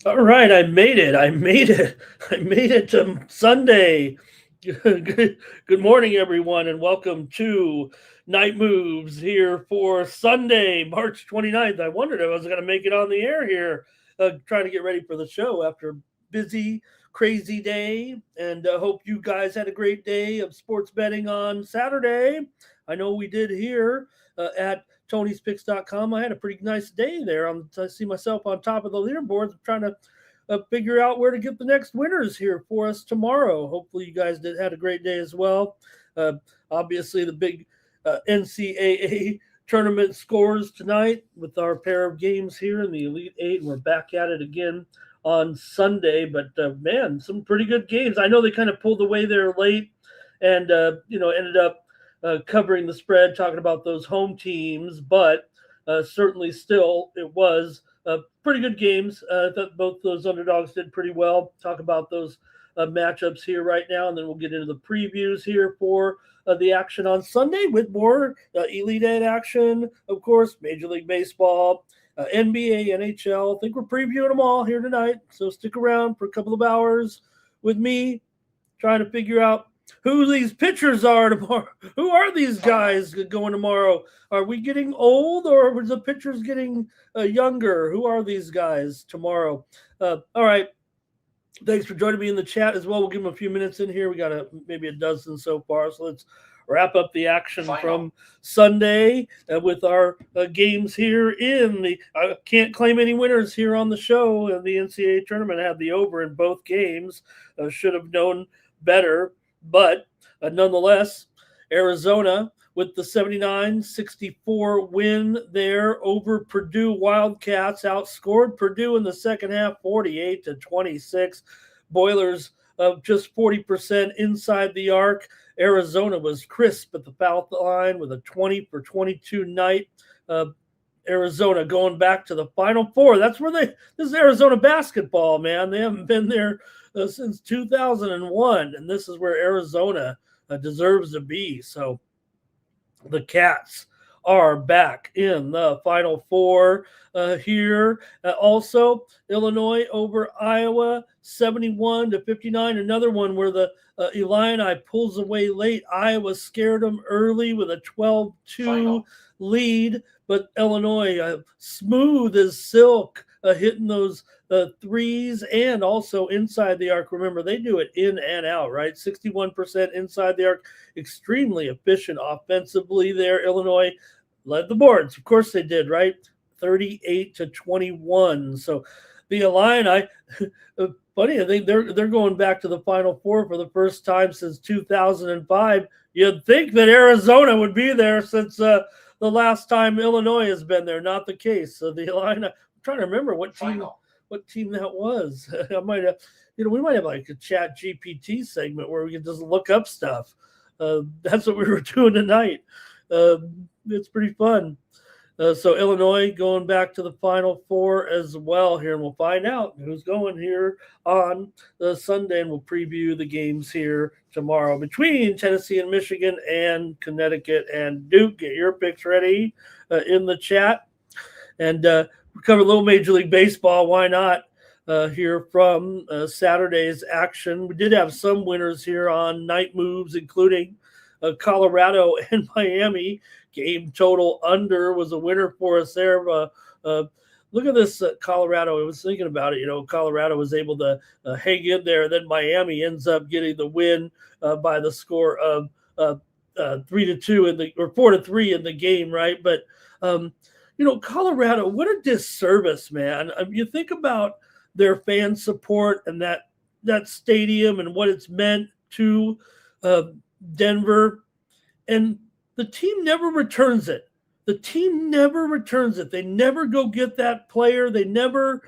All right, I made it. I made it. I made it to Sunday. Good morning, everyone, and welcome to Night Moves here for Sunday, March 29th. I wondered if I was going to make it on the air here, trying to get ready for the show after a busy, crazy day. And hope you guys had a great day of sports betting on Saturday. I know we did here at Tony'sPicks.com. I had a pretty nice day there. I see myself on top of the leaderboards. I'm trying to figure out where to get the next winners here for us tomorrow. Hopefully, you guys had a great day as well. Uh, Obviously, the big NCAA tournament scores tonight with our pair of games here in the Elite Eight, and we're back at it again on Sunday. But man, some pretty good games. I know they kind of pulled away there late, and ended up covering the spread, talking about those home teams, but certainly still it was pretty good games. I thought both those underdogs did pretty well. Talk about those matchups here right now, and then we'll get into the previews here for the action on Sunday with more Elite Eight action, of course, Major League Baseball, NBA, NHL. I think we're previewing them all here tonight, so stick around for a couple of hours with me trying to figure out who these pitchers are tomorrow. Who are these guys going tomorrow? Are we getting old or are the pitchers getting younger? Who are these guys tomorrow? All right. Thanks for joining me in the chat as well. We'll give them a few minutes in here. We got maybe a dozen so far. So let's wrap up the action from Sunday with our games here in the. I can't claim any winners here on the show. The NCAA tournament had the over in both games. Should have known better. But nonetheless, Arizona with the 79-64 win there over Purdue Wildcats, outscored Purdue in the second half 48-26. Boilers of just 40% inside the arc. Arizona was crisp at the foul line with a 20 for 22 night. Arizona going back to the Final Four. That's where this is Arizona basketball, man. They haven't been there since 2001, and this is where Arizona deserves to be. So the Cats are back in the Final Four here. Also, Illinois over Iowa, 71-59. Another one where the Illini pulls away late. Iowa scared them early with a 12-2 lead, but Illinois smooth as silk, hitting those threes and also inside the arc. Remember, they do it in and out, right? 61% inside the arc, extremely efficient offensively there. Illinois led the boards. Of course they did, right? 38-21. So the Illini, funny, I think they're going back to the Final Four for the first time since 2005. You'd think that Arizona would be there since the last time Illinois has been there. Not the case. So the Illini, I'm trying to remember what team that was. I might have, we might have like a Chat GPT segment where we can just look up stuff. That's what we were doing tonight. It's pretty fun. So Illinois going back to the Final Four as well here, and we'll find out who's going here on Sunday, and we'll preview the games here tomorrow between Tennessee and Michigan and Connecticut and Duke. Get your picks ready in the chat, and we cover a little Major League Baseball. Why not? Here from Saturday's action. We did have some winners here on Night Moves, including Colorado and Miami. Game total under was a winner for us there. Look at this Colorado. I was thinking about it. Colorado was able to hang in there. Then Miami ends up getting the win by the score of 3-2 or 4-3 in the game, right? But Colorado, what a disservice, man. You think about their fan support and that stadium and what it's meant to Denver, and the team never returns it. The team never returns it. They never go get that player. They never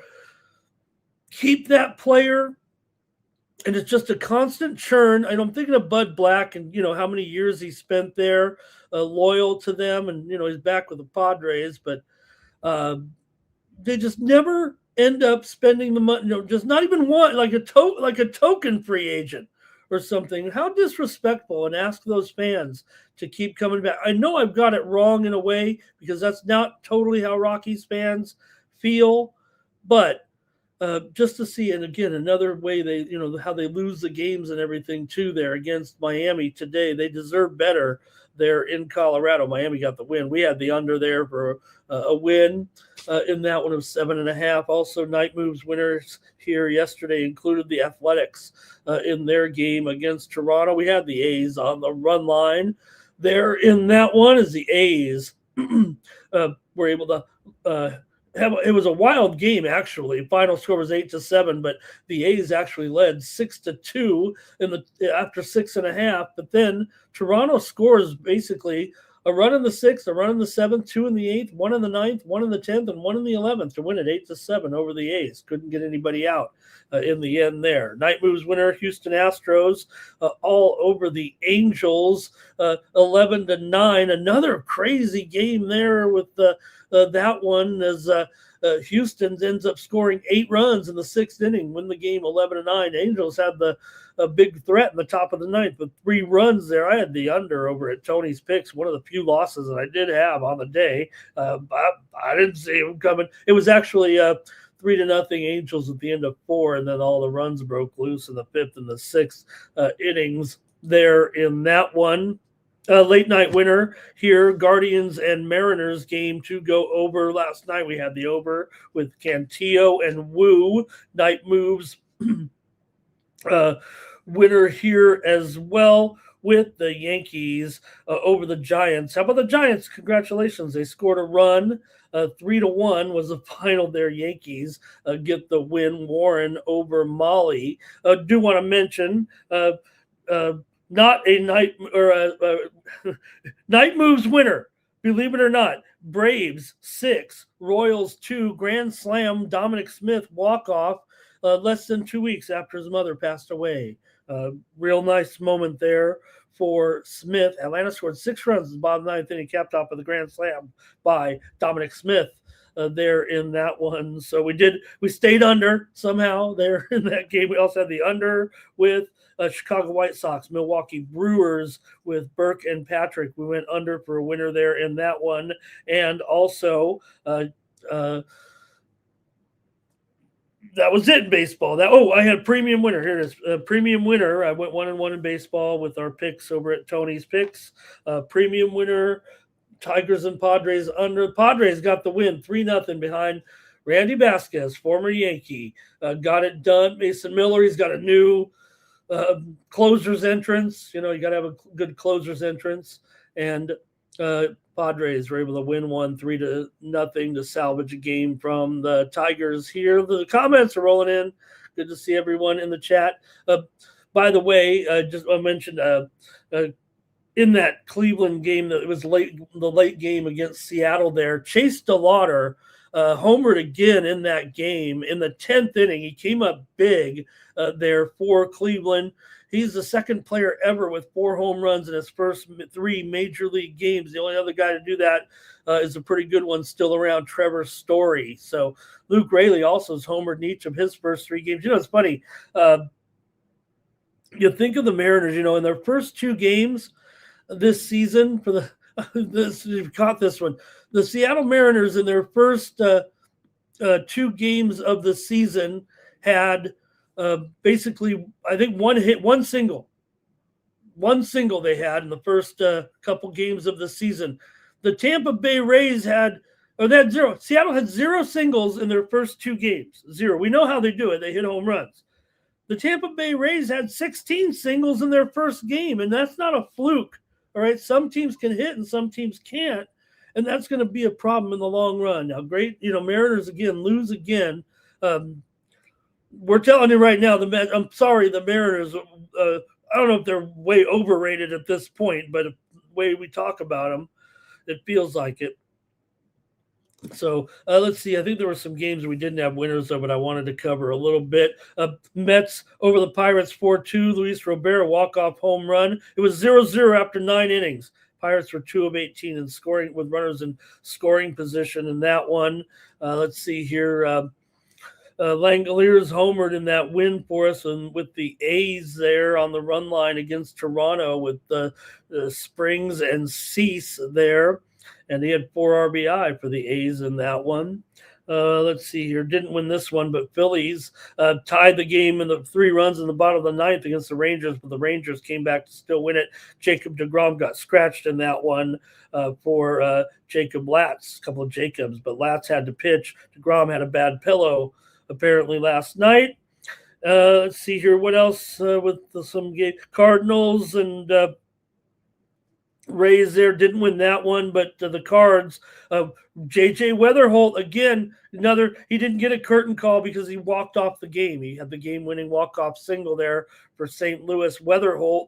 keep that player. And it's just a constant churn. I'm thinking of Bud Black and, how many years he spent there, loyal to them. And, he's back with the Padres. But they just never end up spending the money, just not even one, like a token free agent or something. How disrespectful, and ask those fans to keep coming back. I know I've got it wrong in a way because that's not totally how Rockies fans feel, but just to see, and again, another way they, how they lose the games and everything too there against Miami today. They deserve better there in Colorado. Miami got the win. We had the under there for a win in that one of 7.5. Also, night moves winners here yesterday included the Athletics in their game against Toronto. We had the A's on the run line there in that one as the A's were able to it was a wild game actually. Final score was 8-7, but the A's actually led 6-2 in the after 6.5. But then Toronto scores basically a run in the 6th, a run in the 7th, 2 in the 8th, 1 in the 9th, 1 in the 10th, and 1 in the 11th to win it 8-7 over the A's. Couldn't get anybody out in the end there. Night moves winner Houston Astros all over the Angels 11-9. Another crazy game there with that one as Houston ends up scoring 8 runs in the 6th inning, win the game 11-9. Angels had a big threat in the top of the 9th with 3 runs there. I had the under over at Tony's Picks, one of the few losses that I did have on the day. I didn't see him coming. It was actually 3-0 Angels at the end of 4, and then all the runs broke loose in the 5th and the 6th innings there in that one. Late night winner here, Guardians and Mariners game to go over. Last night we had the over with Cantillo and Wu. Night moves winner here as well with the Yankees over the Giants. How about the Giants? Congratulations. They scored a run. 3-1 was the final there. Yankees get the win. Warren over Molly. Do want to mention not a night or a night moves winner. Believe it or not, Braves 6, Royals 2, grand slam. Dominic Smith walk off less than 2 weeks after his mother passed away. Real nice moment there for Smith. Atlanta scored 6 runs in the bottom 9th inning, capped off with a grand slam by Dominic Smith there in that one. So we stayed under somehow there in that game. We also had the under with Chicago White Sox, Milwaukee Brewers with Burke and Patrick. We went under for a winner there in that one. And also that was it in baseball. I had premium winner. Here it is. Premium winner. I went 1-1 in baseball with our picks over at Tony's Picks. Premium winner, Tigers and Padres under. Padres got the win 3-0 behind Randy Vasquez, former Yankee. Got it done. Mason Miller, he's got a new closer's entrance. You got to have a good closer's entrance. And Padres were able to win 3-0 to salvage a game from the Tigers here. The comments are rolling in. Good to see everyone in the chat. By the way, I mentioned in that Cleveland game that it was the late game against Seattle there, Chase DeLauder homered again in that game in the 10th inning. He came up big there for Cleveland. He's the second player ever with 4 home runs in his first 3 major league games. The only other guy to do that is a pretty good one still around, Trevor Story. So Luke Raley also has homered in each of his first 3 games. It's funny. You think of the Mariners, in their first 2 games this season for you've caught this one. The Seattle Mariners in their first 2 games of the season had basically, I think, one single they had in the first couple games of the season. The Tampa Bay Rays had 0. Seattle had 0 singles in their first 2 games. 0. We know how they do it. They hit home runs. The Tampa Bay Rays had 16 singles in their first game, and that's not a fluke. All right, some teams can hit and some teams can't, and that's going to be a problem in the long run. Now, Mariners again lose again. We're telling you right now, I'm sorry, the Mariners, I don't know if they're way overrated at this point, but the way we talk about them, it feels like it. So let's see. I think there were some games we didn't have winners of, but I wanted to cover a little bit. Mets over the Pirates 4-2. Luis Robert walk-off home run. It was 0-0 after 9 innings. Pirates were 2 of 18 in scoring with runners in scoring position in that one. Let's see here. Langoliers homered in that win for us, and with the A's there on the run line against Toronto with Springs and Cease there. And he had 4 RBI for the A's in that one. Let's see here. Didn't win this one, but Phillies tied the game in the 3 runs in the bottom of the ninth against the Rangers, but the Rangers came back to still win it. Jacob deGrom got scratched in that one for Jacob Latz, a couple of Jacobs, but Latz had to pitch. deGrom had a bad pillow apparently last night. Let's see here. What else with some game? Cardinals and Rays there didn't win that one, but the Cards, JJ Weatherholt again, he didn't get a curtain call because he walked off the game. He had the game-winning walk-off single there for St. Louis. Weatherholt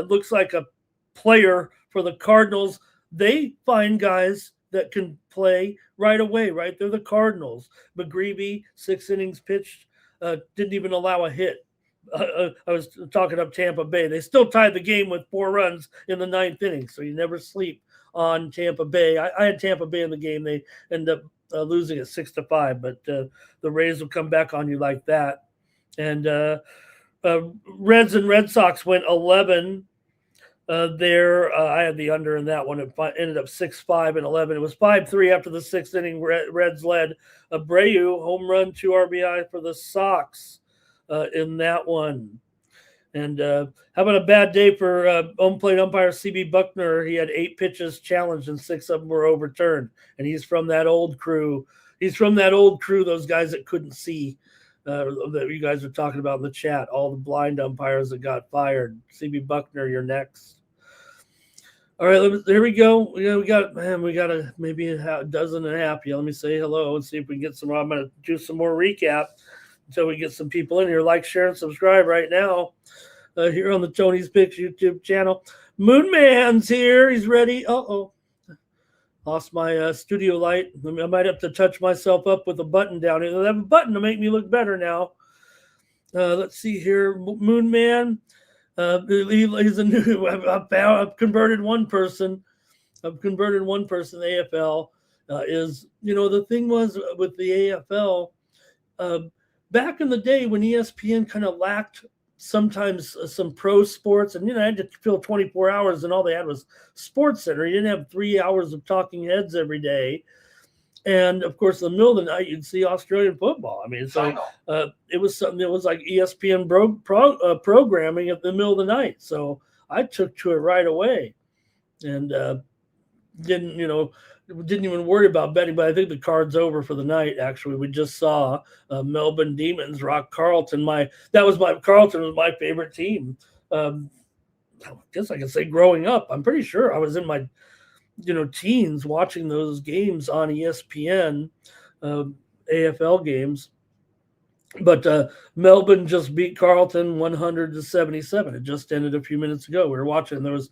looks like a player for the Cardinals. They find guys that can play right away, right? They're the Cardinals. McGreevy, 6 innings pitched, didn't even allow a hit. I was talking up Tampa Bay. They still tied the game with 4 runs in the 9th inning, so you never sleep on Tampa Bay. I had Tampa Bay in the game. They end up losing it 6-5, but the Rays will come back on you like that. And Reds and Red Sox went 11 there. I had the under in that one. It ended up 6-5 and 11. It was 5-3 after the 6th inning. Reds led. Abreu, home run, 2 RBI for the Sox. In that one. And how about a bad day for home plate umpire C.B. Buckner? He had 8 pitches challenged and 6 of them were overturned. And he's from that old crew. Those guys that couldn't see that you guys are talking about in the chat, all the blind umpires that got fired. C.B. Buckner, you're next. All right, here we go. We got maybe a dozen and a half. Yeah, let me say hello and see if we can get some. I'm going to do some more recap until we get some people in here. Like, share, and subscribe right now here on the Tony's Picks YouTube channel. Moonman's here. He's ready. Lost my studio light. I might have to touch myself up with a button down here. They have a button to make me look better now. Let's see here. Moonman. He's a new. I've converted one person. AFL is, the thing was with the AFL, back in the day when ESPN kind of lacked sometimes some pro sports, and I had to fill 24 hours and all they had was Sports Center. You didn't have 3 hours of talking heads every day. And of course, in the middle of the night, you'd see Australian football. I mean, so it was something that was like ESPN programming at the middle of the night. So I took to it right away, and didn't even worry about betting. But I think the card's over for the night. Actually, we just saw Melbourne Demons rock Carlton. Carlton was my favorite team. I guess I can say growing up. I'm pretty sure I was in my teens watching those games on ESPN, AFL games. But Melbourne just beat Carlton 100-77. It just ended a few minutes ago. We were watching. There was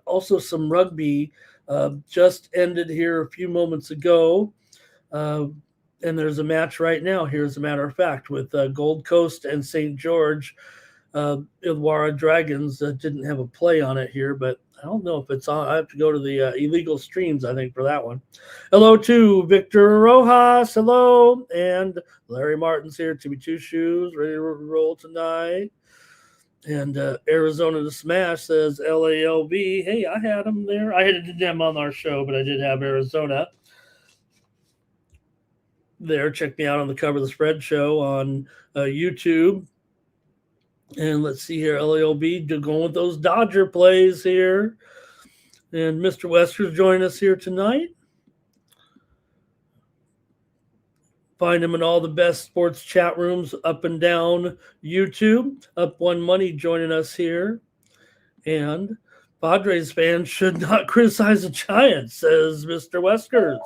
also some rugby just ended here a few moments ago. And there's a match right now here, as a matter of fact, with Gold Coast and St. George. Illawarra Dragons didn't have a play on it here, but I don't know if it's on. I have to go to the illegal streams, I think, for that one. Hello to Victor Rojas. Hello. And Larry Martin's here. Timmy Two Shoes, ready to roll tonight. And Arizona to Smash says LALB. Hey, I had them there. I didn't have them on our show, but I did have Arizona there. Check me out on the Cover the Spread show on YouTube. And let's see here, LALB going with those Dodger plays here. And Mr. Wesker's joining us here tonight. Find him in all the best sports chat rooms up and down YouTube. Up One Money joining us here. And Padres fans should not criticize the Giants, says Mr. Weskers.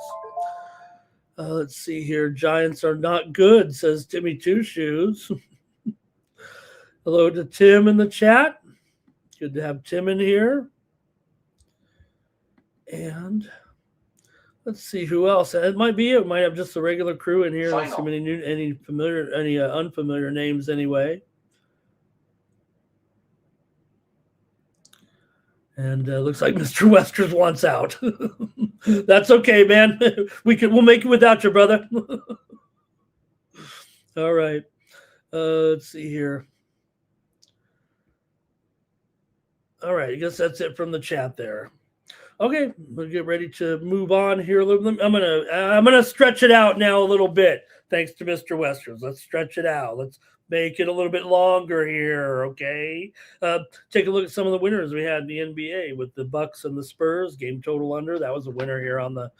Let's see here. Giants are not good, says Timmy Two Shoes. Hello to Tim in the chat. Good to have Tim in here. And let's see who else. It might be it. Might have just a regular crew in here. Let's see any unfamiliar names anyway. And looks like Mr. Westers wants out. That's okay, man. We'll make it without you, brother. All right. Let's see here. All right, I guess that's it from the chat there. Okay, we'll get ready to move on here a little bit. I'm gonna stretch it out now a little bit, thanks to Mr. Westerns. Let's stretch it out. Let's make it a little bit longer here. Okay. Take a look at some of the winners we had in the NBA with the Bucks and the Spurs. Game total under. That was a winner here on the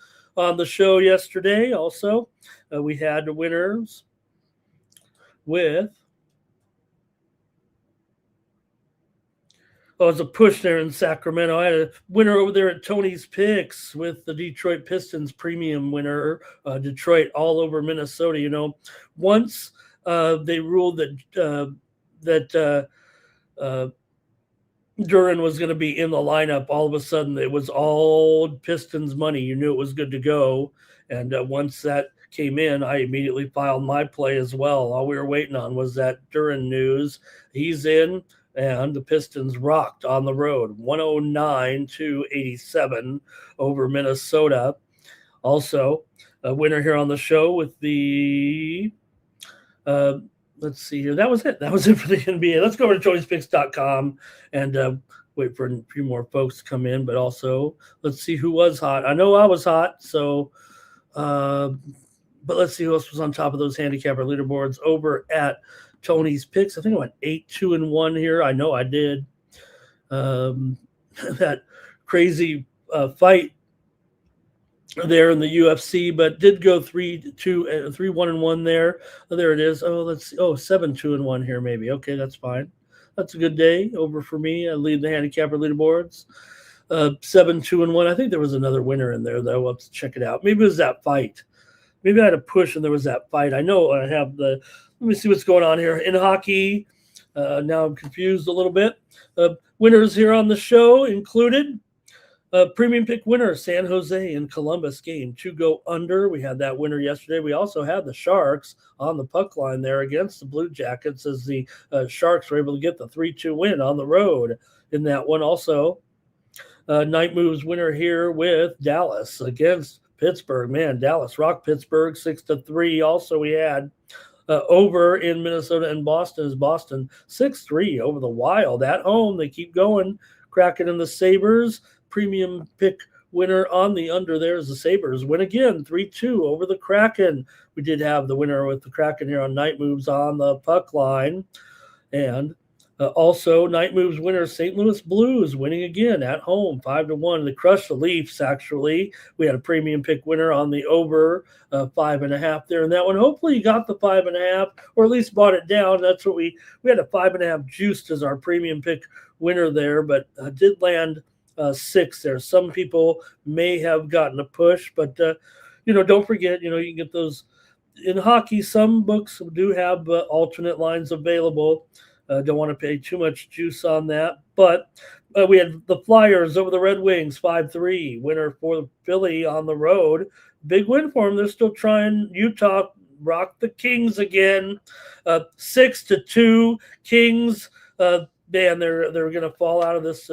show yesterday. Also, we had the winners with. Oh, it's a push there in Sacramento. I had a winner over there at Tony's Picks with the Detroit Pistons premium winner, Detroit all over Minnesota. Once they ruled that Duran was going to be in the lineup, all of a sudden it was all Pistons money. You knew it was good to go. And once that came in, I immediately filed my play as well. All we were waiting on was that Duran news. He's in. And the Pistons rocked on the road, 109-87 over Minnesota. Also, a winner here on the show with the, let's see here. That was it. That was it for the NBA. Let's go over to choicepicks.com and wait for a few more folks to come in. But also, let's see who was hot. I know I was hot, so but let's see who else was on top of those handicapper leaderboards over at Tony's Picks. I think I went 8-2-1 here. I know I did. That crazy fight there in the UFC, but did go 3-1-1 there. There it is. Oh, let's see. 7-2-1 here, maybe. Okay, that's fine. That's a good day over for me. I lead the handicapper leaderboards. 7-2-1. I think there was another winner in there, though. Let's check it out. Maybe it was that fight. Maybe I had a push and there was that fight. I know I have the. Let me see what's going on here in hockey. Now I'm confused a little bit. Winners here on the show included premium pick winner San Jose and Columbus game to go under. We had that winner yesterday. We also had the Sharks on the puck line there against the Blue Jackets as the Sharks were able to get the 3-2 win on the road in that one. Also, night moves winner here with Dallas against Pittsburgh. Man, Dallas rocked Pittsburgh 6-3. Also, we had over in Minnesota and Boston is Boston 6-3 over the Wild at home. They keep going. Kraken and the Sabres. Premium pick winner on the under there is the Sabres. Win again 3-2 over the Kraken. We did have the winner with the Kraken here on Night Moves on the puck line. And also, Night Moves winner St. Louis Blues winning again at home 5-1. They crushed the Leafs, actually. We had a premium pick winner on the over 5.5 there in that one. Hopefully, you got the 5.5 or at least bought it down. That's what we had a 5.5 juiced as our premium pick winner there, but did land 6 there. Some people may have gotten a push, but don't forget, you can get those in hockey. Some books do have alternate lines available. Don't want to pay too much juice on that. But we had the Flyers over the Red Wings, 5-3. Winner for Philly on the road. Big win for them. They're still trying. Utah rocked the Kings again. 6-2. Kings, man, they're going to fall out of this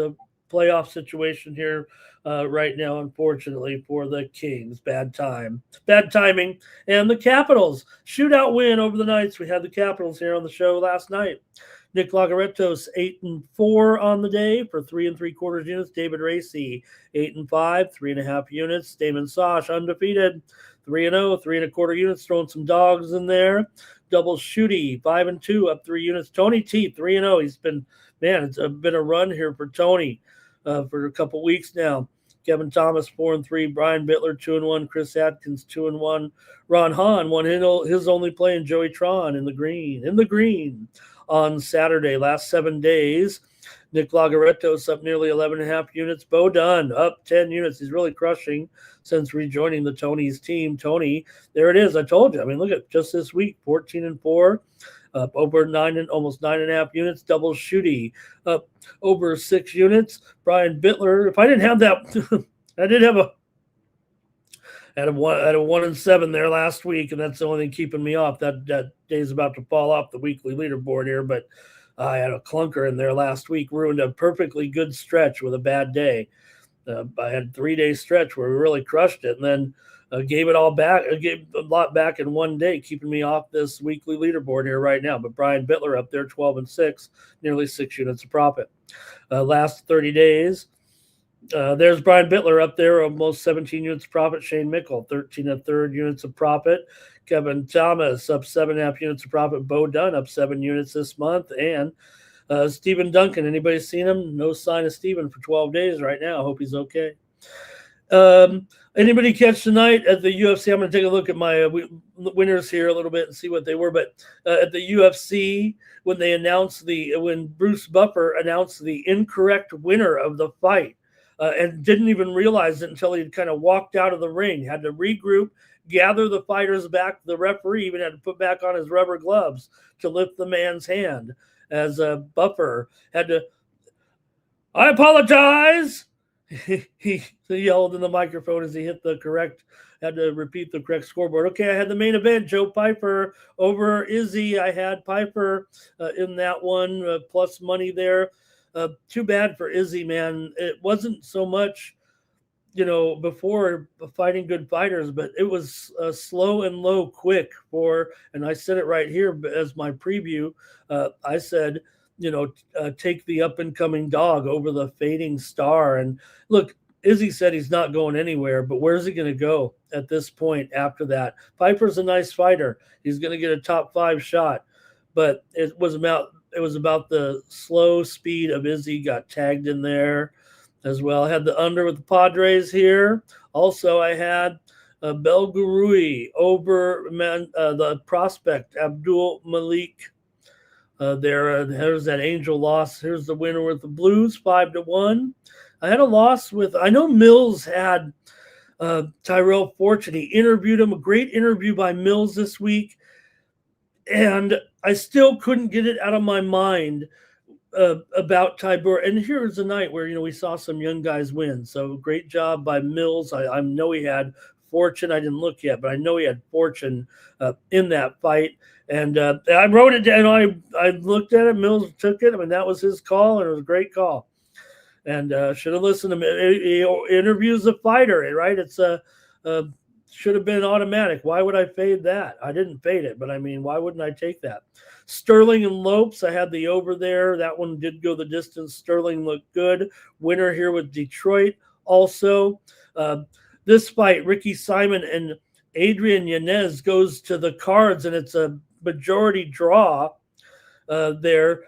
playoff situation here right now, unfortunately, for the Kings. Bad timing. And the Capitals, shootout win over the Knights. We had the Capitals here on the show last night. Nick Lagarettos, 8-4 on the day for 3 3/4 units. David Racy, 8-5, 3.5 units. Damon Sosh, undefeated, 3-0, 3 1/4 units, throwing some dogs in there. Double Shooty, 5-2, up 3 units. Tony T, 3-0. He's been, it's been a run here for Tony for a couple weeks now. Kevin Thomas, 4-3. Brian Bittler, 2-1. Chris Atkins, 2-1. Ron Hahn won his only play, and Joey Tron in the green on Saturday. Last 7 days, Nick Lagarettos up nearly 11.5 units. Bo Dunn up 10 units. He's really crushing since rejoining the Tony's team. Tony, there it is. I told you. I mean, look at just this week, 14-4. Up over almost 9.5 units. Double Shooty up over 6 units. Brian Bittler. If I didn't have that, I did have a 1-7 there last week, and that's the only thing keeping me off. That day's about to fall off the weekly leaderboard here, but I had a clunker in there last week, ruined a perfectly good stretch with a bad day. I had a 3-day stretch where we really crushed it, and then gave it all back. Gave a lot back in one day, keeping me off this weekly leaderboard here right now. But Brian Bittler up there, 12-6, nearly 6 units of profit. Last 30 days, There's Brian Bittler up there, almost 17 units of profit. Shane Mickle, 13 and a third units of profit. Kevin Thomas up 7.5 units of profit. Bo Dunn up 7 units this month. And Stephen Duncan, anybody seen him? No sign of Stephen for 12 days right now. I hope he's okay. Anybody catch tonight at the UFC? I'm going to take a look at my winners here a little bit and see what they were. But at the UFC, when Bruce Buffer announced the incorrect winner of the fight, and didn't even realize it until he'd kind of walked out of the ring, had to regroup, gather the fighters back. The referee even had to put back on his rubber gloves to lift the man's hand, as Buffer had to, I apologize. He yelled in the microphone as he had to repeat the correct scoreboard. Okay, I had the main event, Joe Piper over Izzy. I had Piper in that one, plus money there. Too bad for Izzy, man. It wasn't so much, before fighting good fighters, but it was slow and low quick and I said it right here as my preview. I said, take the up-and-coming dog over the fading star. And look, Izzy said he's not going anywhere, but where's he going to go at this point after that? Piper's a nice fighter. He's going to get a top 5 shot, but it was about the slow speed of Izzy. Got tagged in there as well. I had the under with the Padres here. Also, I had Belgurui over the prospect Abdul Malik. There's that Angel loss. Here's the winner with the Blues, 5-1. I had a loss I know Mills had Tyrell Fortune. He interviewed him, a great interview by Mills this week. And I still couldn't get it out of my mind about Tybur. And here's a night where, we saw some young guys win. So great job by Mills. I know he had Fortune. I didn't look yet, but I know he had Fortune in that fight. And I wrote it down. I looked at it. Mills took it. I mean, that was his call, and it was a great call. And should have listened to him. He interviews the fighter, right? It's should have been automatic. Why would I fade that? I didn't fade it, but I mean, why wouldn't I take that? Sterling and Lopes, I had the over there. That one did go the distance. Sterling looked good. Winner here with Detroit. Also, this fight, Ricky Simon and Adrian Yanez goes to the cards, and it's a majority draw there.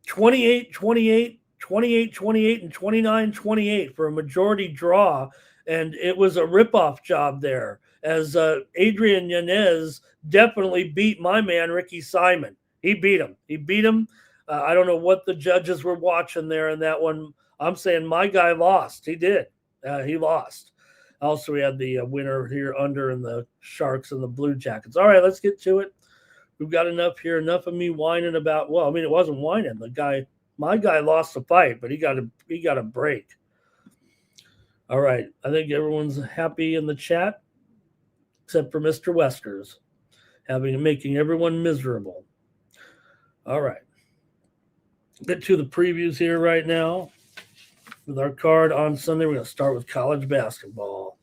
28-28, 28-28, and 29-28 for a majority draw. And it was a ripoff job there, as Adrian Yanez definitely beat my man, Ricky Simon. He beat him. I don't know what the judges were watching there in that one. I'm saying my guy lost. He did. He lost. Also, we had the winner here under in the Sharks and the Blue Jackets. All right, let's get to it. We've got enough here. Enough of me whining about. Well, I mean, it wasn't whining. My guy lost the fight, but he got a break. All right, I think everyone's happy in the chat, except for Mr. Weskers, making everyone miserable. All right, get to the previews here right now. With our card on Sunday, we're going to start with college basketball.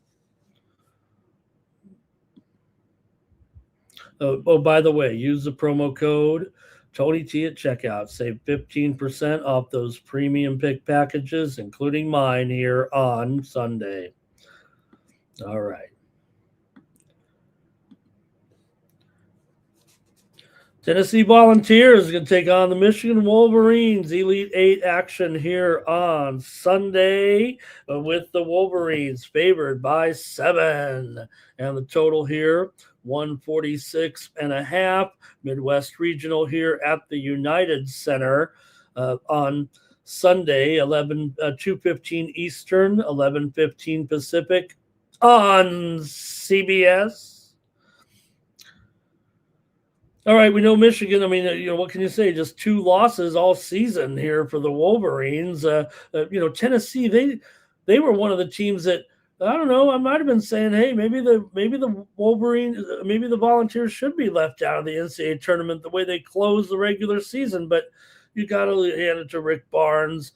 Oh, by the way, use the promo code Tony T at checkout. Save 15% off those premium pick packages, including mine here on Sunday. All right. Tennessee Volunteers is going to take on the Michigan Wolverines. Elite 8 action here on Sunday with the Wolverines favored by 7. And the total here, 146.5. Midwest Regional here at the United Center on Sunday, 2:15 Eastern, 11:15 Pacific on CBS. All right, we know Michigan. I mean, what can you say? Just 2 losses all season here for the Wolverines. Tennessee, they were one of the teams that, I don't know, I might have been saying, hey, maybe the Wolverines, maybe the Volunteers should be left out of the NCAA tournament the way they close the regular season. But you got to hand it to Rick Barnes.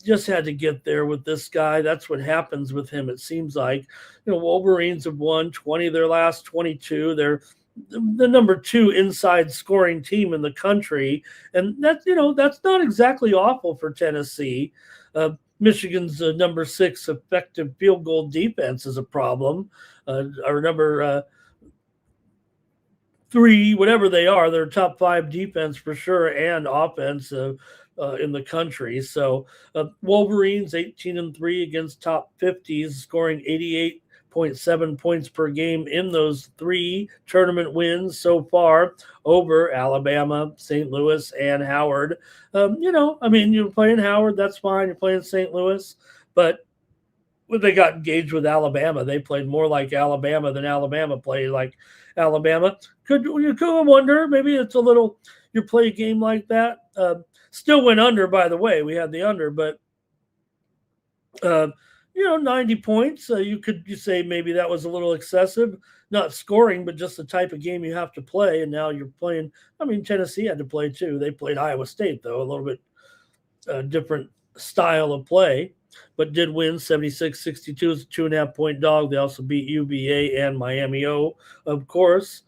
Just had to get there with this guy. That's what happens with him, it seems like. Wolverines have won 20 of their last 22. They're the number 2 inside scoring team in the country, and that's not exactly awful for Tennessee. Michigan's number 6 effective field goal defense is a problem. Our number 3, whatever they are, they're top 5 defense for sure and offense in the country. So Wolverines 18-3 against top 50s, scoring 88.7 points per game in those 3 tournament wins so far over Alabama, St. Louis, and Howard. You're playing Howard, that's fine. You're playing St. Louis, but when they got engaged with Alabama, they played more like Alabama than Alabama played like Alabama. You could wonder, maybe it's a little, you play a game like that. Still went under, by the way. We had the under, but 90 points. You say maybe that was a little excessive, not scoring, but just the type of game you have to play. And now you're playing. Tennessee had to play too. They played Iowa State though, a little bit different style of play, but did win 76-62 as a 2.5-point dog. They also beat UVA and Miami O, of course.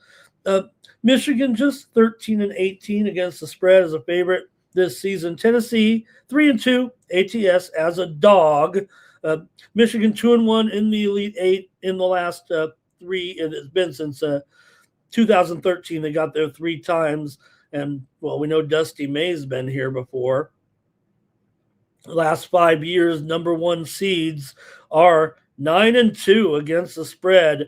Michigan just 13-18 against the spread as a favorite this season. Tennessee 3-2 ATS as a dog. Michigan 2-1 in the Elite Eight in the last 3. It's been since 2013. They got there 3 times, and we know Dusty May's been here before. The last 5 years, number 1 seeds are 9-2 against the spread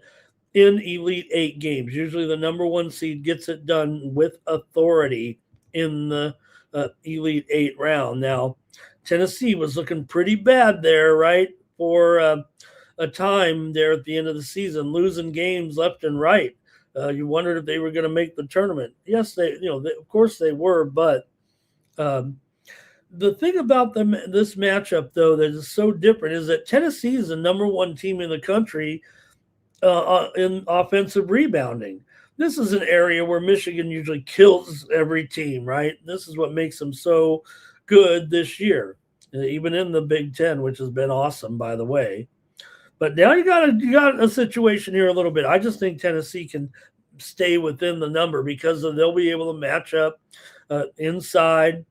in Elite Eight games. Usually the number 1 seed gets it done with authority in the Elite Eight round. Now, Tennessee was looking pretty bad there, right, for a time there at the end of the season, losing games left and right. You wondered if they were going to make the tournament. Yes, of course they were, but the thing about this matchup, though, that is so different is that Tennessee is the number 1 team in the country in offensive rebounding. This is an area where Michigan usually kills every team, right? This is what makes them so good this year, even in the Big Ten, which has been awesome, by the way. But now you got a situation here a little bit. I just think Tennessee can stay within the number because they'll be able to match up inside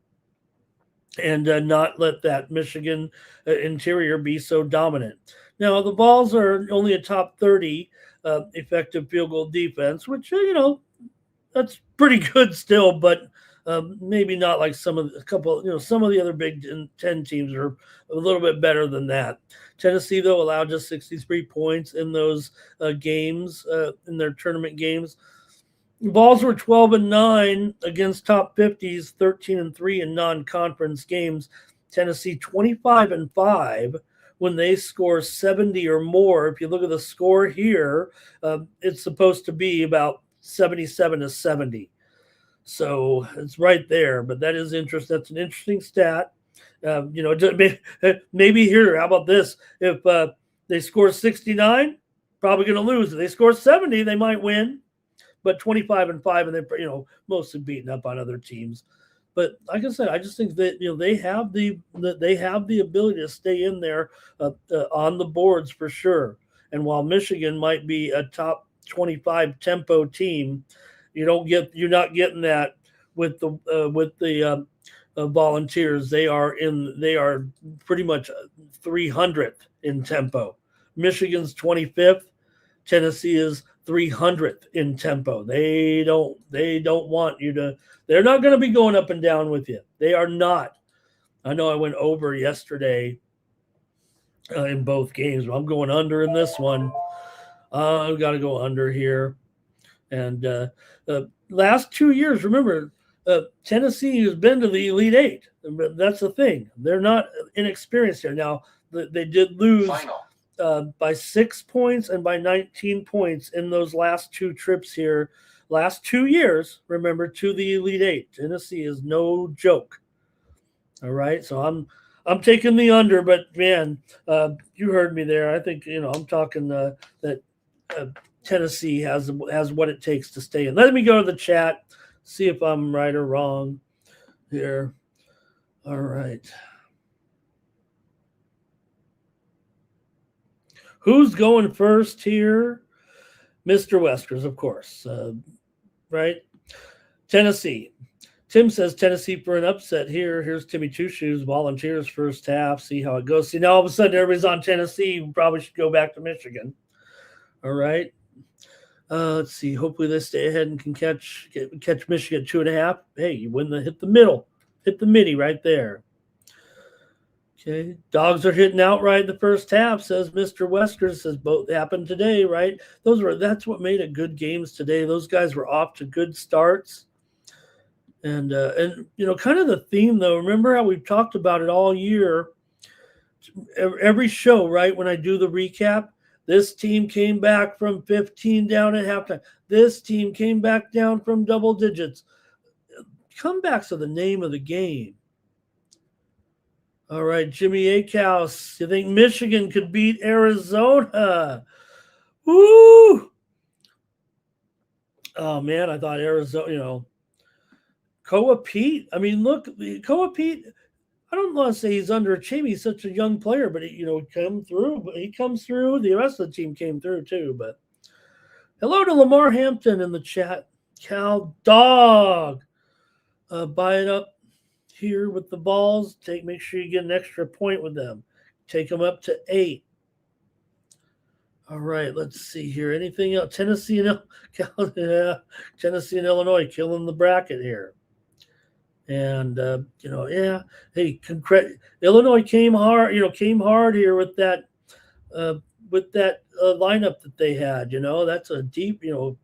and not let that Michigan interior be so dominant. Now, the Vols are only a top 30 effective field goal defense, which, that's pretty good still, but maybe not like some of the other Big Ten teams are a little bit better than that. Tennessee, though, allowed just 63 points in those games, in their tournament games. The Vols were 12-9 against top 50s, 13-3 in non-conference games. Tennessee 25-5 when they score 70 or more. If you look at the score here, it's supposed to be about 77-70. So it's right there, but that is interesting. That's an interesting stat. Maybe here, how about this? If they score 69, probably going to lose. If they score 70, they might win. But 25-5, and they're mostly beaten up on other teams. But like I said, I just think that they have the ability to stay in there on the boards for sure. And while Michigan might be a top 25 tempo team, you're not getting that with the Volunteers. They are pretty much 300th in tempo. Michigan's 25th. Tennessee is 300th in tempo. They don't want you to. They're not going to be going up and down with you. They are not. I know I went over yesterday in both games, but I'm going under in this one. I've got to go under here. And last 2 years, remember, Tennessee has been to the Elite Eight. That's the thing. They're not inexperienced here. Now, they did lose by 6 points and by 19 points in those last 2 trips here. Last 2 years, remember, to the Elite Eight. Tennessee is no joke. All right, so I'm taking the under, but man, you heard me there. I think I'm talking that Tennessee has what it takes to stay in. Let me go to the chat, see if I'm right or wrong here. All right. Who's going first here? Mr. Weskers, of course. Right? Tennessee. Tim says Tennessee for an upset here. Here's Timmy Two Shoes, volunteers first half. See how it goes. See, now all of a sudden everybody's on Tennessee. We probably should go back to Michigan. All right. Let's see. Hopefully they stay ahead and can catch Michigan at 2.5. Hey, you hit the middle. Hit the midi right there. Okay. Dogs are hitting outright the first half, says Mr. Weskers. Says both happened today, right? That's what made it good games today. Those guys were off to good starts. And kind of the theme though, remember how we've talked about it all year, every show, right? When I do the recap, this team came back from 15 down at halftime. This team came back down from double digits. Comebacks are the name of the game. All right, Jimmy Akehouse, you think Michigan could beat Arizona? Woo! Oh, man, I thought Arizona, Koa Pete. I mean, look, Koa Pete, I don't want to say he's underachieving. He's such a young player, but he comes through. The rest of the team came through too. But hello to Lamar Hampton in the chat. Cal Dog, buy it up here with the balls. Make sure you get an extra point with them. Take them up to 8. All right, let's see here. Anything else? Tennessee and Illinois killing the bracket here. And hey, Illinois came hard here with that lineup that they had. That's a deep. You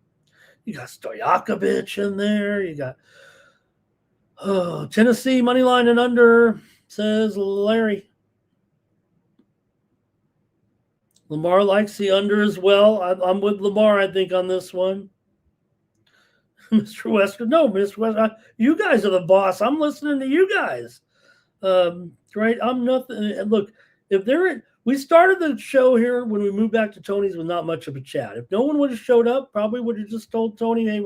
got Stojakovic in there. You got Tennessee money line and under, says Larry. Lamar likes the under as well. I'm with Lamar, I think, on this one. Mr. Wesker. No, Mr. Wesker. You guys are the boss. I'm listening to you guys. Right? I'm nothing. Look, we started the show here when we moved back to Tony's with not much of a chat. If no one would have showed up, probably would have just told Tony, hey,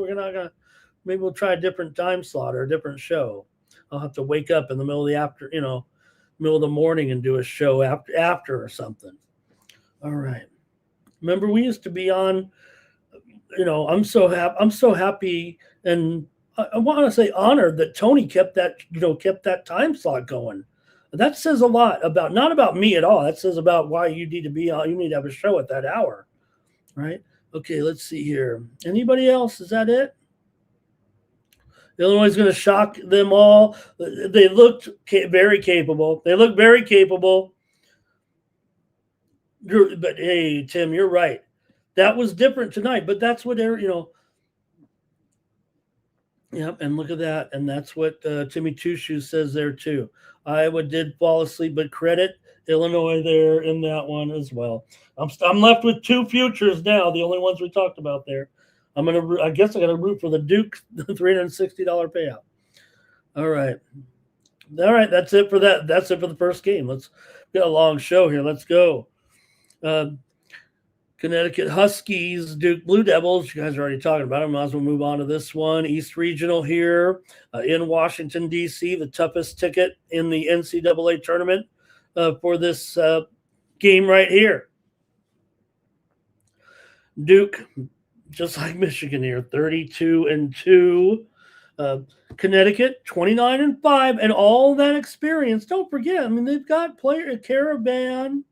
maybe we'll try a different time slot or a different show. I'll have to wake up in the middle of the morning and do a show after or something. All right. Remember, we used to be on. I'm so happy, and I want to say honored that Tony kept that time slot going. That says a lot not about me at all. That says about why you need to be on. You need to have a show at that hour, right? Okay, let's see here. Anybody else? Is that it? Illinois is going to shock them all. They looked very capable. But hey, Tim, you're right. That was different tonight, but that's what Yep, and look at that, and that's what Timmy Two Shoes says there too. Iowa did fall asleep, but credit Illinois there in that one as well. I'm left with 2 futures now, the only ones we talked about there. I guess I got to root for the Duke $360 payout. All right, that's it for that. That's it for the first game. Let's get a long show here. Let's go. Connecticut Huskies, Duke Blue Devils. You guys are already talking about them. Might as well move on to this one. East Regional here in Washington, D.C., the toughest ticket in the NCAA tournament for this game right here. Duke, just like Michigan here, 32-2. Connecticut, 29-5, and all that experience. Don't forget, they've got Caravan.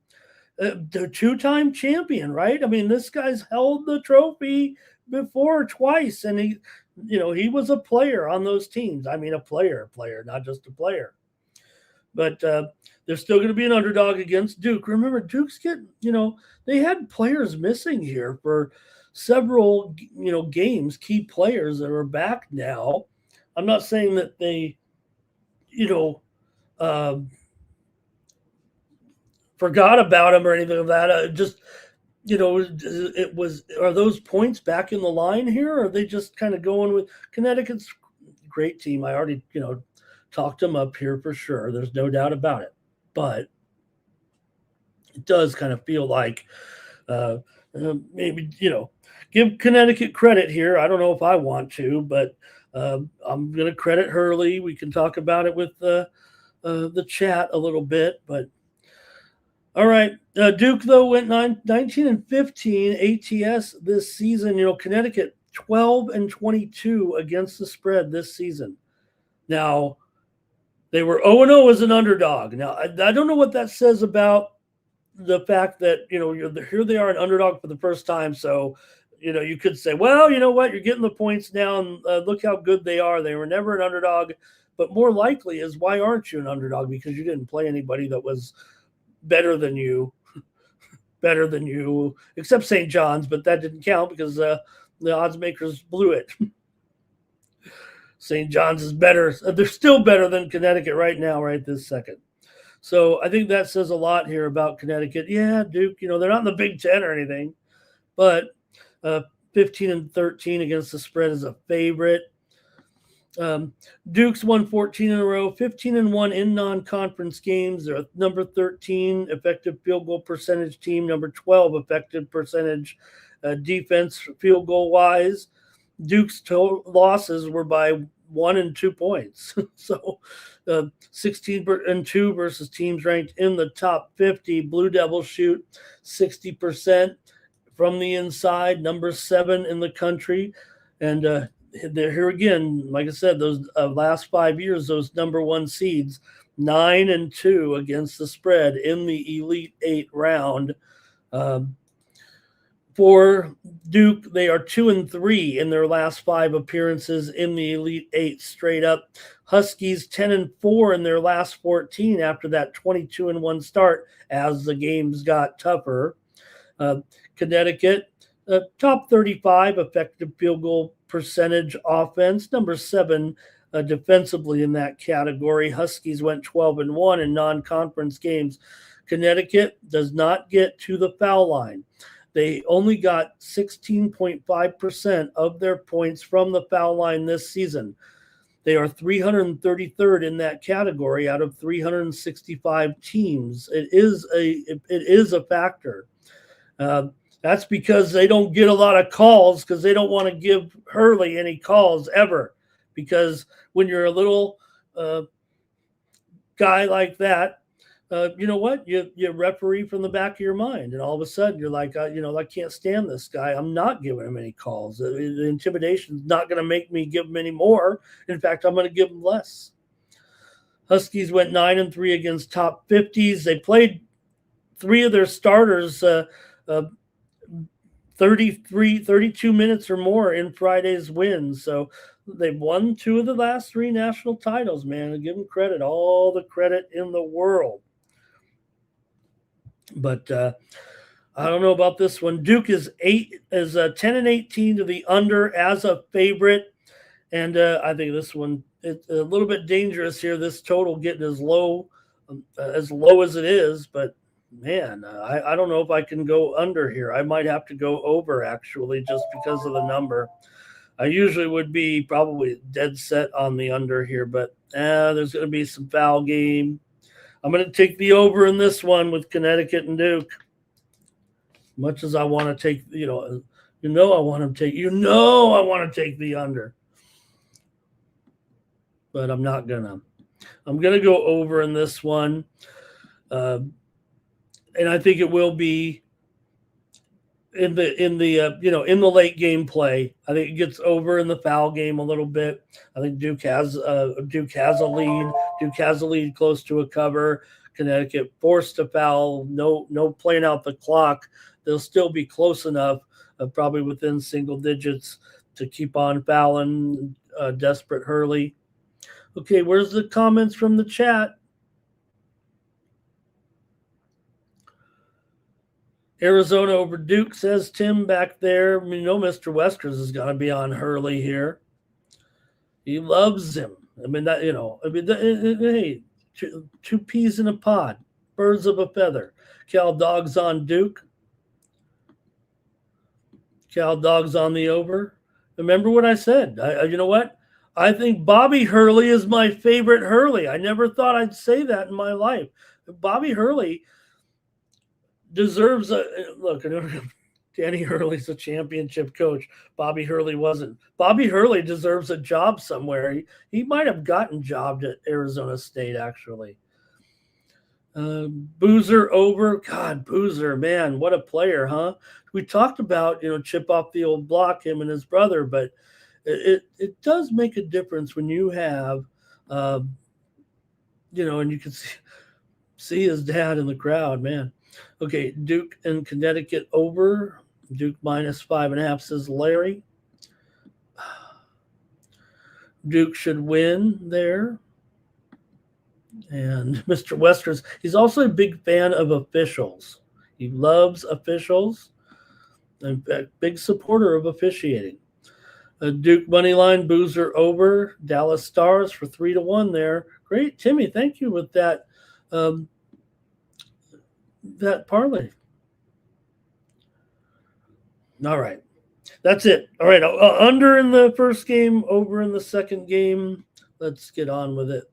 The 2-time champion, right? This guy's held the trophy before twice, and he was a player on those teams. A player, not just a player. But they're still going to be an underdog against Duke. Remember, Duke's they had players missing here for several, games, key players that are back now. I'm not saying that they, forgot about him or anything of that. Are those points back in the line here? Or are they just kind of going with Connecticut's great team? I already, talked them up here for sure. There's no doubt about it. But it does kind of feel like maybe, give Connecticut credit here. I don't know if I want to, but I'm going to credit Hurley. We can talk about it with the chat a little bit, but All right. Duke, though, went 19-15 ATS this season. Connecticut 12-22 against the spread this season. Now, they were 0-0 as an underdog. Now, I don't know what that says about the fact that, here they are an underdog for the first time. So, you could say, well, you know what? You're getting the points now, and look how good they are. They were never an underdog. But more likely is, why aren't you an underdog? Because you didn't play anybody that was better than you, except St. John's, but that didn't count because the odds makers blew it. St. John's is better. They're still better than Connecticut right now, right this second. So I think that says a lot here about Connecticut. Yeah, Duke, they're not in the Big Ten or anything, but 15-13 against the spread is a favorite. Duke's won 14 in a row, 15-1 in non-conference games. They're number 13 effective field goal percentage team, number 12 effective percentage defense field goal wise. Duke's losses were by 1 and 2 points. So 16-2 versus teams ranked in the top 50. Blue Devils shoot 60% from the inside, number 7 in the country. And they're here again, like I said, those last 5 years, those number 1 seeds, 9-2 against the spread in the Elite 8 round. For Duke, they are 2-3 in their last 5 appearances in the Elite 8 straight up. Huskies 10-4 in their last 14 after that 22-1 start as the games got tougher. Connecticut, top 35 effective field goal percentage offense, number 7 defensively in that category. Huskies went 12-1 in non-conference games. Connecticut does not get to the foul line. They only got 16.5% of their points from the foul line this season. They are 333rd in that category out of 365 teams. It is a factor. That's because they don't get a lot of calls, because they don't want to give Hurley any calls ever. Because when you're a little guy like that, you know what? You referee from the back of your mind, and all of a sudden you're like, I can't stand this guy. I'm not giving him any calls. The intimidation is not going to make me give him any more. In fact, I'm going to give him less. Huskies went 9-3 against top 50s. They played 3 of their starters 32 minutes or more in Friday's win. So they've won 2 of the last 3 national titles, man. And give them credit, all the credit in the world. But I don't know about this one. Duke is 10-18 to the under as a favorite, and I think this one it's a little bit dangerous here. This total getting as low as it is, but man, I don't know if I can go under here. I might have to go over, actually, just because of the number. I usually would be probably dead set on the under here, but there's going to be some foul game. I'm going to take the over in this one with Connecticut and Duke. Much as I want to take, I want to take the under. But I'm not gonna. I'm gonna go over in this one. And I think it will be in the late game play. I think it gets over in the foul game a little bit. I think Duke has a lead. Duke has a lead close to a cover. Connecticut forced to foul. No playing out the clock. They'll still be close enough, probably within single digits, to keep on fouling. Desperate Hurley. Okay, where's the comments from the chat? Arizona over Duke, says Tim back there. Mr. Weskers is going to be on Hurley here. He loves him. Hey, two peas in a pod, birds of a feather. Cal Dogs on Duke. Cal Dogs on the over. Remember what I said. You know what? I think Bobby Hurley is my favorite Hurley. I never thought I'd say that in my life. Bobby Hurley deserves a look. Danny Hurley's a championship coach. Bobby Hurley wasn't. Bobby Hurley deserves a job somewhere. He might have gotten jobbed at Arizona State, actually. Boozer over. God, Boozer, man, what a player, huh? We talked about, chip off the old block, him and his brother, but it does make a difference when you have, and you can see his dad in the crowd, man. Okay, Duke and Connecticut over. Duke -5.5, says Larry. Duke should win there. And Mr. Westerns, he's also a big fan of officials. He loves officials. A big supporter of officiating. Duke money line, Boozer over. Dallas Stars for 3-1 there. Great, Timmy. Thank you with that. That parlay. All right, that's it. All right, under in the first game, over in the second game. Let's get on with it.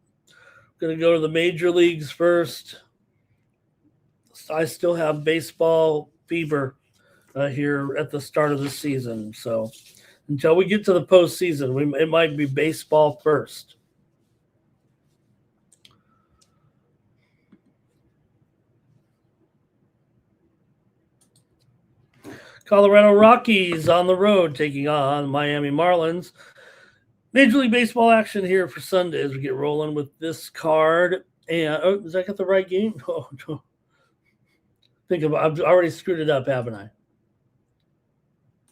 Going to go to the major leagues first. I still have baseball fever here at the start of the season. So until we get to the postseason, it might be baseball first. Colorado Rockies on the road taking on Miami Marlins. Major League Baseball action here for Sunday as we get rolling with this card. And is I got the right game? Oh no. I've already screwed it up, haven't I?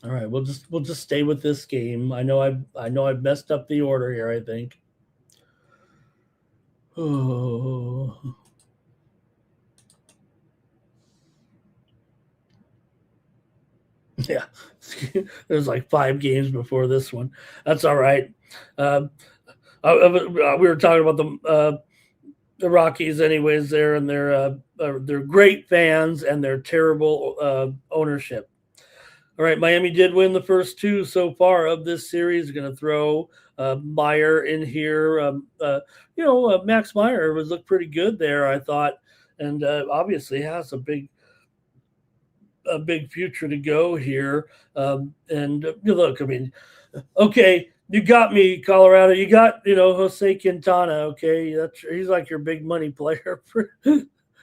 All right, we'll just stay with this game. I know I've messed up the order here, I think. Oh. Yeah, there's like 5 games before this one. That's all right. We were talking about the Rockies, anyways. There and they're great fans and they're terrible ownership. All right, Miami did win the first 2 so far of this series. Going to throw Meyer in here. Max Meyer was looked pretty good there, I thought, and obviously has a big future to go here. Look, I mean, okay, you got me, Colorado. You got, Jose Quintana. Okay, he's like your big money player.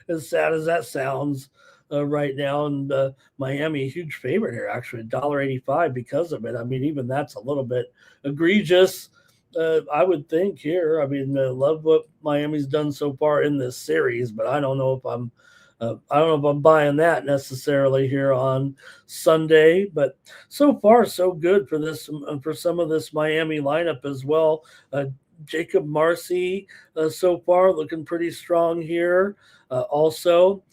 As sad as that sounds right now, and Miami, a huge favorite here, actually, $1.85 because of it. I mean, even that's a little bit egregious. I would think here. I mean, I love what Miami's done so far in this series, but I don't know if I'm buying that necessarily here on Sunday, but so far so good for some of this Miami lineup as well. Jacob Marcy so far looking pretty strong here. Also,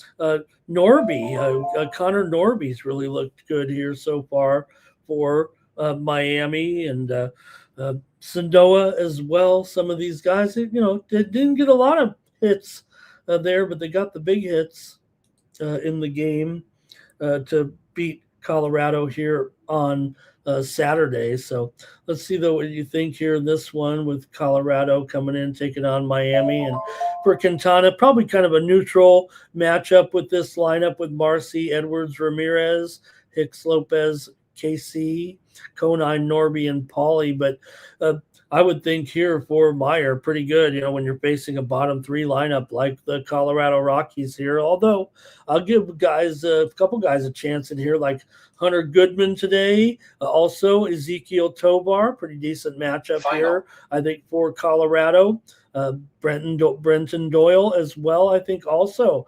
Norby, Connor Norby's really looked good here so far for Miami, and Sandoa as well. Some of these guys, they didn't get a lot of hits there, but they got the big hits in the game to beat Colorado here on Saturday. So let's see what you think here in this one with Colorado coming in, taking on Miami. And for Quintana, probably kind of a neutral matchup with this lineup with Marcy, Edwards, Ramirez, Hicks, Lopez, KC, Conine, Norby, and Pauly. But I would think here for Meyer, pretty good, when you're facing a bottom 3 lineup like the Colorado Rockies here. Although I'll give a couple guys a chance in here, like Hunter Goodman today. Also, Ezekiel Tovar, pretty decent matchup here, I think, for Colorado. Brenton Doyle as well, I think, also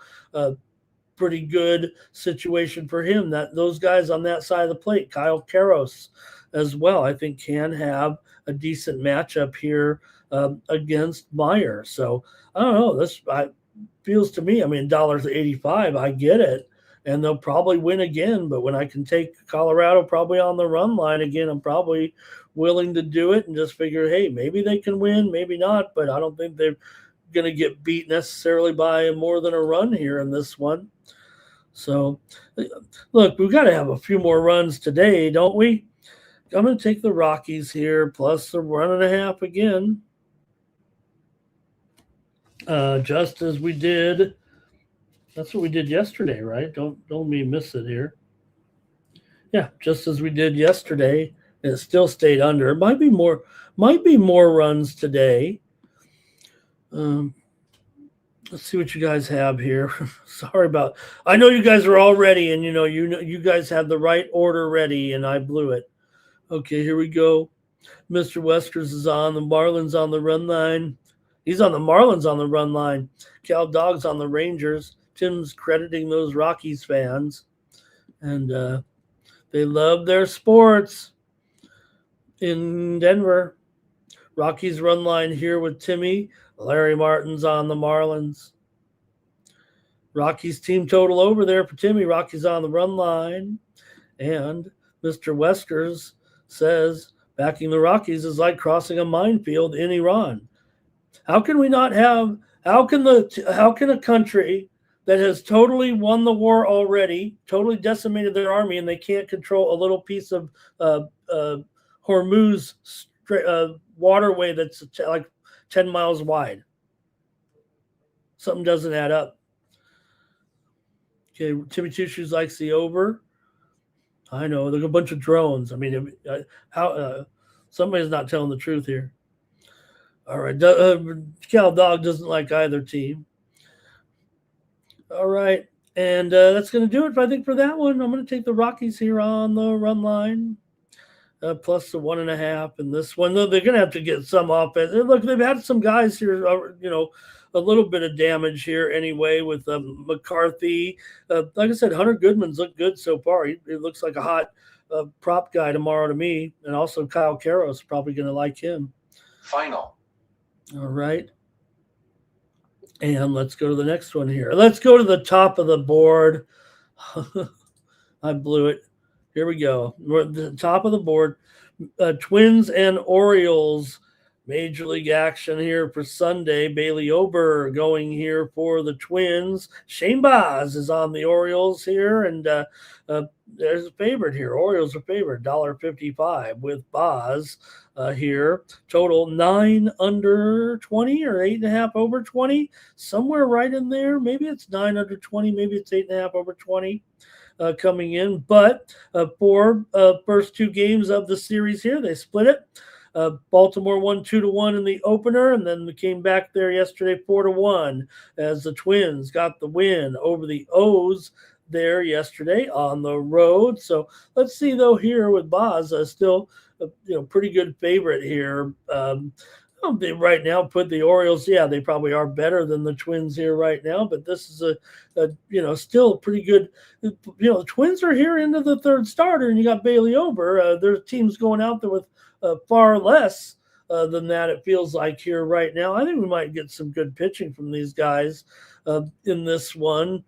pretty good situation for him. Those guys on that side of the plate, Kyle Karros as well, I think can have a decent matchup here against Meyer. So I don't know. This feels to me, I mean, $1.85, I get it, and they'll probably win again. But when I can take Colorado probably on the run line again, I'm probably willing to do it and just figure, hey, maybe they can win, maybe not. But I don't think they're going to get beat necessarily by more than a run here in this one. So, look, we've got to have a few more runs today, don't we? I'm going to take the Rockies here, plus a 1.5 again. Just as we did. That's what we did yesterday, right? Don't me miss it here. Yeah, just as we did yesterday. It still stayed under. It might be more runs today. Let's see what you guys have here. Sorry about. I know you guys are all ready, and you guys had the right order ready, and I blew it. Okay, here we go. Mr. Westers is on the Marlins on the run line. He's on the Marlins on the run line. Cal Dog's on the Rangers. Tim's crediting those Rockies fans, and they love their sports in Denver. Rockies run line here with Timmy. Larry Martin's on the Marlins. Rockies team total over there for Timmy. Rockies on the run line. And Mr. Westers says backing the Rockies is like crossing a minefield in Iran. How can we not have? How can a country that has totally won the war already, totally decimated their army, and they can't control a little piece of Hormuz waterway that's like 10 miles wide? Something doesn't add up. Okay, Timmy Two Shoes likes the over. I know there's a bunch of drones. I mean, somebody's not telling the truth here. All right, Cal Dog doesn't like either team. All right, and that's going to do it, I think, for that one. I'm going to take the Rockies here on the run line, plus the 1.5 in this one. They're going to have to get some offense. Look, they've had some guys here, a little bit of damage here anyway with McCarthy. Like I said, Hunter Goodman's looked good so far. He looks like a hot prop guy tomorrow to me. And also Kyle Caro's probably going to like him. Final. All right. And let's go to the next one here. Let's go to the top of the board. I blew it. Here we go. We're at the top of the board. Twins and Orioles. Major League action here for Sunday. Bailey Ober going here for the Twins. Shane Baz is on the Orioles here, and there's a favorite here. Orioles are favored, $1.55 with Baz here. Total 9 under 20 or 8.5 over 20, somewhere right in there. Maybe it's 9 under 20, maybe it's 8.5 over 20. Coming in, but for first 2 games of the series here, they split it. Baltimore won 2-1 in the opener, and then they came back there yesterday 4-1 as the Twins got the win over the O's there yesterday on the road. So let's see though here with Baz, still pretty good favorite here. They right now put the Orioles, they probably are better than the Twins here right now, but this is a still pretty good. The Twins are here into the third starter, and you got Bailey Ober. Their team's going out there with far less than that, it feels like here right now. I think we might get some good pitching from these guys in this one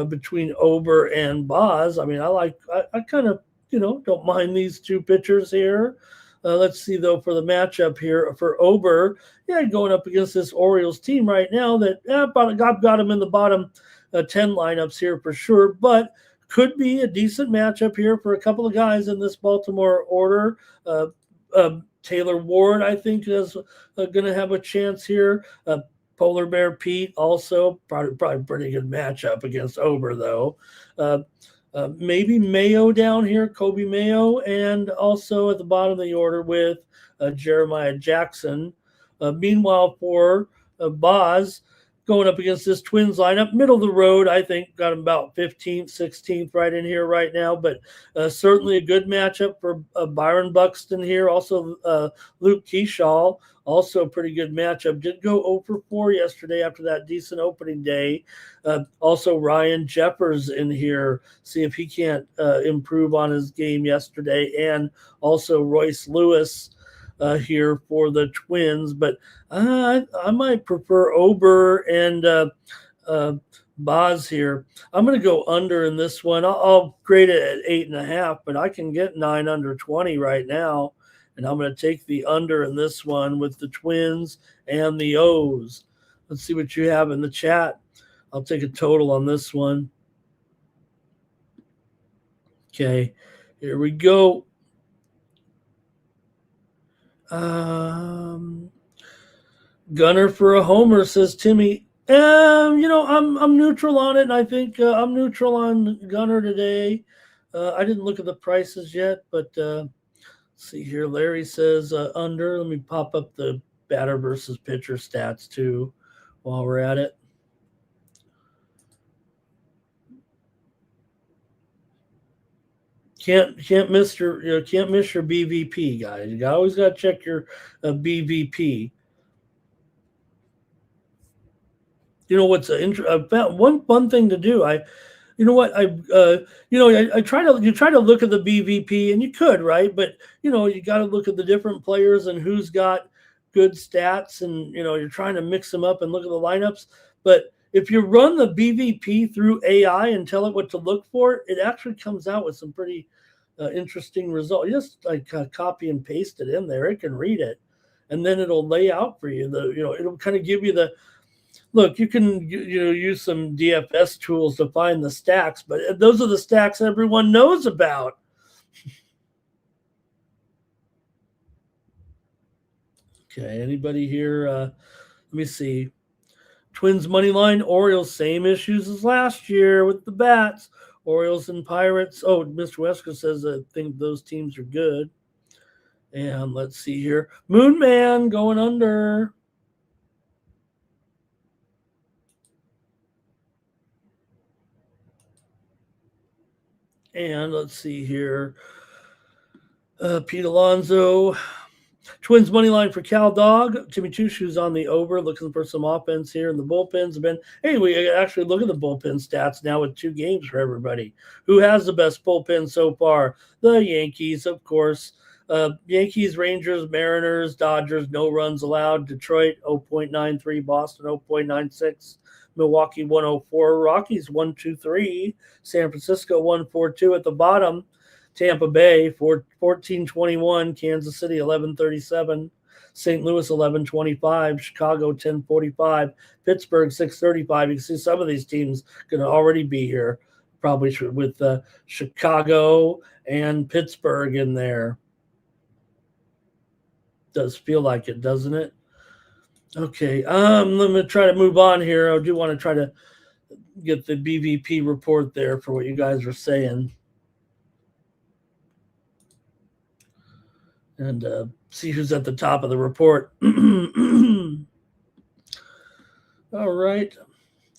between Ober and Baz. I mean, I kind of, don't mind these 2 pitchers here. Let's see, though, for the matchup here for Ober. Going up against this Orioles team right now that I've got him in the bottom 10 lineups here for sure, but could be a decent matchup here for a couple of guys in this Baltimore order. Taylor Ward, I think, is going to have a chance here. Polar Bear Pete also probably pretty good matchup against Ober, though. Maybe Mayo down here, Kobe Mayo, and also at the bottom of the order with Jeremiah Jackson. Meanwhile, for Baz, going up against this Twins lineup, middle of the road, I think, got him about 15th, 16th right in here right now, but certainly a good matchup for Byron Buxton here. Also, Luke Keyshaw, also a pretty good matchup. Did go 0 for 4 yesterday after that decent opening day. Also, Ryan Jeffers in here, see if he can't improve on his game yesterday, and also Royce Lewis here for the Twins, but I might prefer Ober and Baz here. I'm going to go under in this one. I'll grade it at 8.5, but I can get 9 under 20 right now, and I'm going to take the under in this one with the Twins and the O's. Let's see what you have in the chat. I'll take a total on this one. Okay, here we go. Gunner for a homer, says Timmy. I'm neutral on it, and I think I'm neutral on Gunner today. I didn't look at the prices yet, but let's see here. Larry says under. Let me pop up the batter versus pitcher stats too while we're at it. Can't miss your can't miss your BVP, guys. You always got to check your BVP. You know what's one fun thing to do. You know what I try to look at the BVP, and you could, right, but you got to look at the different players and who's got good stats, and you're trying to mix them up and look at the lineups. But if you run the BVP through AI and tell it what to look for, it actually comes out with some pretty interesting results. Just like copy and paste it in there, it can read it, and then it'll lay out for you it'll kind of give you the look. You can use some DFS tools to find the stacks, but those are the stacks everyone knows about. Okay, anybody here? Let me see. Twins money line, Orioles, same issues as last year with the bats. Orioles and Pirates. Oh, Mr. Wesker says I think those teams are good. And let's see here. Moon Man going under. And let's see here. Pete Alonso. Twins money line for Cal Dog. Jimmy Two Shoes on the over, looking for some offense here. And the bullpens have been. Hey, we actually look at the bullpen stats now with 2 games for everybody. Who has the best bullpen so far? The Yankees, of course. Yankees, Rangers, Mariners, Dodgers, no runs allowed. Detroit 0.93, Boston 0.96, Milwaukee 104, Rockies 123, San Francisco 142 at the bottom. Tampa Bay 1421, Kansas City 1137, St. Louis 1125, Chicago 1045, Pittsburgh 635. You can see some of these teams going to already be here, probably with Chicago and Pittsburgh in there. Does feel like it, doesn't it? Okay, let me try to move on here. I do want to try to get the BVP report there for what you guys are saying. And see who's at the top of the report. All right.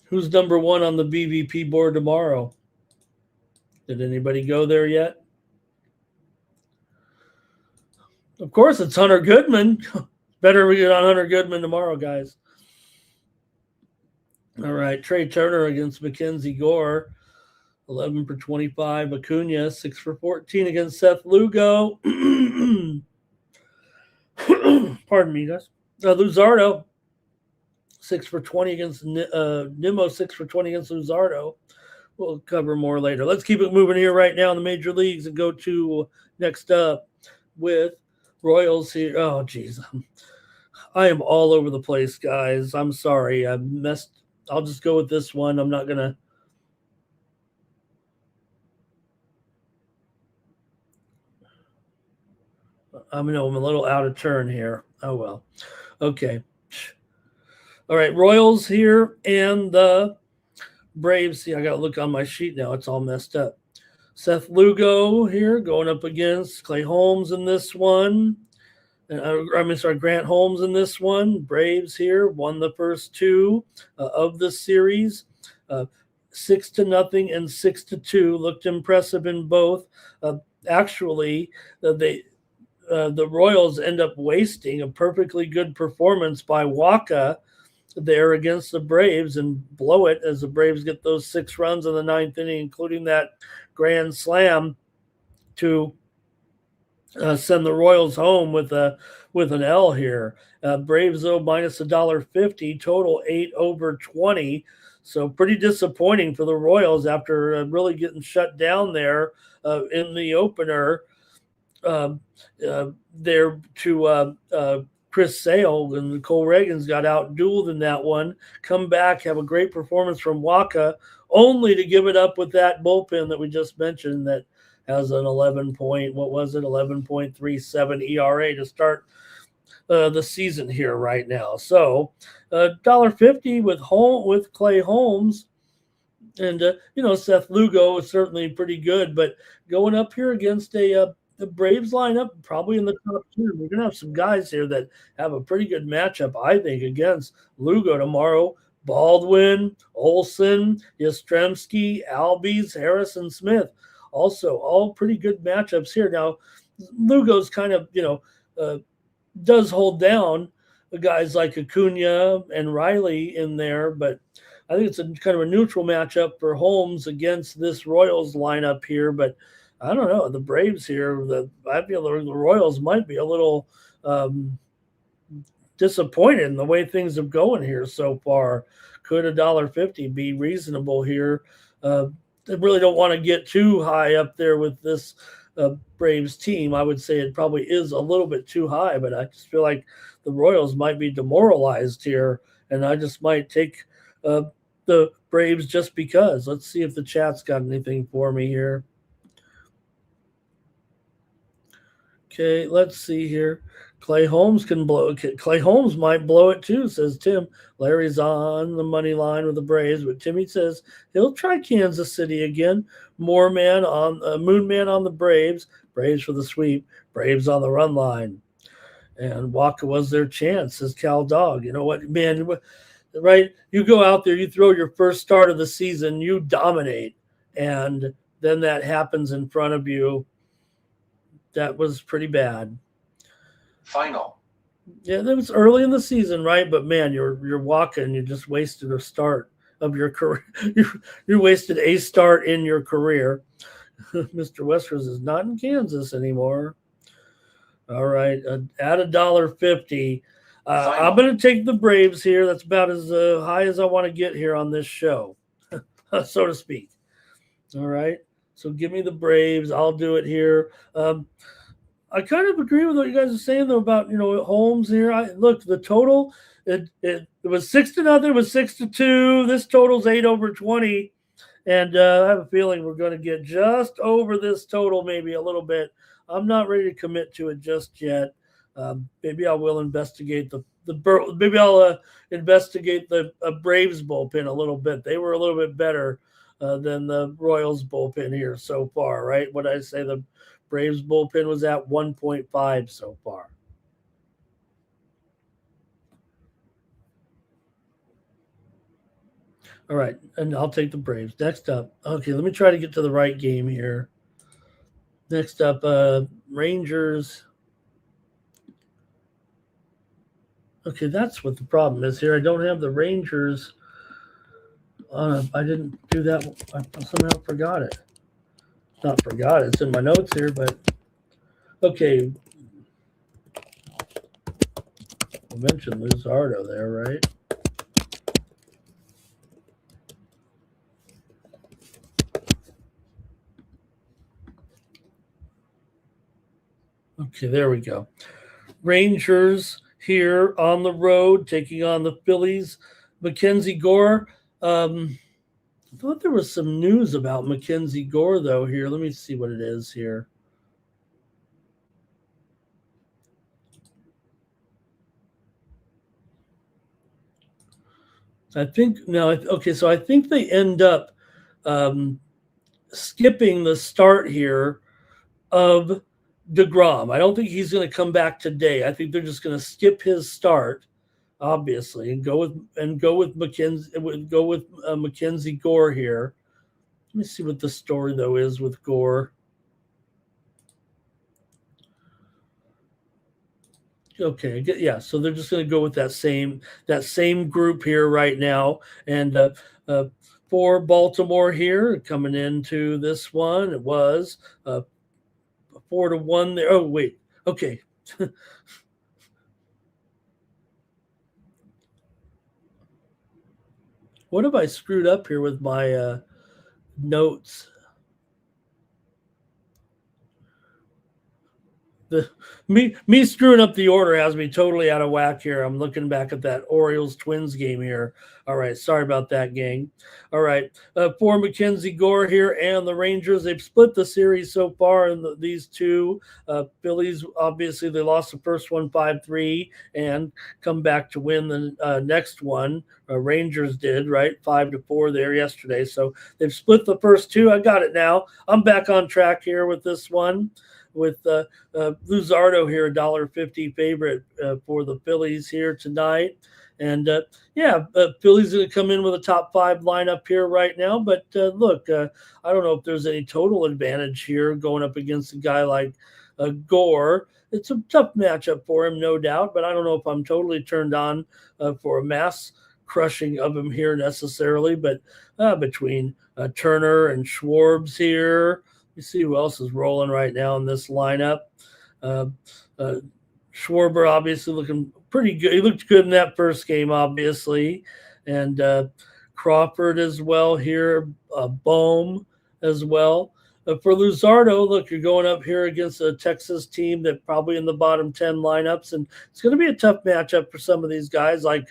Who's number 1 on the BVP board tomorrow? Did anybody go there yet? Of course, it's Hunter Goodman. Better we get on Hunter Goodman tomorrow, guys. All right. Trey Turner against Mackenzie Gore. 11 for 25. Acuna, 6 for 14 against Seth Lugo. Pardon me, guys. Luzardo, 6 for 20 against Nimmo, 6 for 20 against Luzardo. We'll cover more later. Let's keep it moving here right now in the major leagues and go to next up with Royals here. Oh, geez. I am all over the place, guys. I'm sorry. I messed. I'll just go with this one. I'm not going to. I'm a little out of turn here. Oh, well. Okay. All right. Royals here and the Braves. See, I got to look on my sheet now. It's all messed up. Seth Lugo here going up against Clay Holmes in this one. Grant Holmes in this one. Braves here won the first 2 of the series. 6-0 and 6-2. Looked impressive in both. Actually, the Royals end up wasting a perfectly good performance by Waka there against the Braves and blow it as the Braves get those 6 runs in the 9th inning, including that grand slam to send the Royals home with an L here. Braves though minus $1.50, total 8 over 20. So pretty disappointing for the Royals after really getting shut down there in the opener. There to Chris Sale and Cole Reagans got out-dueled in that one. Come back, have a great performance from Waka, only to give it up with that bullpen that we just mentioned that has an 11.37 ERA to start the season here right now. So $1.50 with Clay Holmes. And, Seth Lugo is certainly pretty good, but going up here against the Braves lineup, probably in the top 2. We're going to have some guys here that have a pretty good matchup, I think, against Lugo tomorrow. Baldwin, Olson, Yastrzemski, Albies, Harrison Smith. also all pretty good matchups here. Now, Lugo's kind of, does hold down the guys like Acuna and Riley in there, but I think it's a kind of a neutral matchup for Holmes against this Royals lineup here. But I don't know, the Braves here. I feel the Royals might be a little disappointed in the way things have going here so far. Could $1.50 be reasonable here? I really don't want to get too high up there with this Braves team. I would say it probably is a little bit too high, but I just feel like the Royals might be demoralized here, and I just might take the Braves just because. Let's see if the chat's got anything for me here. Okay, let's see here. Clay Holmes can blow. Clay Holmes might blow it too, says Tim. Larry's on the money line with the Braves, but Timmy says he'll try Kansas City again. Moon Man on the Braves. Braves for the sweep. Braves on the run line. And Waka was their chance, says Cal Dog. You know what, man? Right? You go out there, you throw your first start of the season, you dominate, and then that happens in front of you. That was pretty bad. Final. Yeah, that was early in the season, right? But man, you're walking. You just wasted a start of your career. You wasted a start in your career. Mr. Westers is not in Kansas anymore. All right, at $1.50. I'm going to take the Braves here. That's about as high as I want to get here on this show, so to speak. All right, so give me the Braves. I'll do it here. I kind of agree with what you guys are saying, though, about, Holmes here. Look, the total, it was 6-0. It was 6-2. This total's 8/20. And I have a feeling we're going to get just over this total, maybe a little bit. I'm not ready to commit to it just yet. Maybe I will investigate investigate the Braves bullpen a little bit. They were a little bit better than the Royals bullpen here so far, right? What I say, the Braves bullpen was at 1.5 so far. All right, and I'll take the Braves. Next up, okay, let me try to get to the right game here. Next up, Rangers. Okay, that's what the problem is here. I don't have the Rangers. I didn't do that. I somehow forgot it. Not forgot. It's in my notes here, but okay. I mentioned Luzardo there, right? Okay, there we go. Rangers here on the road taking on the Phillies. Mackenzie Gore. I thought there was some news about Mackenzie Gore, though, here. Let me see what it is here. I think so I think they end up skipping the start here of DeGrom. I don't think he's going to come back today. I think they're just going to skip his start, obviously, and go with Mackenzie Gore here. Let me see what the story though is with Gore. Okay, yeah. So they're just going to go with that same group here right now, and for Baltimore here coming into this one, it was 4-1 there. Oh wait, okay. What have I screwed up here with my notes? Me screwing up the order has me totally out of whack here. I'm looking back at that Orioles Twins game here. All right, sorry about that, gang. All right, for Mackenzie Gore here and the Rangers, they've split the series so far in these two. Phillies, obviously, they lost the first one 5-3 and come back to win the next one. Rangers did, right? 5-4 there yesterday. So they've split the first two. I got it now. I'm back on track here with this one. with Luzardo here, $1.50 favorite for the Phillies here tonight. And Phillies going to come in with a top 5 lineup here right now. But look, I don't know if there's any total advantage here going up against a guy like Gore. It's a tough matchup for him, no doubt. But I don't know if I'm totally turned on for a mass crushing of him here necessarily. But between Turner and Schwarbs here, you see who else is rolling right now in this lineup. Schwarber obviously looking pretty good. He looked good in that first game, obviously. And Crawford as well here, Bohm as well. For Luzardo, look, you're going up here against a Texas team that probably in the bottom 10 lineups, and it's going to be a tough matchup for some of these guys like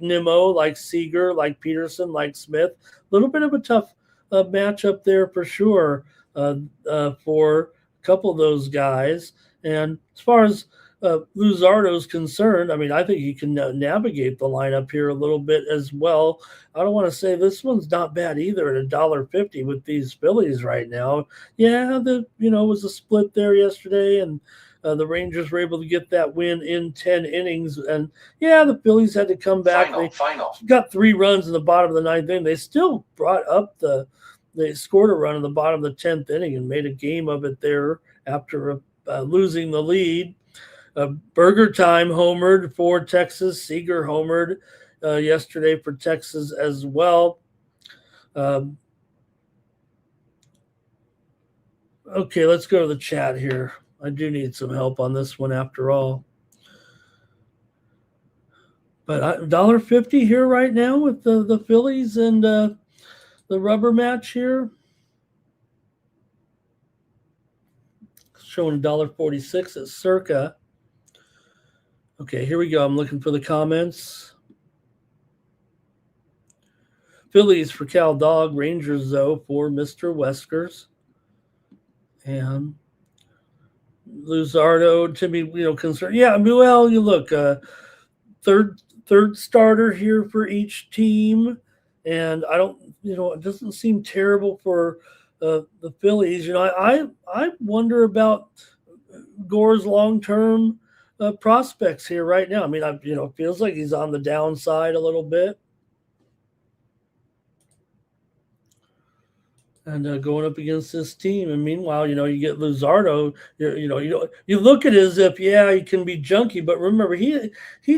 Nimmo, like Seager, like Peterson, like Smith. A little bit of a tough matchup there for sure for a couple of those guys. And as far as Luzardo's concerned, I mean, I think he can navigate the lineup here a little bit as well. I don't want to say this one's not bad either at $1.50 with these Phillies right now. Yeah, it was a split there yesterday, and the Rangers were able to get that win in 10 innings. And yeah, the Phillies had to come back. Final. Got 3 runs in the bottom of the 9th inning. They still brought up they scored a run in the bottom of the 10th inning and made a game of it there after losing the lead. Burger Time homered for Texas. Seager homered yesterday for Texas as well. Okay, let's go to the chat here. I do need some help on this one after all. But $1.50 here right now with the Phillies and the rubber match here. Showing $1.46 at Circa. Okay, here we go. I'm looking for the comments. Phillies for Cal Dog, Rangers though for Mr. Weskers, and Luzardo to be concerned. Yeah, I mean, well, you look third starter here for each team, and I don't it doesn't seem terrible for the Phillies. I wonder about Gore's long-term prospects here right now. I mean, it feels like he's on the downside a little bit. And going up against this team, and meanwhile, you get Luzardo. You look at it as if he can be junky, but remember he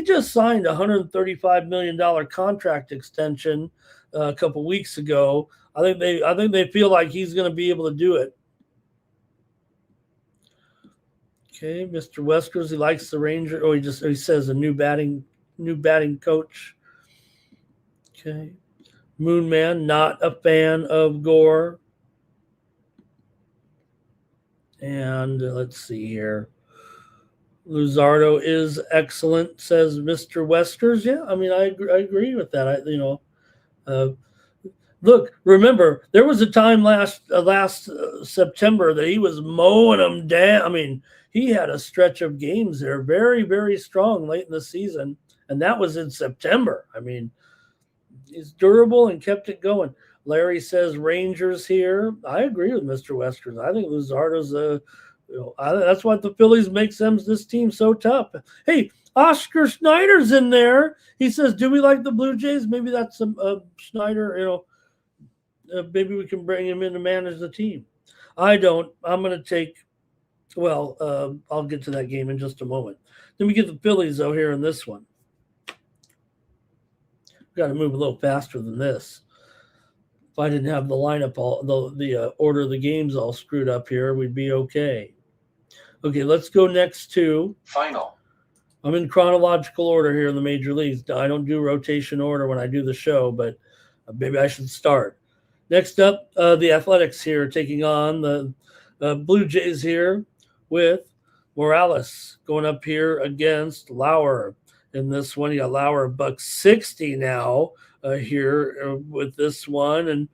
just signed a $135 million contract extension a couple weeks ago. I think they feel like he's going to be able to do it. Okay, Mr. Weskers, he likes the Ranger. Oh, he says a new batting coach. Okay. Moonman, not a fan of Gore. And let's see here. Luzardo is excellent, says Mr. Weskers. Yeah, I mean, I agree with that. Look, remember, there was a time last September that he was mowing them down. I mean, he had a stretch of games there, very, very strong late in the season, and that was in September. I mean, he's durable and kept it going. Larry says Rangers here. I agree with Mr. Weskers. I think Luzardo's that's what the Phillies makes this team so tough. Hey, Oscar Schneider's in there. He says, "Do we like the Blue Jays?" Maybe that's Schneider. Maybe we can bring him in to manage the team. I don't. I'm going to take. Well, I'll get to that game in just a moment. Then we get the Phillies though here in this one. Got to move a little faster than this. If I didn't have the lineup the order of the games all screwed up here, we'd be okay. Okay, let's go next to final. I'm in chronological order here in the major leagues. I don't do rotation order when I do the show, but maybe I should start. Next up, the Athletics here taking on the Blue Jays here with Morales going up here against Lauer. In this one, you got Lauer $1.60 now here with this one. And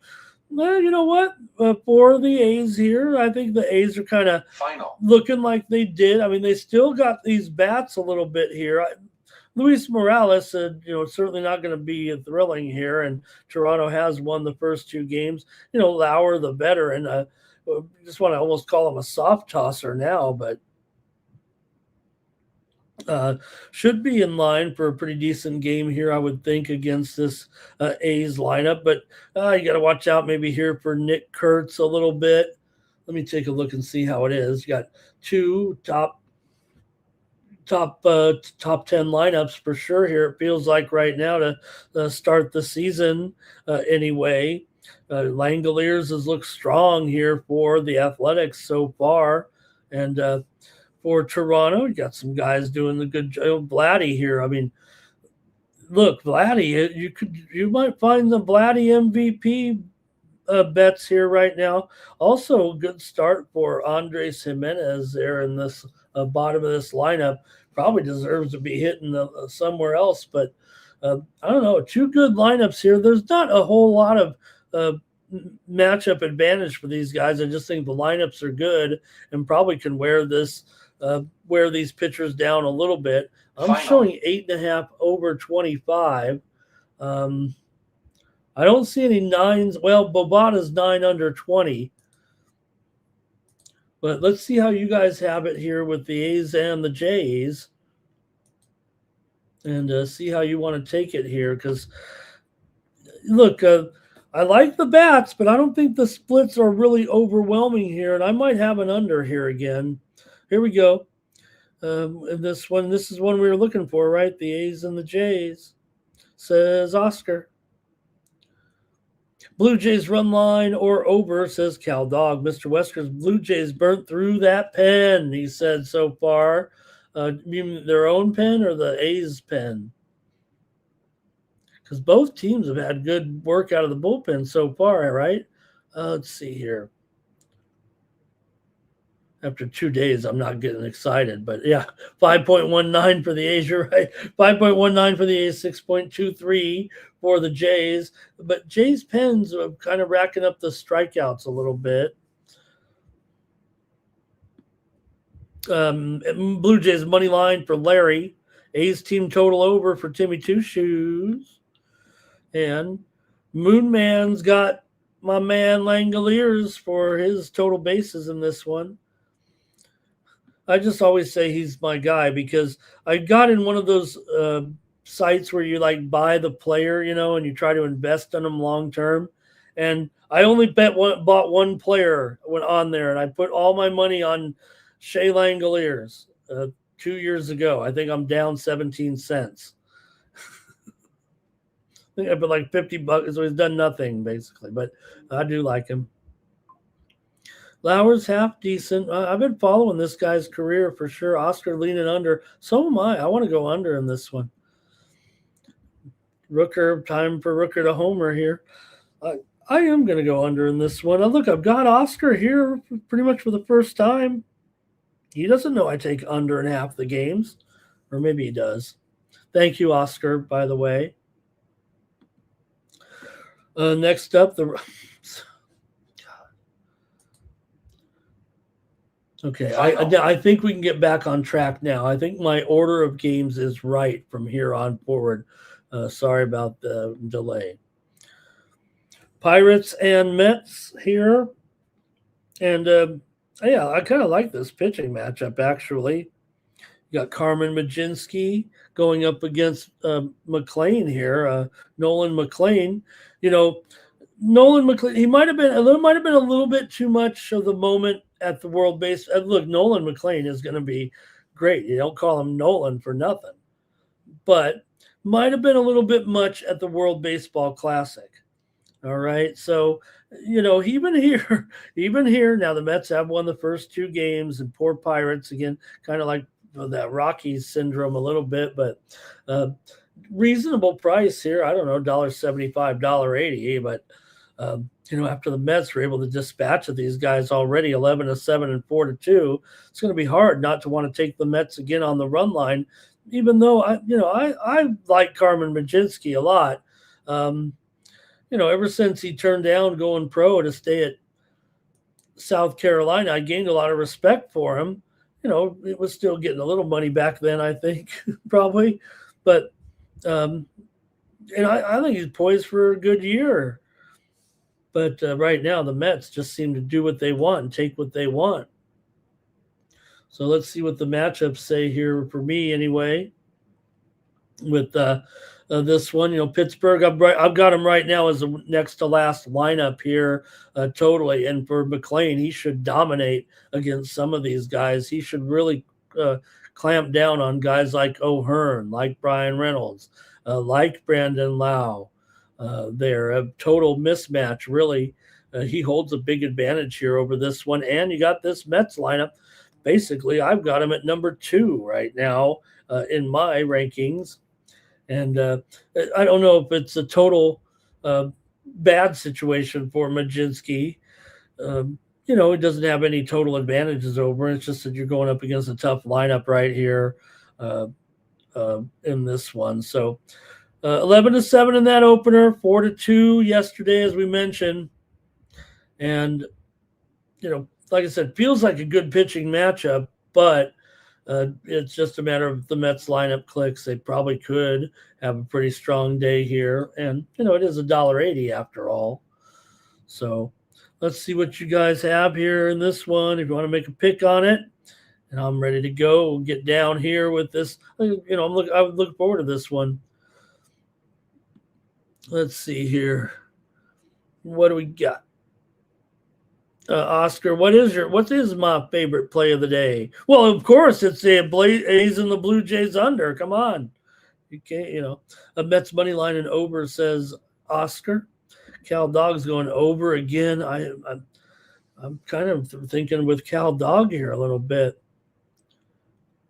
well, you know what? For the A's here, I think the A's are kind of looking like they did. I mean, they still got these bats a little bit here. Luis Morales said, certainly not going to be thrilling here. And Toronto has won the first 2 games. Lauer, the veteran, just want to almost call him a soft tosser now, but should be in line for a pretty decent game here, I would think, against this A's lineup. But you got to watch out maybe here for Nick Kurtz a little bit. Let me take a look and see how it is. You got two top 10 lineups for sure here. It feels like right now to start the season anyway. Langoliers has looked strong here for the Athletics so far, and for Toronto, you got some guys doing the good job. Vladdy here. I mean, look, Vladdy, you might find the Vladdy MVP bets here right now. Also, a good start for Andres Jimenez there in this bottom of this lineup. Probably deserves to be hitting somewhere else, but I don't know. Two good lineups here. There's not a whole lot of matchup advantage for these guys. I just think the lineups are good and probably can wear these pitchers down a little bit. I'm showing 8.5 over 25. I don't see any nines. Well, Bobata's 9 under 20. But let's see how you guys have it here with the A's and the Jays. And see how you want to take it here. Because, look, I like the bats, but I don't think the splits are really overwhelming here. And I might have an under here again. Here we go. This is one we were looking for, right? The A's and the Jays, says Oscar. Blue Jays run line or over, says Cal Dog. Mr. Wesker's Blue Jays burnt through that pen, he said so far. You mean their own pen or the A's pen? Because both teams have had good work out of the bullpen so far, right? Let's see here. After 2 days, I'm not getting excited. But, yeah, 5.19 for the A's, you're right. 5.19 for the A's, 6.23 for the Jays. But Jays pens are kind of racking up the strikeouts a little bit. Blue Jays money line for Larry. A's team total over for Timmy Two Shoes. And Moon Man's got my man Langoliers for his total bases in this one. I just always say he's my guy because I got in one of those sites where you like buy the player, and you try to invest in them long term. And I only bought one player went on there, and I put all my money on Shea Langoliers 2 years ago. I think I'm down 17 cents. I think I put like $50, so he's done nothing basically, but I do like him. Lauer's half decent. I've been following this guy's career for sure. Oscar leaning under. So am I. I want to go under in this one. Rooker, time for Rooker to homer here. I am going to go under in this one. Look, I've got Oscar here pretty much for the first time. He doesn't know I take under in half the games. Or maybe he does. Thank you, Oscar, by the way. Next up, the... Okay, I think we can get back on track now. I think my order of games is right from here on forward. Sorry about the delay. Pirates and Mets here. And, yeah, I kind of like this pitching matchup, actually. You got Carmen Majinski going up against McLean here, Nolan McLean. Nolan McLean, he might have been a little bit too much of the moment at the World Base. Look, Nolan McLean is going to be great. You don't call him Nolan for nothing. But might have been a little bit much at the World Baseball Classic. All right. So, even here, now the Mets have won the first 2 games, and poor Pirates, again, kind of like that Rockies syndrome a little bit, but reasonable price here. I don't know, $1.75, $1.80, but after the Mets were able to dispatch of these guys already 11-7 and 4-2, it's going to be hard not to want to take the Mets again on the run line, even though I like Carmen Majinski a lot. Ever since he turned down going pro to stay at South Carolina, I gained a lot of respect for him. It was still getting a little money back then, I think, probably. But, I think he's poised for a good year. But right now, the Mets just seem to do what they want and take what they want. So let's see what the matchups say here for me, anyway. With this one, Pittsburgh, I've got him right now as the next to last lineup here, totally. And for McLean, he should dominate against some of these guys. He should really clamp down on guys like O'Hearn, like Brian Reynolds, like Brandon Lau. They're a total mismatch, really. He holds a big advantage here over this one. And you got this Mets lineup. Basically, I've got him at number 2 right now in my rankings. And I don't know if it's a total bad situation for Majinski. He doesn't have any total advantages over. It's just that you're going up against a tough lineup right here in this one. So 11-7 in that opener, 4-2 yesterday, as we mentioned. And, like I said, feels like a good pitching matchup, but it's just a matter of the Mets lineup clicks. They probably could have a pretty strong day here. And, it is $1.80 after all. So let's see what you guys have here in this one. If you want to make a pick on it, and I'm ready to go. We'll get down here with this. I would look forward to this one. Let's see here. What do we got? Oscar, what is my favorite play of the day? Well, of course, it's the A's and the Blue Jays under. Come on. You can't, a Mets money line and over, says Oscar. Cal Dog's going over again. I'm kind of thinking with Cal Dog here a little bit.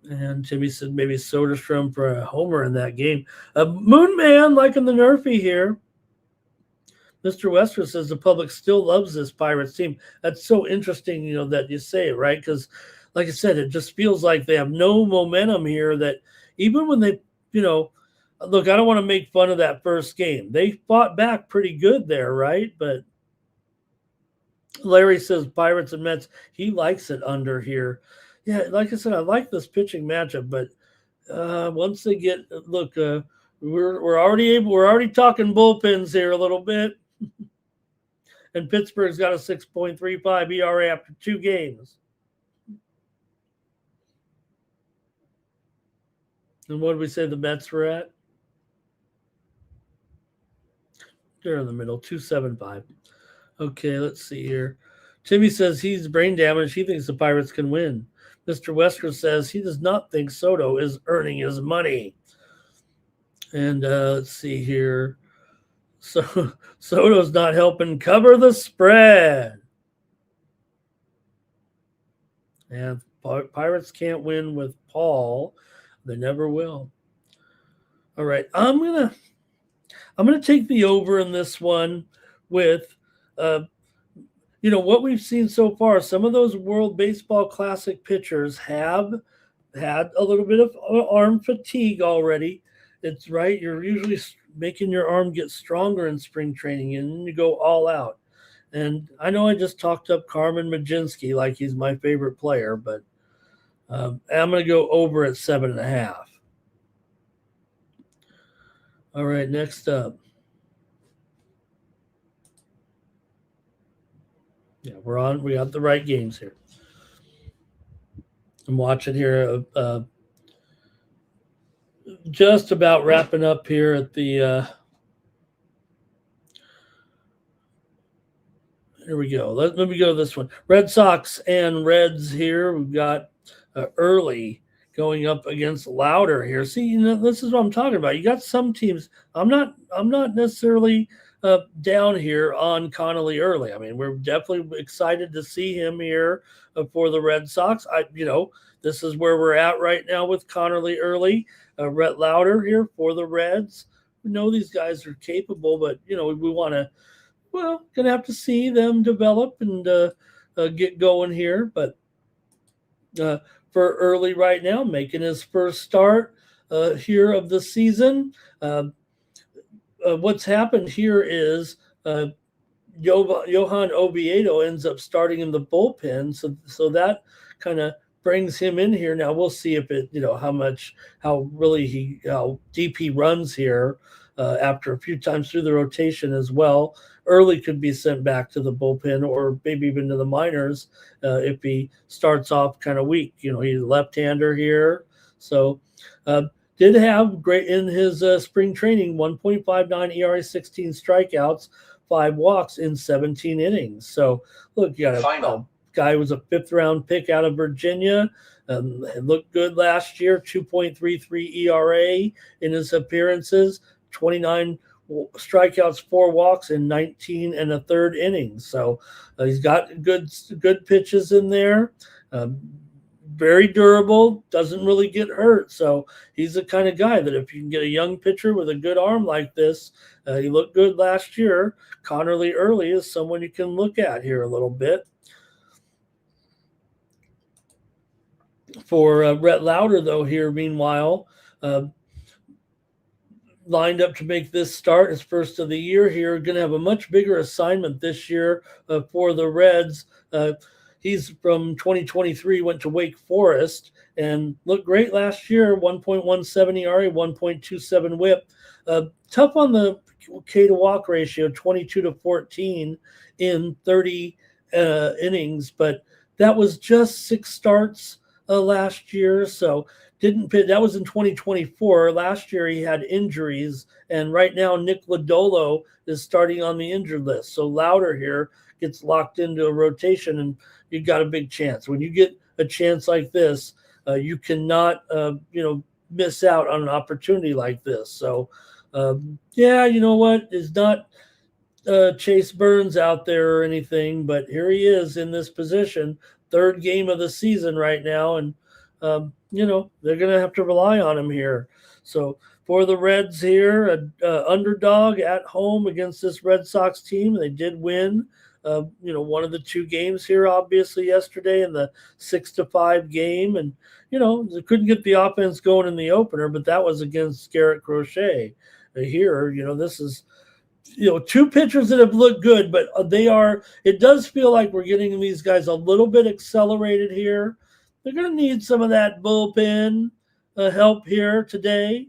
And Timmy said maybe Soderstrom for a homer in that game. Moon Man liking the Nerfy here. Mr. Westwood says the public still loves this Pirates team. That's so interesting, that you say it, right? Because, like I said, it just feels like they have no momentum here. That even when they, look, I don't want to make fun of that first game. They fought back pretty good there, right? But Larry says Pirates and Mets. He likes it under here. Yeah, like I said, I like this pitching matchup, but once they get we're already talking bullpens here a little bit. And Pittsburgh's got a 6.35 ERA after 2 games. And what did we say the Mets were at? They're in the middle, 2.75. Okay, let's see here. Timmy says he's brain damaged. He thinks the Pirates can win. Mr. Wesker says he does not think Soto is earning his money. And let's see here. So Soto's not helping cover the spread. And Pirates can't win with Paul. They never will. All right, I'm gonna take the over in this one with what we've seen so far. Some of those World Baseball Classic pitchers have had a little bit of arm fatigue already. It's right. You're usually making your arm get stronger in spring training, and then you go all out. And I know I just talked up Carmen Majinski like he's my favorite player, but I'm going to go over at 7.5. All right, next up. Yeah, we got the right games here. I'm watching here. Just about wrapping up here at the here we go. Let me go to this one. Red Sox and Reds here. We've got early going up against Louder here. See, this is what I'm talking about. You got some teams. I'm not necessarily down here on Connolly early. I mean, we're definitely excited to see him here for the Red Sox. This is where we're at right now with Connolly early. Rhett Louder here for the Reds. We know these guys are capable, but we want to. Well, gonna have to see them develop and get going here. But for early right now, making his first start here of the season. What's happened here is Johan Oviedo ends up starting in the bullpen, so that kind of brings him in here. Now we'll see if it, how deep he runs here after a few times through the rotation as well. Early could be sent back to the bullpen or maybe even to the minors if he starts off kind of weak. He's a left-hander here. So did have great in his spring training, 1.59 ERA, 16 strikeouts, 5 walks in 17 innings. So look, you got a guy who was a 5th-round pick out of Virginia. It looked good last year, 2.33 ERA in his appearances, 29 strikeouts, 4 walks in 19 and a third innings. So he's got good pitches in there. Very durable, doesn't really get hurt. So he's the kind of guy that if you can get a young pitcher with a good arm like this, he looked good last year. Connerly Early is someone you can look at here a little bit. For Rhett Lauder, though, here, meanwhile, lined up to make this start, his first of the year here, going to have a much bigger assignment this year for the Reds. He's from 2023, went to Wake Forest and looked great last year, 1.17 ERA, 1.27 whip. Tough on the K to walk ratio, 22 to 14 in 30 innings, but that was just 6 starts last year. So didn't pitch. That was in 2024. Last year he had injuries, and right now Nick Lodolo is starting on the injured list. So Lauder here gets locked into a rotation, and you got a big chance. When you get a chance like this, you cannot, miss out on an opportunity like this. So, you know what? It's not Chase Burns out there or anything, but here he is in this position, 3rd game of the season right now, and they're going to have to rely on him here. So for the Reds here, an underdog at home against this Red Sox team. They did win, one of the 2 games here, obviously, yesterday in the 6-5 game. And, they couldn't get the offense going in the opener, but that was against Garrett Crochet. Here, this is, 2 pitchers that have looked good, but it does feel like we're getting these guys a little bit accelerated here. They're going to need some of that bullpen help here today.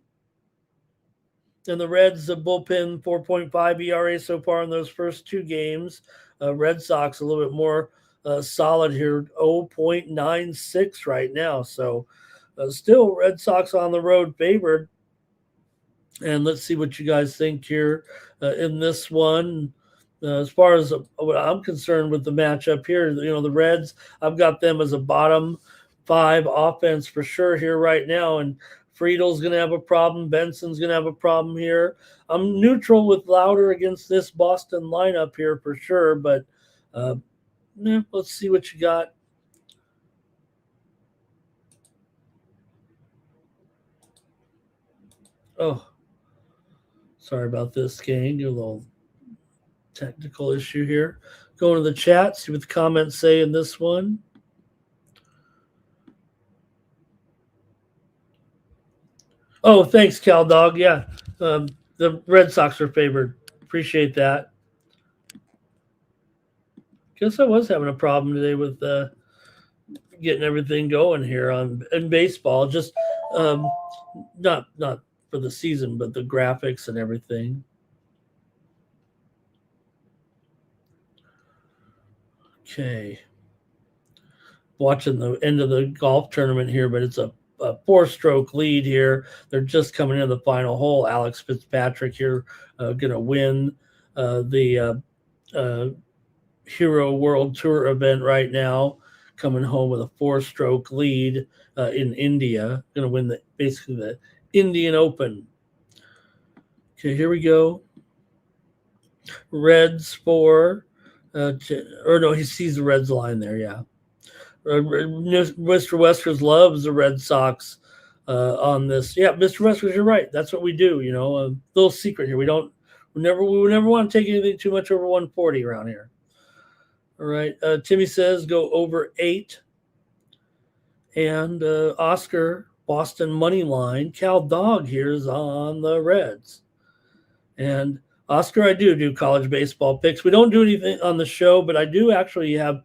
And the Reds, the bullpen, 4.5 ERA so far in those first 2 games. Red Sox a little bit more solid here, 0.96 right now. So still Red Sox on the road favored. And let's see what you guys think here in this one. As far as what I'm concerned with the matchup here, the Reds, I've got them as a bottom 5 offense for sure here right now. And Friedel's going to have a problem. Benson's going to have a problem here. I'm neutral with Lauder against this Boston lineup here for sure. But let's see what you got. Oh, sorry about this, gang. A little technical issue here. Go into the chat, see what the comments say in this one. Oh, thanks, Cal Dog. Yeah, the Red Sox are favored. Appreciate that. Guess I was having a problem today with getting everything going here in baseball. Just not for the season, but the graphics and everything. Okay. Watching the end of the golf tournament here, but it's a 4-stroke lead here. They're just coming into the final hole. Alex Fitzpatrick here going to win the Hero World Tour event right now, coming home with a 4-stroke lead in India. Going to win basically the Indian Open. Okay, here we go. Reds for, he sees the Reds line there, yeah. Mr. Weskers loves the Red Sox on this. Yeah, Mr. Weskers, you're right. That's what we do. A little secret here. We never want to take anything too much over 140 around here. All right. Timmy says go over 8. And Oscar, Boston money line. Cal Dog here is on the Reds. And Oscar, I do college baseball picks. We don't do anything on the show, but I do actually have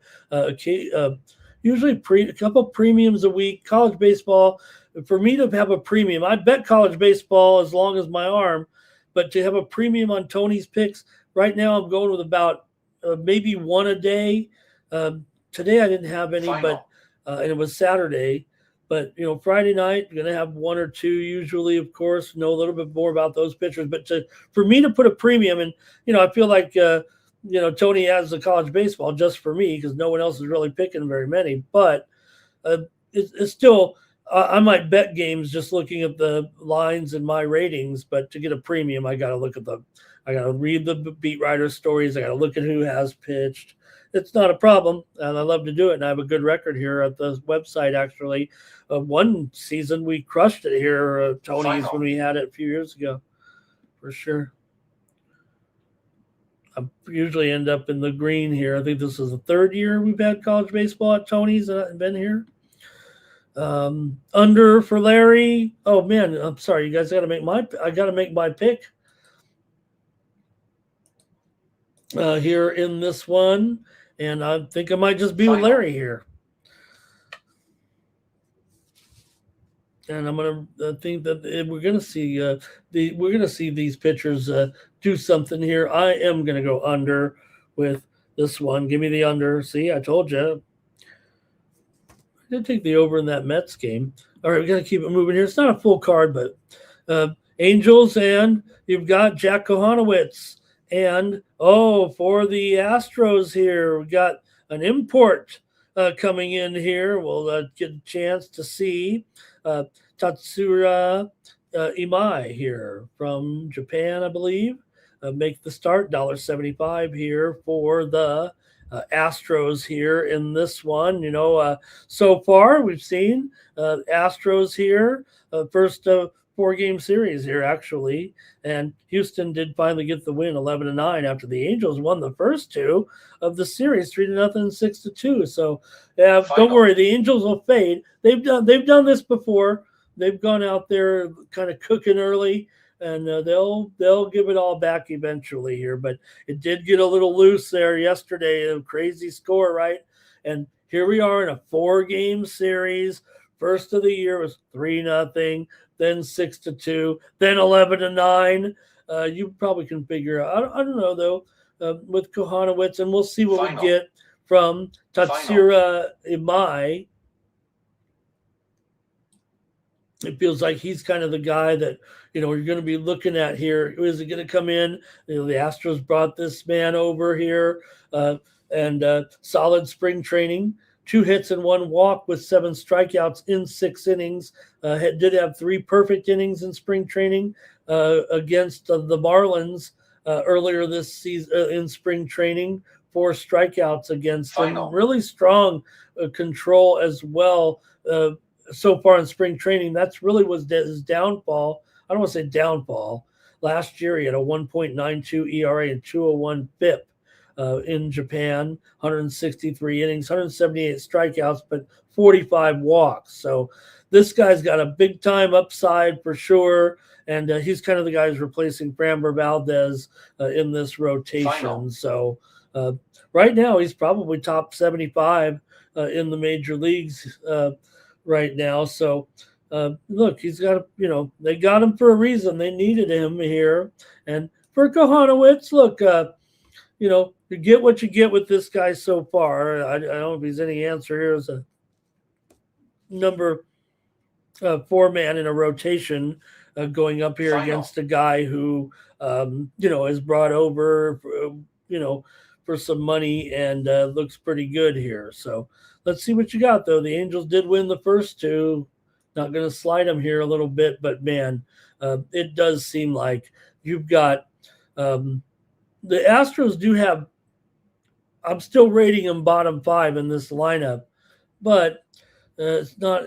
usually a couple premiums a week. College baseball, for me to have a premium, I bet college baseball as long as my arm, but to have a premium on Tony's picks, right now I'm going with about maybe one a day. Today I didn't have any, Final. and it was Saturday. But Friday night, you're gonna have one or two usually, of course. Know a little bit more about those pitchers. But for me to put a premium, and I feel like Tony has the college baseball just for me because no one else is really picking very many. But it's still, I might bet games just looking at the lines and my ratings. But to get a premium, I got to read the beat writer stories. I got to look at who has pitched. It's not a problem, and I love to do it. And I have a good record here at the website. Actually, one season we crushed it here, Tony's, when we had it a few years ago, for sure. I usually end up in the green here. I think this is the third year we've had college baseball at Tony's and been here. Under for Larry. Oh man, I'm sorry, you guys got to make my pick here in this one. And I think I might just be with Larry here. And I'm gonna think that we're gonna see these pitchers do something here. I am gonna go under with this one. Give me the under. See, I told you. I did take the over in that Mets game. All right, we gotta keep it moving here. It's not a full card, but Angels, and you've got Jack Kohanowitz. And for the Astros here, we got an import coming in here. We'll get a chance to see Tatsura Imai here from Japan, I believe. Make the start, $1.75 here for the Astros here in this one. So far we've seen Astros here, first 4-game series here, actually. And Houston did finally get the win 11-9 after the Angels won the first two of the series, 3-0, 6-2. So don't worry, the Angels will fade. They've done this before. They've gone out there kind of cooking early, and they'll give it all back eventually here. But it did get a little loose there yesterday. A crazy score, right? And here we are in a 4-game series. First of the year was 3-0. Then 6-2, then 11-9. You probably can figure out. I don't know though, with Kohanowitz, and we'll see what we get from Tatsura Imai. It feels like he's kind of the guy that you're going to be looking at here. Who is it going to come in? The Astros brought this man over here, and solid spring training. 2 hits and 1 walk with 7 strikeouts in 6 innings. Did have 3 perfect innings in spring training against the Marlins earlier this season in spring training. 4 strikeouts against them. Really strong control as well so far in spring training. That's really was his downfall. I don't want to say downfall. Last year he had a 1.92 ERA and 201 FIP. In Japan, 163 innings, 178 strikeouts, but 45 walks. So this guy's got a big time upside for sure. And he's kind of the guy who's replacing Framber Valdez in this rotation. So right now he's probably top 75 in the major leagues right now. So look, he's got, they got him for a reason. They needed him here. And for Kohanowitz, look, you get what you get with this guy so far. I don't know if he's any answer here as a number 4 man in a rotation going up here against a guy who, is brought over, for some money and looks pretty good here. So let's see what you got, though. The Angels did win the first 2. Not going to slide them here a little bit, but man, it does seem like you've got the Astros do have. I'm still rating them bottom 5 in this lineup, but it's not,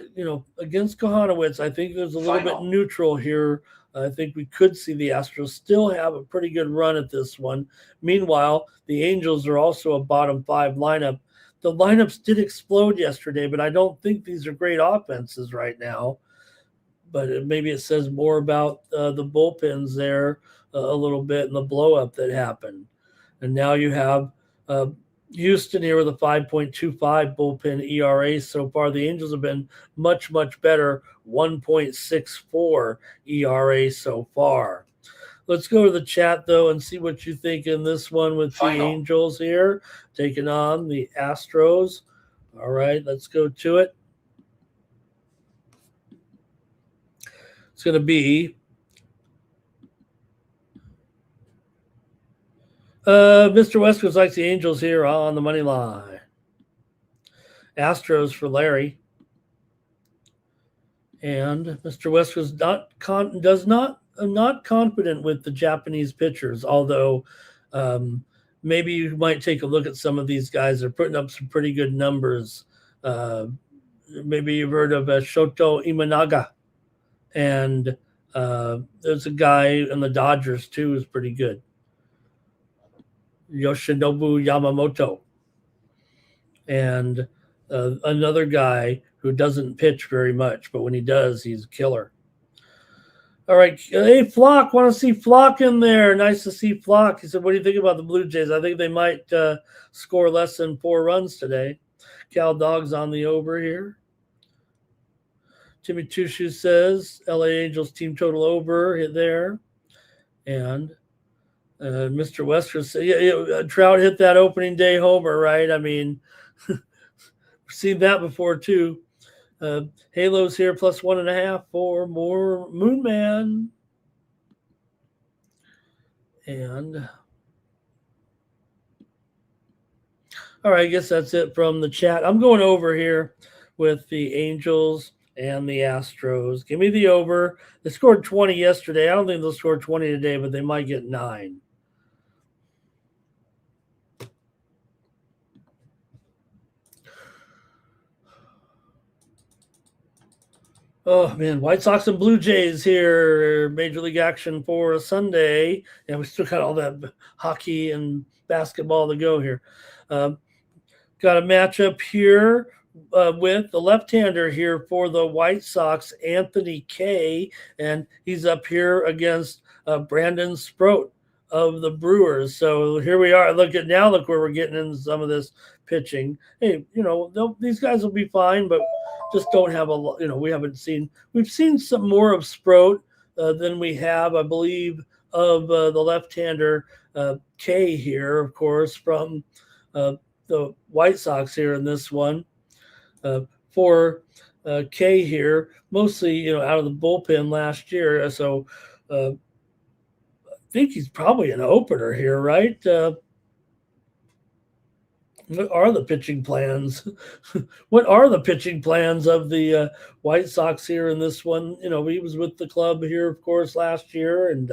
against Kohanowitz. I think there's a little bit neutral here. I think we could see the Astros still have a pretty good run at this one. Meanwhile, the Angels are also a bottom 5 lineup. The lineups did explode yesterday, but I don't think these are great offenses right now. But maybe it says more about the bullpens there a little bit and the blow up that happened. And now you have Houston here with a 5.25 bullpen ERA so far. The Angels have been much, much better, 1.64 ERA so far. Let's go to the chat, though, and see what you think in this one with Final. the Angels here taking on the Astros. All right, let's go to it. It's going to be Mr. Westwood likes the Angels here on the money line. Astros for Larry. And Mr. Westwood's not confident with the Japanese pitchers, although maybe you might take a look at some of these guys. They're putting up some pretty good numbers. Maybe you've heard of Shoto Imanaga. And there's a guy in the Dodgers, too, who's pretty good. Yoshinobu Yamamoto. And another guy who doesn't pitch very much, but when he does, he's a killer. All right. Hey, Flock, want to see Flock in there. Nice to see Flock. He said, what do you think about the Blue Jays? I think they might score less than 4 runs today. Cal Dog's on the over here. Jimmy Tushu says, LA Angels team total over there. And Mr. Western said, yeah, Trout hit that opening day homer, right? I mean, we've seen that before, too. Halo's here plus 1.5 for more Moon Man. And all right, I guess that's it from the chat. I'm going over here with the Angels and the Astros. Give me the over. They scored 20 yesterday. I don't think they'll score 20 today, but they might get 9. Oh, man, White Sox and Blue Jays here, Major League action for Sunday. And we still got all that hockey and basketball to go here. Got a matchup here with the left-hander here for the White Sox, Anthony Kay, and he's up here against Brandon Sproat of the Brewers. So here we are. Look where we're getting into some of this pitching. Hey, these guys will be fine, but just don't have we've seen some more of Sproat than we have, I believe, of the left-hander Kay here, of course, from the White Sox here in this one. For Kay here, mostly, out of the bullpen last year. So I think he's probably an opener here, right? What are the pitching plans? What are the pitching plans of the White Sox here in this one? He was with the club here, of course, last year, and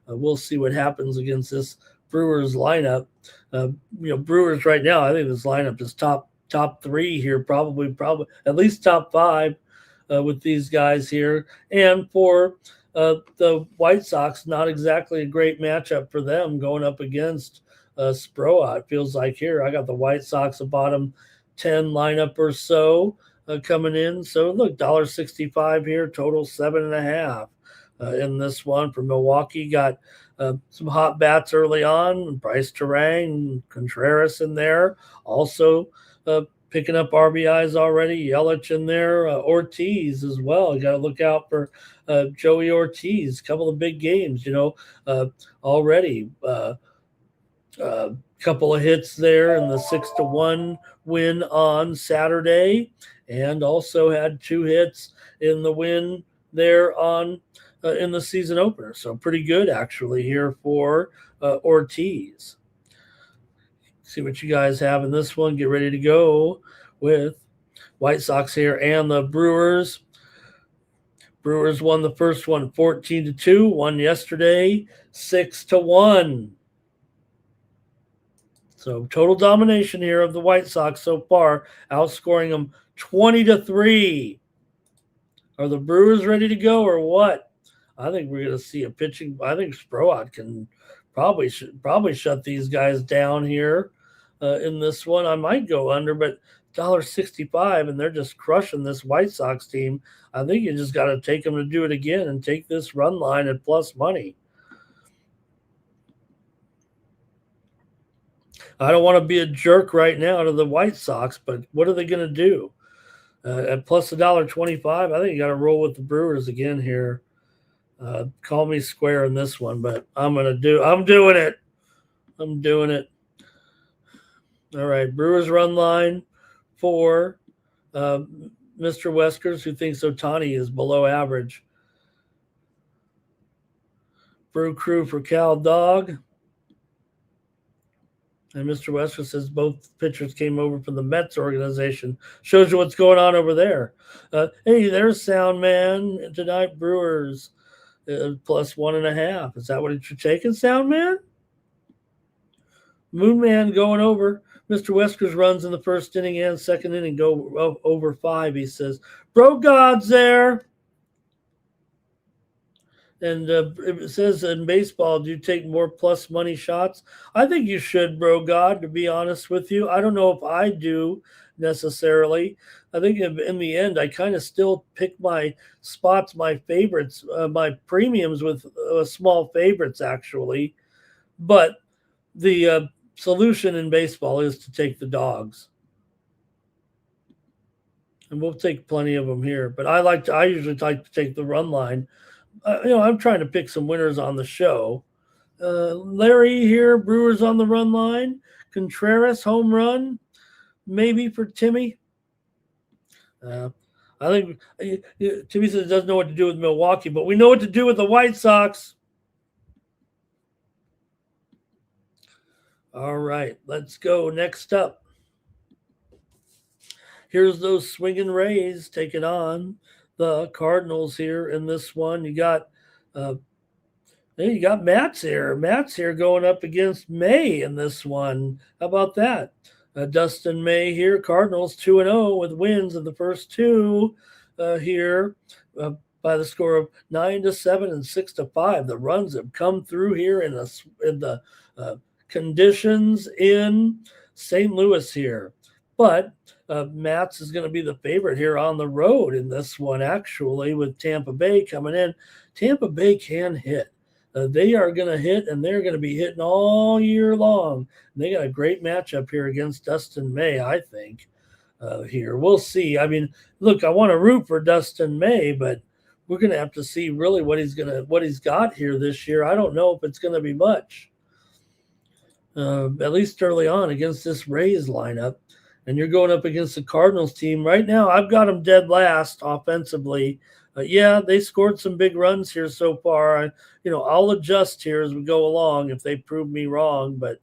we'll see what happens against this Brewers lineup. Brewers right now, I think this lineup is top 3 here, probably at least top 5 with these guys here. And for the White Sox, not exactly a great matchup for them going up against Sproat. It feels like here I got the White Sox a bottom 10 lineup or so coming in. So look, $1.65 here, total 7.5 in this one. For Milwaukee, got some hot bats early on. Bryce Terang, Contreras in there. Also picking up RBIs already. Yelich in there. Ortiz as well. You got to look out for Joey Ortiz. A couple of big games, already. Couple of hits there in the 6-1 win on Saturday, and also had 2 hits in the win there on in the season opener. So pretty good actually here for Ortiz. See what you guys have in this one. Get ready to go with White Sox here and the Brewers. Brewers won the first one 14-2, won yesterday 6-1. So total domination here of the White Sox so far, outscoring them 20-3. Are the Brewers ready to go or what? I think we're going to see a pitching. I think Sproat can probably shut these guys down here in this one. I might go under, but $1.65, and they're just crushing this White Sox team. I think you just got to take them to do it again and take this run line at plus money. I don't want to be a jerk right now to the White Sox, but what are they going to do? At plus $1.25, I think you got to roll with the Brewers again here. Call me square in this one, but I'm doing it. I'm doing it. All right, Brewers run line for Mr. Weskers, who thinks Ohtani is below average. Brew Crew for Cal Dog. And Mr. Weskers says both pitchers came over from the Mets organization. Shows you what's going on over there. Hey, there's Sound Man tonight. Brewers plus 1.5. Is that what you're taking, Sound Man? Moon Man going over. Mr. Weskers runs in the first inning and second inning go over 5. He says, "Bro, God's there." And it says in baseball, do you take more plus money shots? I think you should, Bro God, to be honest with you. I don't know if I do necessarily. I think in the end, I kind of still pick my spots, my favorites, my premiums with small favorites, actually. But the solution in baseball is to take the dogs. And we'll take plenty of them here. But I usually like to take the run line. I'm trying to pick some winners on the show. Larry here, Brewers on the run line. Contreras, home run, maybe for Timmy. I think Timmy says doesn't know what to do with Milwaukee, but we know what to do with the White Sox. All right, let's go. Next up. Here's those swinging Rays taking on the Cardinals here in this one. You got Matt's here. Matt's here going up against May in this one. How about that? Dustin May here. Cardinals 2-0 with wins in the first two here by the score of 9-7 and 6-5. The runs have come through here in the conditions in St. Louis here. But Matt's is going to be the favorite here on the road in this one, actually, with Tampa Bay coming in. Tampa Bay can hit. They are going to hit, and they're going to be hitting all year long. And they got a great matchup here against Dustin May, I think, here. We'll see. I mean, look, I want to root for Dustin May, but we're going to have to see really what he's got here this year. I don't know if it's going to be much, at least early on against this Rays lineup. And you're going up against the Cardinals team. Right now, I've got them dead last offensively. They scored some big runs here so far. I'll adjust here as we go along if they prove me wrong. But,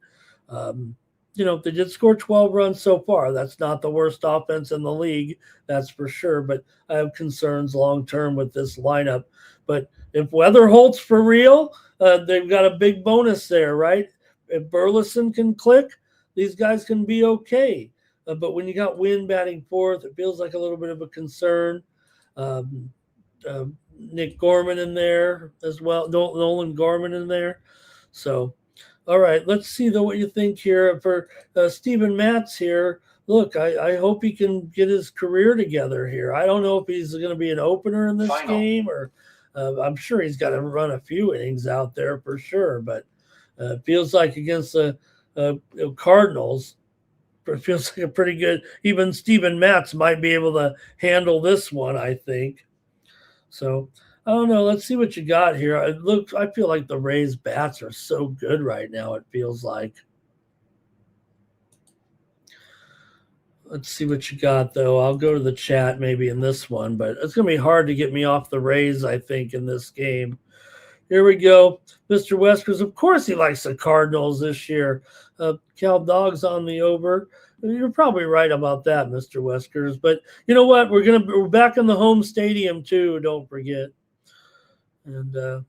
they did score 12 runs so far. That's not the worst offense in the league, that's for sure. But I have concerns long-term with this lineup. But if weather holds for real, they've got a big bonus there, right? If Burleson can click, these guys can be okay. But when you got Wynn batting fourth, it feels like a little bit of a concern. Nick Gorman in there as well. Nolan Gorman in there. So, all right, let's see what you think here for Steven Matz here. Look, I hope he can get his career together here. I don't know if he's going to be an opener in this game, or I'm sure he's got to run a few innings out there for sure. But it feels like against the Cardinals, it feels like a pretty good, even Steven Matz might be able to handle this one, I think. So, I don't know. Let's see what you got here. I feel like the Rays bats are so good right now, it feels like. Let's see what you got, though. I'll go to the chat maybe in this one, but it's going to be hard to get me off the Rays, I think, in this game. Here we go. Mr. Weskers, of course he likes the Cardinals this year. Cal Dog's on the over. You're probably right about that, Mr. Weskers. But you know what? We're back in the home stadium too, don't forget. And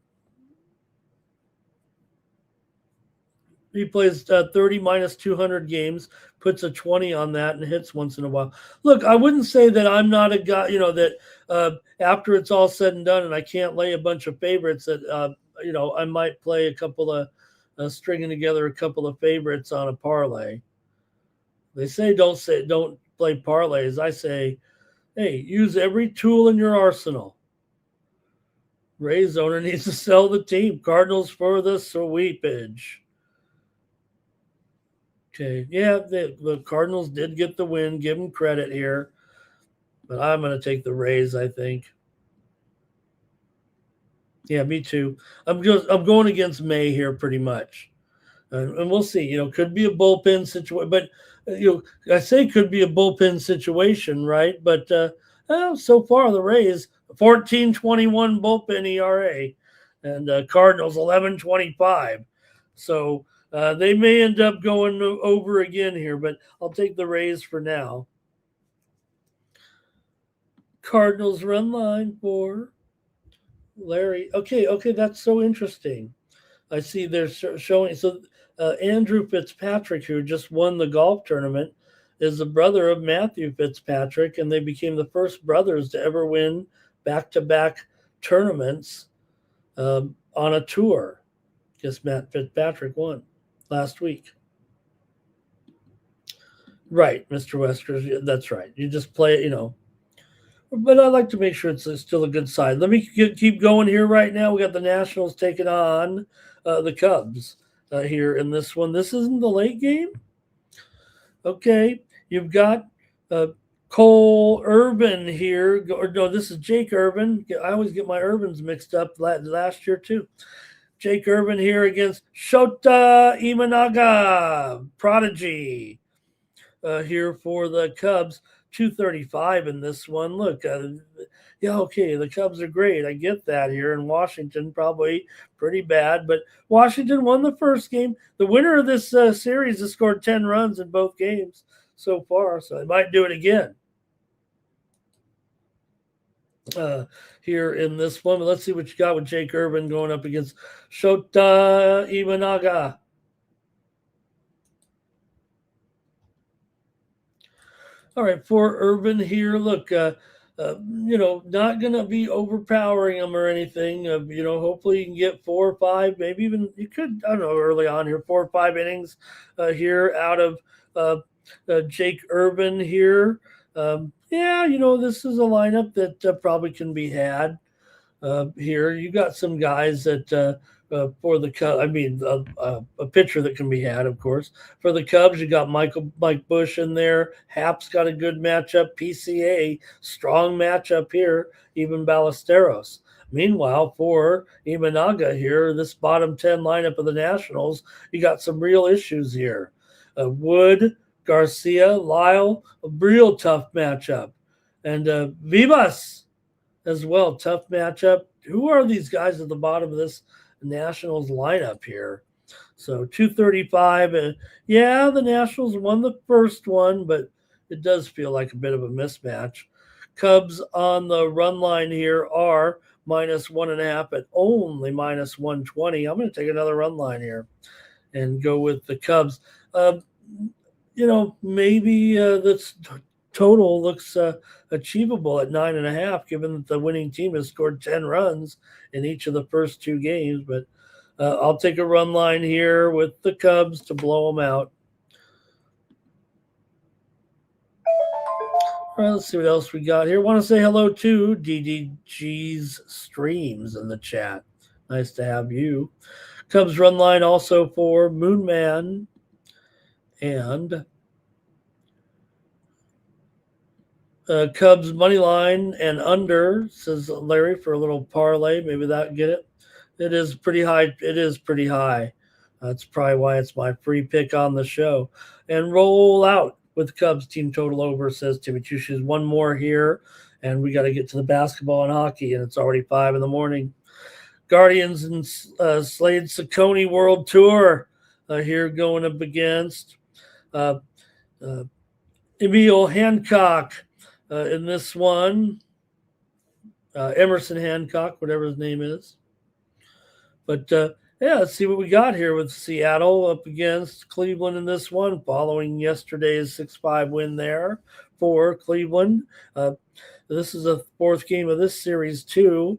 he plays 30 minus 200 games, puts a 20 on that, and hits once in a while. Look, I wouldn't say that I'm not a guy, that after it's all said and done and I can't lay a bunch of favorites that, I might play a couple of stringing together a couple of favorites on a parlay. They say don't play parlays. I say, hey, use every tool in your arsenal. Rays owner needs to sell the team. Cardinals for the sweepage. Okay, yeah, the Cardinals did get the win. Give them credit here. But I'm going to take the Rays, I think. Yeah, me too. I'm going against May here pretty much. And we'll see. Could be a bullpen situation, but I say could be a bullpen situation, right? But so far the Rays 14.21 bullpen ERA, and Cardinals 11.25. So they may end up going over again here, but I'll take the Rays for now. Cardinals run line for Larry. Okay, that's so interesting. I see they're showing. So Andrew Fitzpatrick, who just won the golf tournament, is the brother of Matthew Fitzpatrick, and they became the first brothers to ever win back-to-back tournaments on a tour. Guess Matt Fitzpatrick won last week. Right, Mr. Weskers. That's right. You just play it, But I like to make sure it's still a good side. Let me keep going here right now. We got the Nationals taking on the Cubs here in this one. This isn't the late game. Okay, you've got Cole Urban here. No, this is Jake Urban. I always get my Urbans mixed up last year too. Jake Urban here against Shota Imanaga, Prodigy, here for the Cubs. 235 in this one. Look, okay, the Cubs are great. I get that here. And Washington probably pretty bad, but Washington won the first game. The winner of this series has scored 10 runs in both games so far, so they might do it again here in this one. But let's see what you got with Jake Urban going up against Shota Imanaga. All right, for Urban here, look, not going to be overpowering him or anything. Hopefully you can get 4 or 5, maybe even you could, I don't know, early on here, 4 or 5 innings here out of Jake Urban here. This is a lineup that probably can be had here. You got some guys that for the Cubs, a pitcher that can be had, of course. For the Cubs, you got Mike Bush in there. Hap's got a good matchup. PCA, strong matchup here. Even Ballesteros. Meanwhile, for Imanaga here, this bottom 10 lineup of the Nationals, you got some real issues here. Wood, Garcia, Lyle, a real tough matchup. And Vivas as well, tough matchup. Who are these guys at the bottom of this Nationals lineup here? So 235. The Nationals won the first one, but it does feel like a bit of a mismatch. Cubs on the run line here are -1.5 at only -120. I'm going to take another run line here and go with the Cubs. Maybe that's total looks achievable at 9.5, given that the winning team has scored 10 runs in each of the first 2 games. But I'll take a run line here with the Cubs to blow them out. All right, let's see what else we got here. Want to say hello to DDG's Streams in the chat. Nice to have you. Cubs run line also for Moonman and Cubs money line and under, says Larry, for a little parlay. Maybe that get it. It is pretty high. It is pretty high. That's probably why it's my free pick on the show. And roll out with Cubs team total over, says Timmy Chushes. One more here, and we got to get to the basketball and hockey, and it's already 5 in the morning. Guardians and Slade Ciccone World Tour here going up against Emil Hancock in this one. Emerson Hancock, whatever his name is. But let's see what we got here with Seattle up against Cleveland in this one, following yesterday's 6-5 win there for Cleveland. This is the 4th game of this series, too.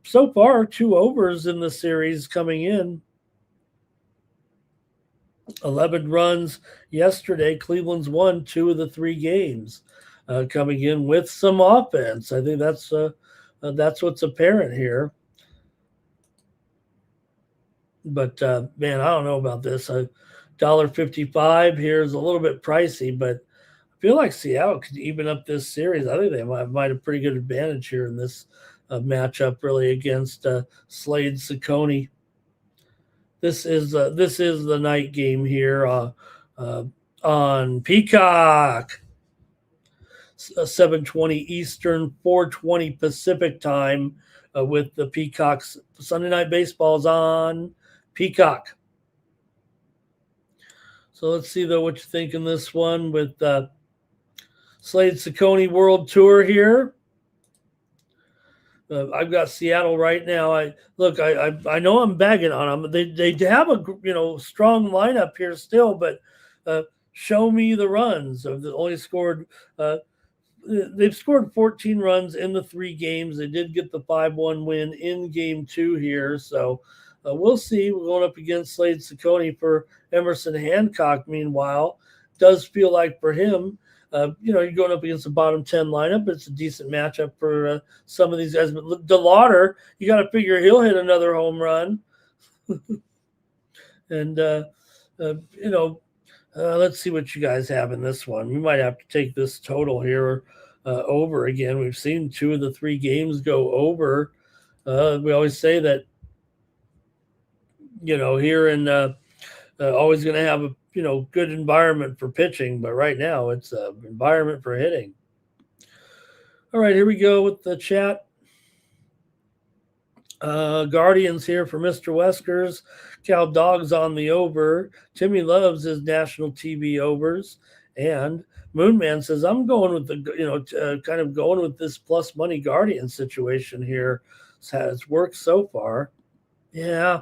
So far, 2 overs in the series coming in. 11 runs yesterday. Cleveland's won 2 of the 3 games, coming in with some offense. I think that's what's apparent here. But, man, I don't know about this. $1.55 here is a little bit pricey, but I feel like Seattle could even up this series. I think they might have pretty good advantage here in this matchup really against Slade Ciccone. This is the night game here on Peacock. 7:20 Eastern, 4:20 Pacific time with the Peacock's Sunday Night Baseball's on Peacock. So let's see though what you think in this one with Slade Ciccone World Tour here. I've got Seattle right now. I know I'm bagging on them. They have a strong lineup here still, but show me the runs. They've only scored. They've scored 14 runs in the 3 games. They did get the 5-1 win in Game 2 here, so we'll see. We're going up against Slade Ciccone for Emerson Hancock. Meanwhile, does feel like for him. You're going up against the bottom 10 lineup. It's a decent matchup for some of these guys. But DeLauder, you got to figure he'll hit another home run. And, let's see what you guys have in this one. We might have to take this total here over again. We've seen 2 of the 3 games go over. We always say that, here in always going to have a good environment for pitching, but right now it's an environment for hitting. All right, here we go with the chat. Guardians here for Mr. Weskers. Cal Dogs on the over. Timmy loves his national TV overs. And Moonman says, I'm going with the, kind of going with this plus money Guardian situation here. It's worked so far. Yeah,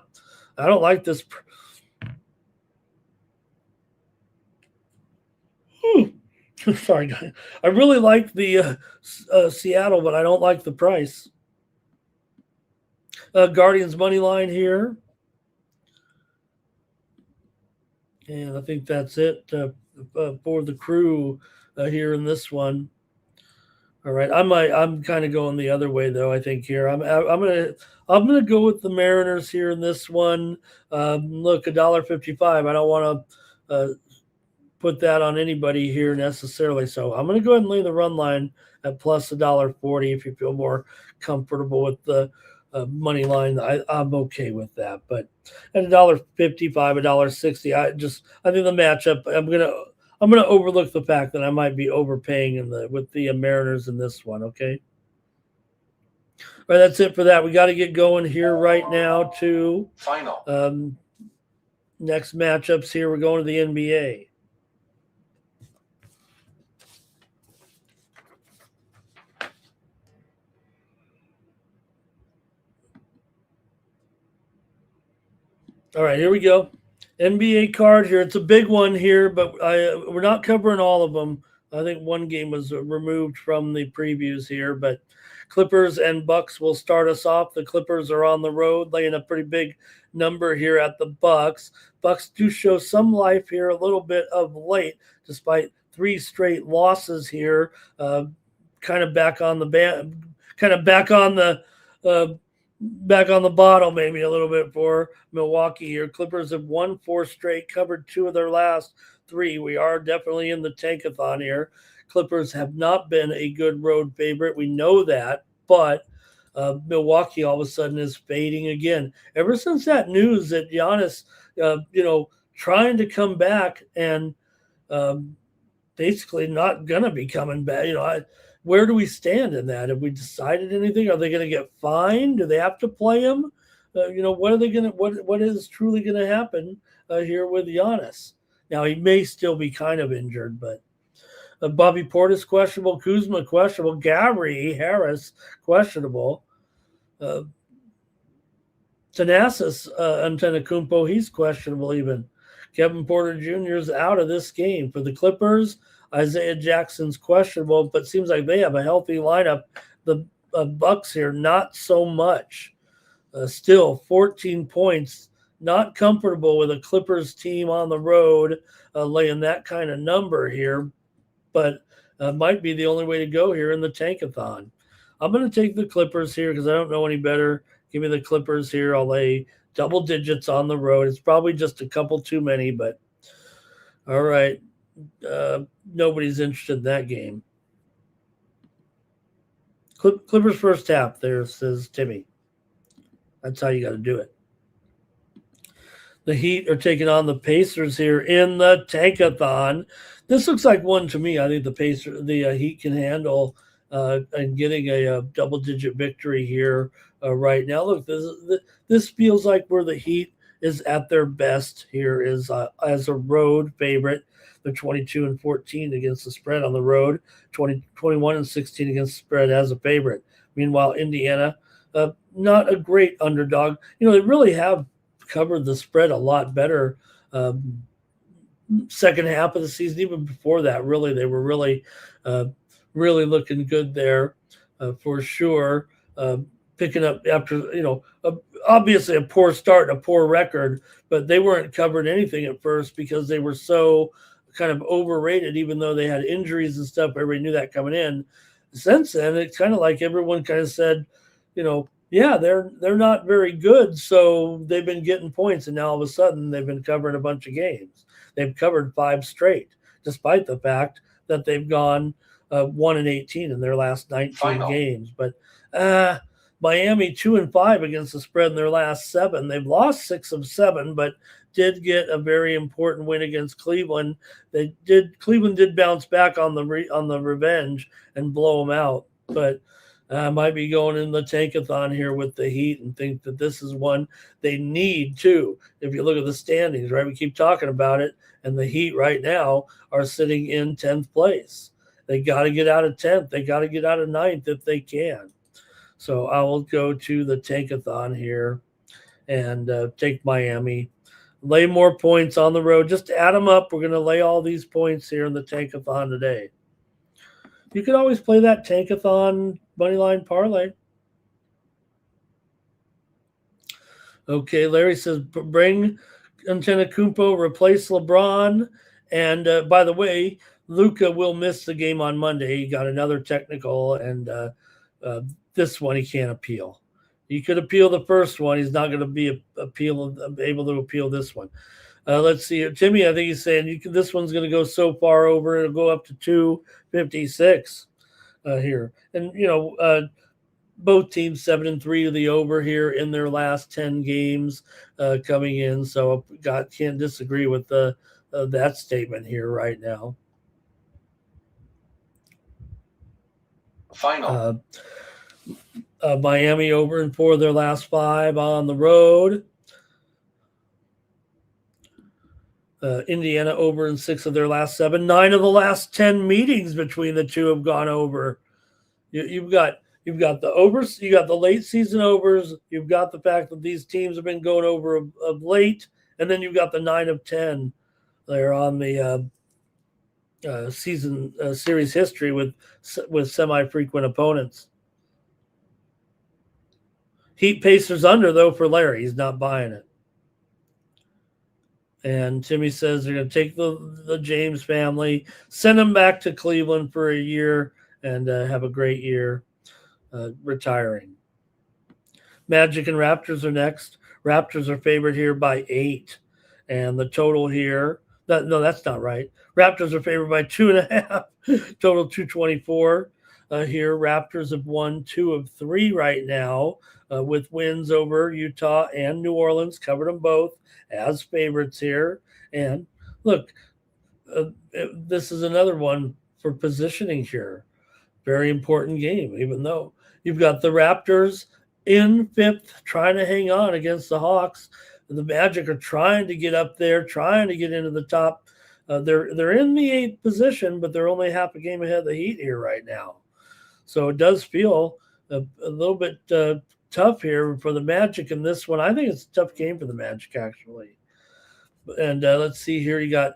I don't like this. Sorry, guys. I really like the Seattle, but I don't like the price. Guardians money line here. And I think that's it for the crew here in this one. All right, I'm kind of going the other way though. I think here I'm gonna go with the Mariners here in this one. Look, $1.55. I don't want to put that on anybody here necessarily. So I'm going to go ahead and lay the run line at plus $1.40 if you feel more comfortable with the money line. I'm okay with that. But at $1.55, $1.60, I think the matchup. I'm gonna overlook the fact that I might be overpaying with the Mariners in this one. Okay. All right, that's it for that. We got to get going here right now to final. Next matchups here. We're going to the NBA. All right, here we go. NBA card here. It's a big one here, but we're not covering all of them. I think one game was removed from the previews here, but Clippers and Bucks will start us off. The Clippers are on the road, laying a pretty big number here at the Bucks. Bucks do show some life here a little bit of late, despite 3 straight losses here. Kind of back on the bottle maybe a little bit for Milwaukee here. Clippers have won 4 straight, covered 2 of their last 3. We are definitely in the tankathon here. Clippers have not been a good road favorite. We know that, but Milwaukee all of a sudden is fading again. Ever since that news that Giannis, trying to come back and basically not going to be coming back, where do we stand in that? Have we decided anything? Are they going to get fined? Do they have to play him? What are they going to? What is truly going to happen here with Giannis? Now he may still be kind of injured, but Bobby Portis questionable, Kuzma questionable, Gary Harris questionable, Thanasis Antetokounmpo, he's questionable even. Kevin Porter Jr. is out of this game for the Clippers. Isaiah Jackson's questionable, but seems like they have a healthy lineup. The Bucks here, not so much. Still 14 points. Not comfortable with a Clippers team on the road laying that kind of number here, but might be the only way to go here in the tankathon. I'm going to take the Clippers here because I don't know any better. Give me the Clippers here. I'll lay double digits on the road. It's probably just a couple too many, but all right. Nobody's interested in that game. Clippers first half there, says Timmy. That's how you got to do it. The Heat are taking on the Pacers here in the Tankathon. This looks like one to me. I think the Heat can handle and getting a double-digit victory here right now. Look, this feels like where the Heat is at their best here is as a road favorite. They're 22-14 against the spread on the road, 21-16 against the spread as a favorite. Meanwhile, Indiana, not a great underdog. They really have covered the spread a lot better second half of the season. Even before that, really, they were really looking good there for sure. Picking up after, obviously a poor start, a poor record, but they weren't covered anything at first because they were so kind of overrated, even though they had injuries and stuff. Everybody knew that coming in. Since then, it's kind of like everyone kind of said, yeah, they're not very good, so they've been getting points, and now all of a sudden they've been covering a bunch of games. They've covered 5 straight, despite the fact that they've gone 1-18 in their last 19 games. But Miami 2-5 against the spread in their last 7. They've lost 6 of 7, but did get a very important win against Cleveland. Cleveland did bounce back on the revenge and blow them out, but might be going in the tankathon here with the Heat and think that this is one they need too. If you look at the standings, right, we keep talking about it, and the Heat right now are sitting in 10th place. They got to get out of 10th. They got to get out of 9th if they can. So I will go to the tankathon here and take Miami. Lay more points on the road. Just add them up. We're going to lay all these points here in the tankathon today. You could always play that tankathon moneyline parlay. Okay, Larry says bring Antetokounmpo, replace LeBron. And by the way, Luka will miss the game on Monday. He got another technical, and this one he can't appeal. He could appeal the first one. He's not going to be able to appeal this one. Let's see here. Timmy, I think he's saying this one's going to go so far over, it'll go up to 256 here. And, both teams 7-3 to the over here in their last 10 games coming in. So can't disagree with that statement here right now. Final. Miami over in 4 of their last 5 on the road. Indiana over in 6 of their last 7. 9 of the last 10 meetings between the two have gone over. You've got the overs, you got the late season overs, you've got the fact that these teams have been going over of late, and then you've got the 9 of 10 there on the season series history with semi-frequent opponents. Heat Pacers under, though, for Larry. He's not buying it. And Timmy says they're going to take the James family, send them back to Cleveland for a year, and have a great year retiring. Magic and Raptors are next. Raptors are favored here by 8. And the total here, no, that's not right. Raptors are favored by 2.5. Total 224 here. Raptors have won 2 of 3 right now with wins over Utah and New Orleans. Covered them both as favorites here. And look, this is another one for positioning here. Very important game, even though you've got the Raptors in 5th trying to hang on against the Hawks. The Magic are trying to get up there, trying to get into the top. They're in the 8th position, but they're only half a game ahead of the Heat here right now. So it does feel a little bit tough here for the Magic in this one. I think it's a tough game for the Magic, actually. And let's see here. You got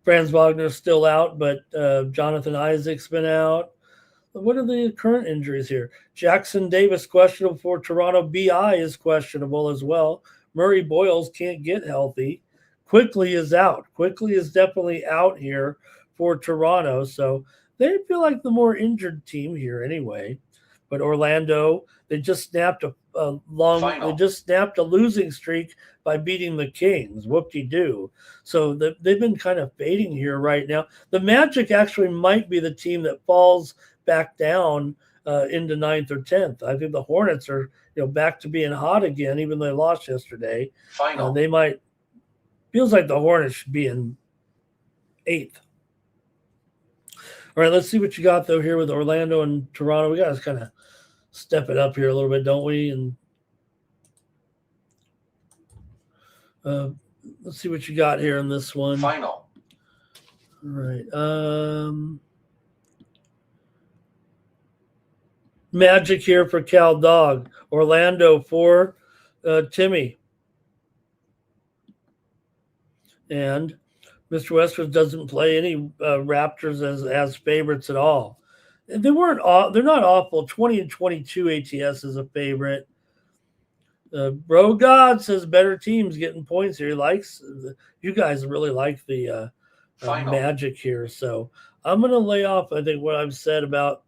Franz Wagner still out, but Jonathan Isaac's been out. What are the current injuries here? Jackson Davis questionable for Toronto. BI is questionable as well. Murray Boyles can't get healthy. Quickly is out. Quickly is definitely out here for Toronto. So they feel like the more injured team here anyway. But Orlando, they just snapped a losing streak by beating the Kings. Whoop-de-doo. So they've been kind of fading here right now. The Magic actually might be the team that falls back down into 9th or 10th. I think the Hornets are back to being hot again, even though they lost yesterday. Final. They might. Feels like the Hornets should be in 8th. All right, let's see what you got though here with Orlando and Toronto. We got to kind of step it up here a little bit, don't we? And let's see what you got here in this one. Final. All right. Magic here for Cal Dog. Orlando for Timmy. And Mr. Westwood doesn't play any Raptors as favorites at all. They weren't. They're not awful. 20-22 ATS is a favorite. Bro God says better teams getting points here. He likes you guys really like the Magic here. So I'm going to lay off. I think what I've said about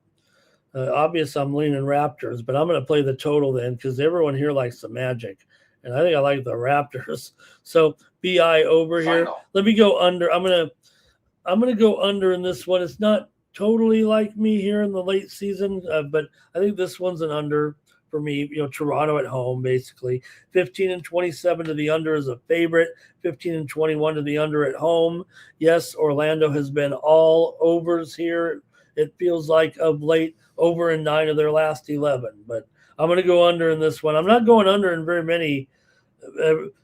obvious. I'm leaning Raptors, but I'm going to play the total then because everyone here likes the Magic, and I think I like the Raptors. So BI over here. Let me go under. I'm gonna go under in this one. It's not totally like me here in the late season, but I think this one's an under for me. Toronto at home, basically 15-27 to the under is a favorite. 15-21 to the under at home. Yes, Orlando has been all overs here. It feels like of late, over in 9 of their last 11. But I'm going to go under in this one. I'm not going under in very many,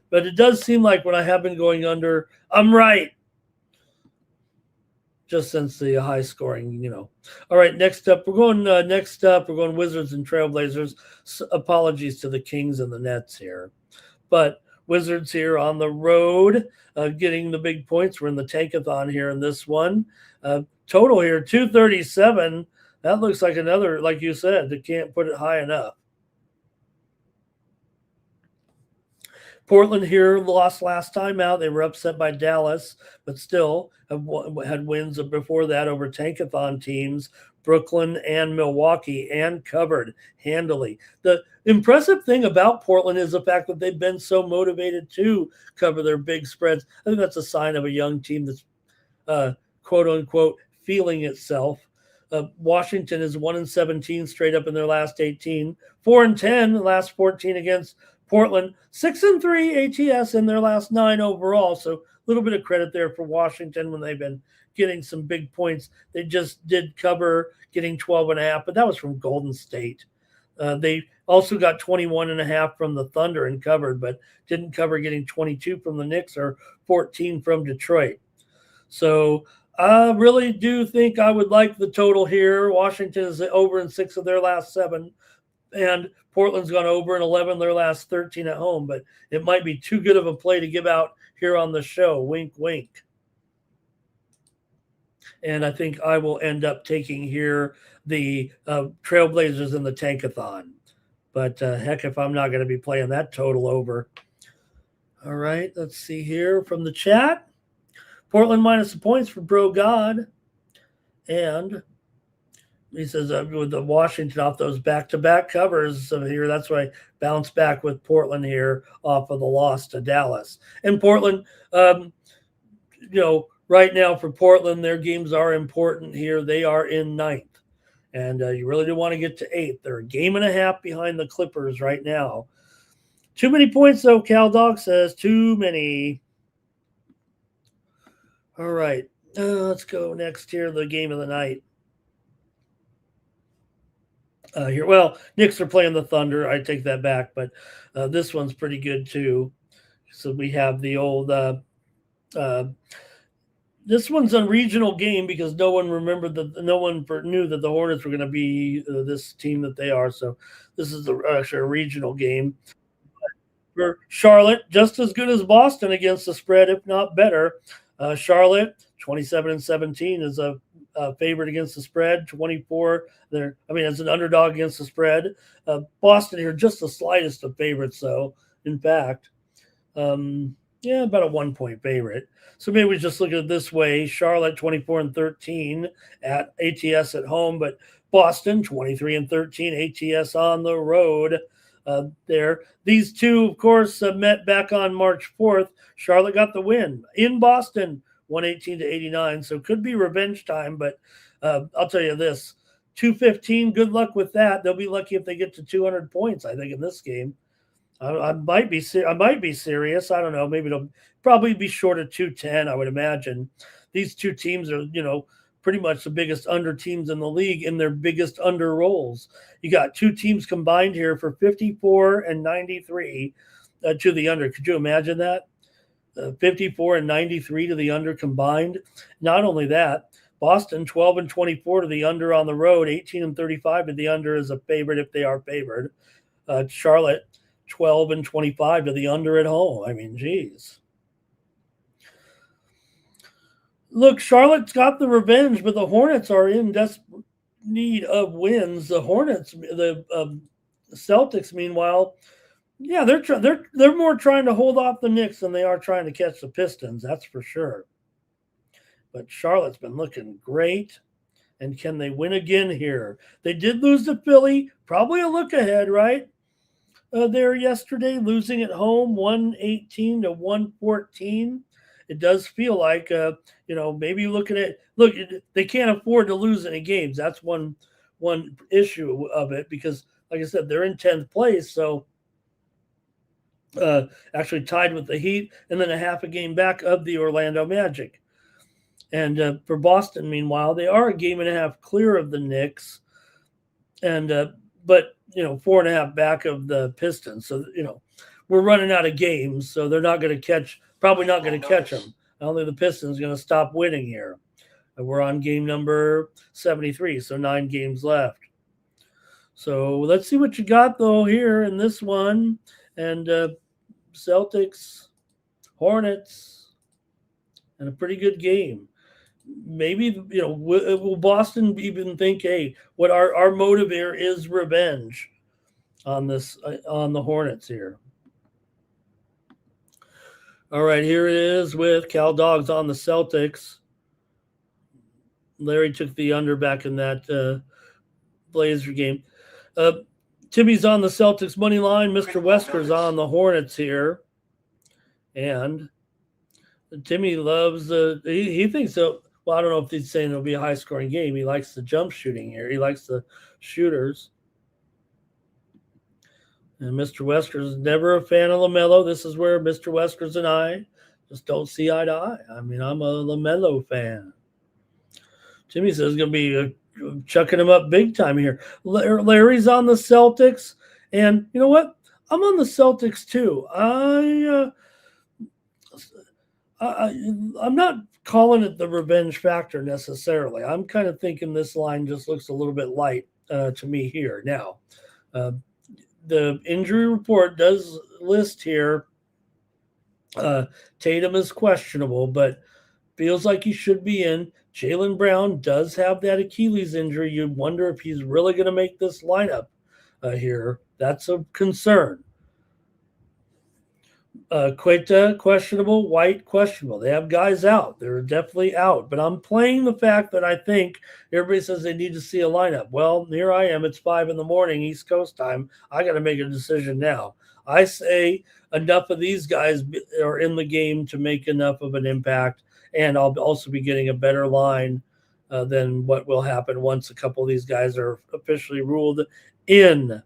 but it does seem like when I have been going under, I'm right. Just since the high scoring, All right, next up, we're going Wizards and Trailblazers. Apologies to the Kings and the Nets here. But Wizards here on the road, getting the big points. We're in the tankathon here in this one. Total here, 237. That looks like another, like you said, they can't put it high enough. Portland here lost last time out. They were upset by Dallas, but still had wins before that over tankathon teams, Brooklyn and Milwaukee, and covered handily. The impressive thing about Portland is the fact that they've been so motivated to cover their big spreads. I think that's a sign of a young team that's quote unquote feeling itself. Washington is 1-17 straight up in their last 18, 4-10 the last 14 against Portland, 6-3 ATS in their last 9 overall. So a little bit of credit there for Washington when they've been getting some big points. They just did cover getting 12.5, but that was from Golden State. They also got 21.5 from the Thunder and covered, but didn't cover getting 22 from the Knicks or 14 from Detroit. So I really do think I would like the total here. Washington is over in 6 of their last 7. And Portland's gone over in 11 their last 13 at home, but it might be too good of a play to give out here on the show. Wink, wink. And I think I will end up taking here the Trailblazers in the tankathon. But heck, if I'm not going to be playing that total over. All right, let's see here from the chat. Portland minus the points for Bro God. And he says with the Washington off those back-to-back covers here, that's why I bounce back with Portland here off of the loss to Dallas. And Portland, right now for Portland, their games are important here. They are in 9th. And you really do want to get to 8th. They're a game and a half behind the Clippers right now. Too many points, though, Cal Dog says. Too many. All right. Let's go next here, the game of the night. Knicks are playing the Thunder. I take that back, but this one's pretty good too. So we have the old. This one's a regional game because no one knew that the Hornets were going to be this team that they are. So this is actually a regional game. For Charlotte, just as good as Boston against the spread, if not better. Charlotte, 27-17 is a favorite against the spread. 24, as an underdog against the spread. Boston here, just the slightest of favorites, though. In fact, about a 1-point favorite. So maybe we just look at it this way: Charlotte 24-13 at ATS at home, but Boston 23-13 ATS on the road. There, these two, of course, met back on March 4th. Charlotte got the win in Boston, 118-89. So could be revenge time, but I'll tell you this: 215. Good luck with that. They'll be lucky if they get to 200 points, I think, in this game. I might be serious. I don't know. Maybe it'll probably be short of 210, I would imagine. These two teams are, pretty much the biggest under teams in the league in their biggest under roles. You got two teams combined here for 54 and 93 to the under. Could you imagine that? 54 and 93 to the under combined. Not only that, Boston 12 and 24 to the under on the road, 18 and 35 to the under as a favorite if they are favored. Charlotte 12 and 25 to the under at home. I mean, geez. Look, Charlotte's got the revenge, but the Hornets are in desperate need of wins. The Hornets, the Celtics, meanwhile, yeah, they're more trying to hold off the Knicks than they are trying to catch the Pistons. That's for sure. But Charlotte's been looking great. And can they win again here? They did lose to Philly. Probably a look ahead, right? There yesterday, losing at home 118 to 114. It does feel like, maybe look, they can't afford to lose any games. That's one issue of it because, like I said, they're in 10th place. So actually tied with the Heat and then a half a game back of the Orlando Magic. And for Boston, meanwhile, they are a game and a half clear of the Knicks. And, but 4.5 back of the Pistons. So, we're running out of games. So they're not going to probably not going to catch them. Only the Pistons going to stop winning here. And we're on game number 73. So 9 games left. So let's see what you got, though, here in this one. And Celtics, Hornets, and a pretty good game. Maybe, will Boston even think, hey, what our motive here is revenge on the Hornets here. All right, here it is with Cal Dogs on the Celtics. Larry took the under back in that Blazer game. Timmy's on the Celtics money line. Mr. Wesker's on the Hornets here. And Timmy loves he thinks so. Well, I don't know if he's saying it'll be a high-scoring game. He likes the jump shooting here. He likes the shooters. And Mr. Wesker's never a fan of LaMelo. This is where Mr. Wesker's and I just don't see eye to eye. I mean, I'm a LaMelo fan. Timmy says it's going to be chucking him up big time here. Larry's on the Celtics. And you know what? I'm on the Celtics too. I'm not calling it the revenge factor necessarily. I'm kind of thinking this line just looks a little bit light to me here. Now, the injury report does list here Tatum is questionable, but feels like he should be in. Jaylen Brown does have that Achilles injury. You wonder if he's really going to make this lineup here. That's a concern. Queta, questionable. White, questionable. They have guys out. They're definitely out. But I'm playing the fact that I think everybody says they need to see a lineup. Well, here I am. It's 5 a.m. East Coast time. I got to make a decision now. I say enough of these guys are in the game to make enough of an impact, and I'll also be getting a better line than what will happen once a couple of these guys are officially ruled in.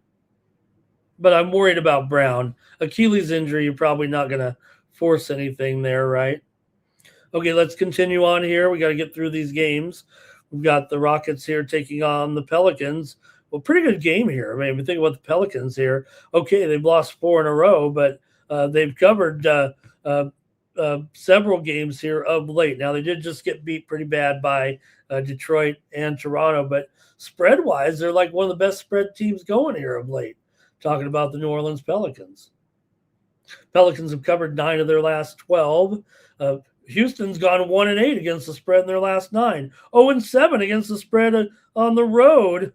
But I'm worried about Brown. Achilles injury, you're probably not going to force anything there, right? Okay, let's continue on here. We got to get through these games. We've got the Rockets here taking on the Pelicans. Well, pretty good game here. I mean, we think about the Pelicans here. Okay, they've lost 4 in a row, but they've covered several games here of late. Now, they did just get beat pretty bad by Detroit and Toronto, but spread-wise, they're like one of the best spread teams going here of late. Talking about the New Orleans Pelicans. Pelicans have covered 9 of their last 12. Houston's gone 1-8 against the spread in their last 9. 0-7 against the spread on the road.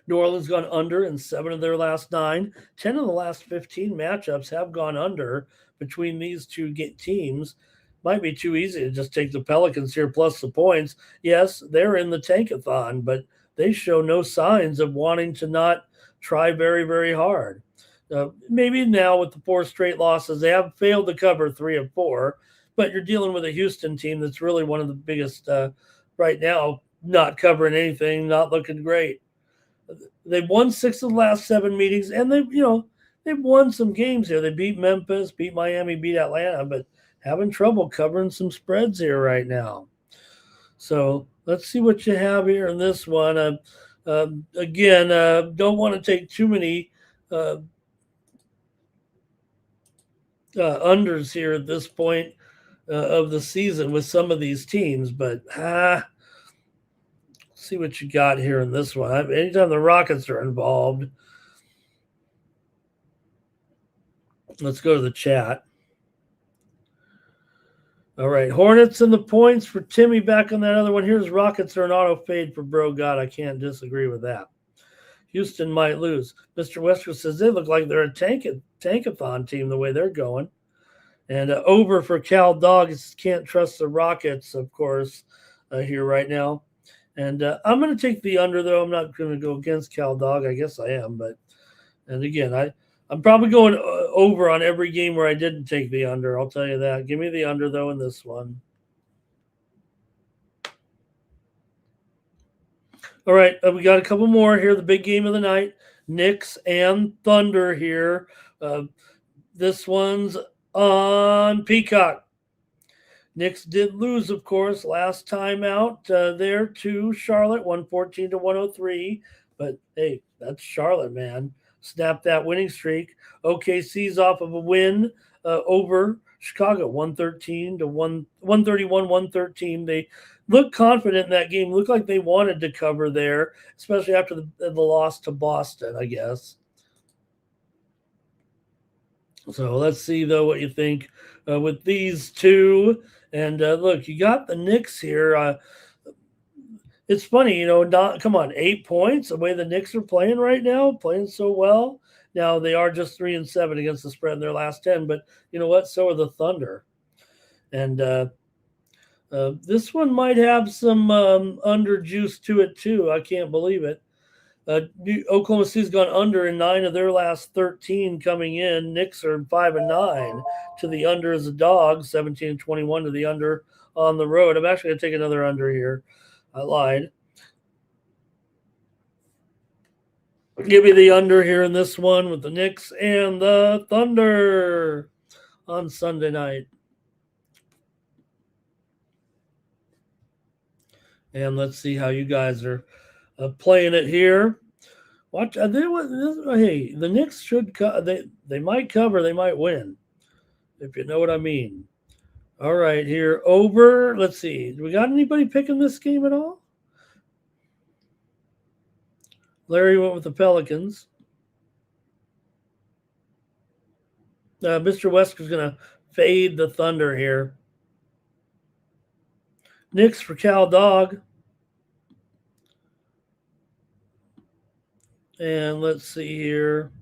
New Orleans gone under in 7 of their last 9. 10 of the last 15 matchups have gone under between these two teams. Might be too easy to just take the Pelicans here plus the points. Yes, they're in the tankathon, but they show no signs of wanting to not try very, very hard. Maybe now with the 4 straight losses, they have failed to cover 3 of 4, but you're dealing with a Houston team that's really one of the biggest right now, not covering anything, not looking great. They've won 6 of the last 7 meetings, and they've won some games here. They beat Memphis, beat Miami, beat Atlanta, but having trouble covering some spreads here right now. So let's see what you have here in this one. Again, don't want to take too many unders here at this point of the season with some of these teams, but see what you got here in this one. Anytime the Rockets are involved, let's go to the chat. All right, Hornets and the points for Timmy back on that other one. Here's Rockets are an auto fade for Bro God. I can't disagree with that. Houston might lose. Mr. Westwood says they look like they're a tankathon team the way they're going. And over for Cal Dogs. Can't trust the Rockets, of course, here right now. And I'm going to take the under, though. I'm not going to go against Cal Dog. I guess I am. And again, I'm probably going over on every game where I didn't take the under. I'll tell you that. Give me the under, though, in this one. All right, we got a couple more here. The big game of the night, Knicks and Thunder here. This one's on Peacock. Knicks did lose, of course, last time out there to Charlotte, 114-103. But, hey, that's Charlotte, man. Snap that winning streak. OKC's off of a win over Chicago, 131-113. They look confident in that game. Look like they wanted to cover there, especially after the loss to Boston, I guess. So let's see, though, what you think with these two. And look, you got the Knicks here. It's funny, come on, 8 points, the way the Knicks are playing right now, playing so well. Now, they are just 3-7 against the spread in their last 10, but you know what? So are the Thunder. And this one might have some under juice to it, too. I can't believe it. Oklahoma City's gone under in 9 of their last 13 coming in. Knicks are 5-9 to the under as a dog, 17-21 to the under on the road. I'm actually going to take another under here. I lied. Give me the under here in this one with the Knicks and the Thunder on Sunday night. And let's see how you guys are playing it here. Watch. Hey, the Knicks should they might cover, they might win, if you know what I mean. All right, here over. Let's see. Do we got anybody picking this game at all? Larry went with the Pelicans. Mr. West is going to fade the Thunder here. Knicks for Cal Dog. And let's see here.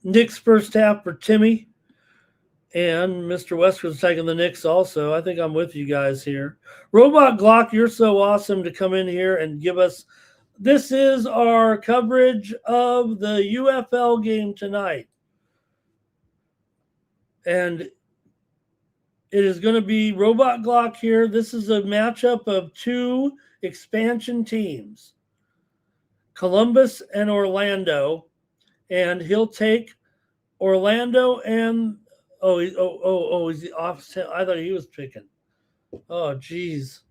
Knicks first half for Timmy. And Mr. Westwood's taking the Knicks also. I think I'm with you guys here. Robot Glock, you're so awesome to come in here and give us. This is our coverage of the UFL game tonight. And it is going to be Robot Glock here. This is a matchup of two expansion teams, Columbus and Orlando. And he'll take Orlando and is he off? I thought he was picking. Oh, geez.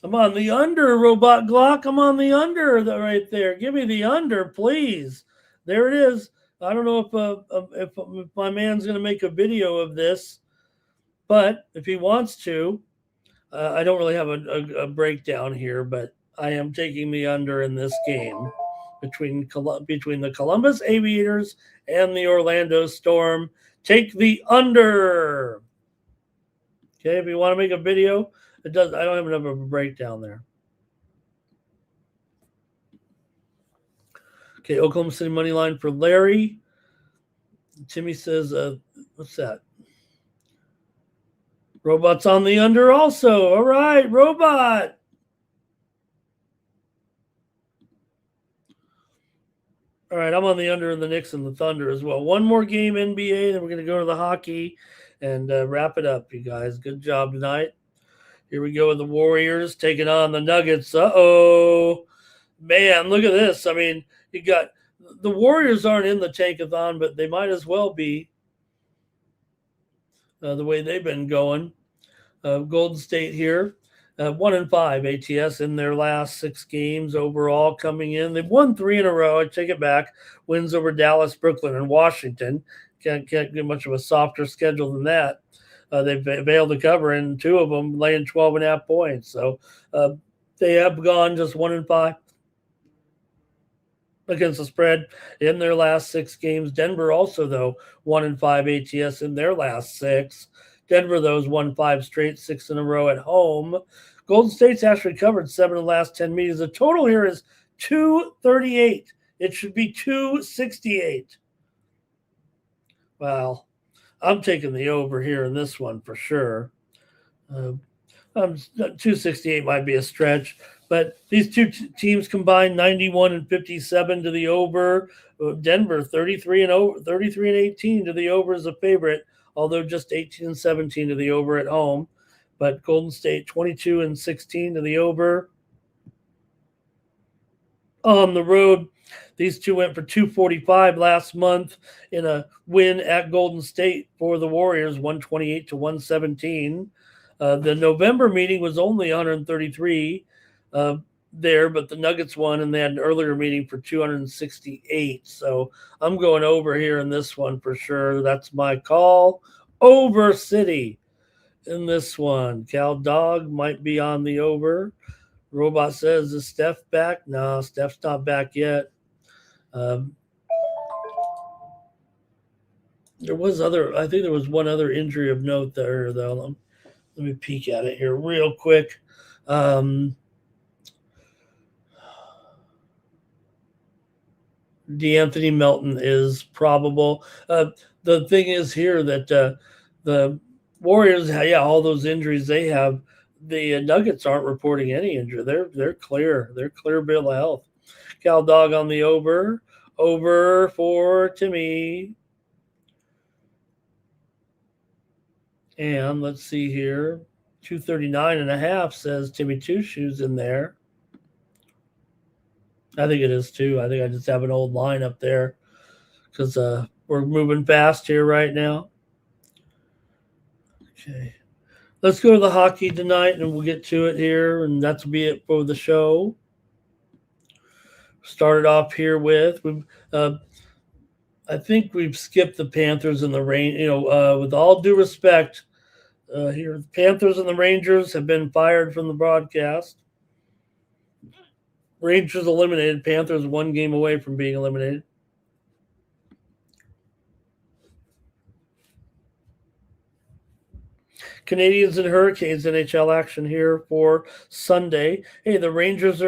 I'm on the under, Robot Glock. I'm on the under right there. Give me the under, please. There it is. I don't know if my man's going to make a video of this, but if he wants to, I don't really have a breakdown here, but I am taking the under in this game between the Columbus Aviators and the Orlando Storm. Take the under. Okay, if you want to make a video, I don't have enough of a breakdown there. Okay, Oklahoma City money line for Larry. Timmy says, what's that? Robot's on the under also. All right, Robot. All right, I'm on the under in the Knicks and the Thunder as well. One more game NBA, then we're going to go to the hockey and wrap it up, you guys. Good job tonight. Here we go with the Warriors taking on the Nuggets. Uh-oh. Man, look at this. I mean, you got the Warriors aren't in the tankathon, but they might as well be the way they've been going. Golden State here, 1-5 ATS in their last 6 games overall coming in. They've won 3 in a row. I take it back. Wins over Dallas, Brooklyn, and Washington. Can't get much of a softer schedule than that. They've failed to cover in 2 of them, laying 12.5 points. So they have gone just 1-5 against the spread in their last 6 games. Denver also, though, 1-5 ATS in their last 6. Denver, though, has won 5 straight, 6 in a row at home. Golden State's actually covered 7 of the last 10 meetings. The total here is 238. It should be 268. Well, I'm taking the over here in this one for sure. 268 might be a stretch, but these two teams combined 91 and 57 to the over. Denver 33 and 18 to the over as a favorite, although just 18 and 17 to the over at home. But Golden State 22 and 16 to the over. On the road, these two went for 245 last month in a win at Golden State for the Warriors, 128 to 117. The November meeting was only 133 there, but the Nuggets won, and they had an earlier meeting for 268. So I'm going over here in this one for sure. That's my call. Over City in this one. Cal Dog might be on the over. Robot says, is Steph back? No, Steph's not back yet. There was one other injury of note there, though. Let me peek at it here real quick. DeAnthony Melton is probable. The thing is here that the Warriors, all those injuries they have, the Nuggets aren't reporting any injury. They're clear. They're clear bill of health. Cal Dog on the over. Over for Timmy. And let's see here. 239.5 says Timmy Two Shoes in there. I think it is too. I think I just have an old line up there because we're moving fast here right now. Okay. Let's go to the hockey tonight, and we'll get to it here, and that's be it for the show. Started off here with, I think we've skipped the Panthers and the with all due respect, here the Panthers and the Rangers have been fired from the broadcast. Rangers eliminated. Panthers 1 game away from being eliminated. Canadians and Hurricanes NHL action here for Sunday. Hey, the Rangers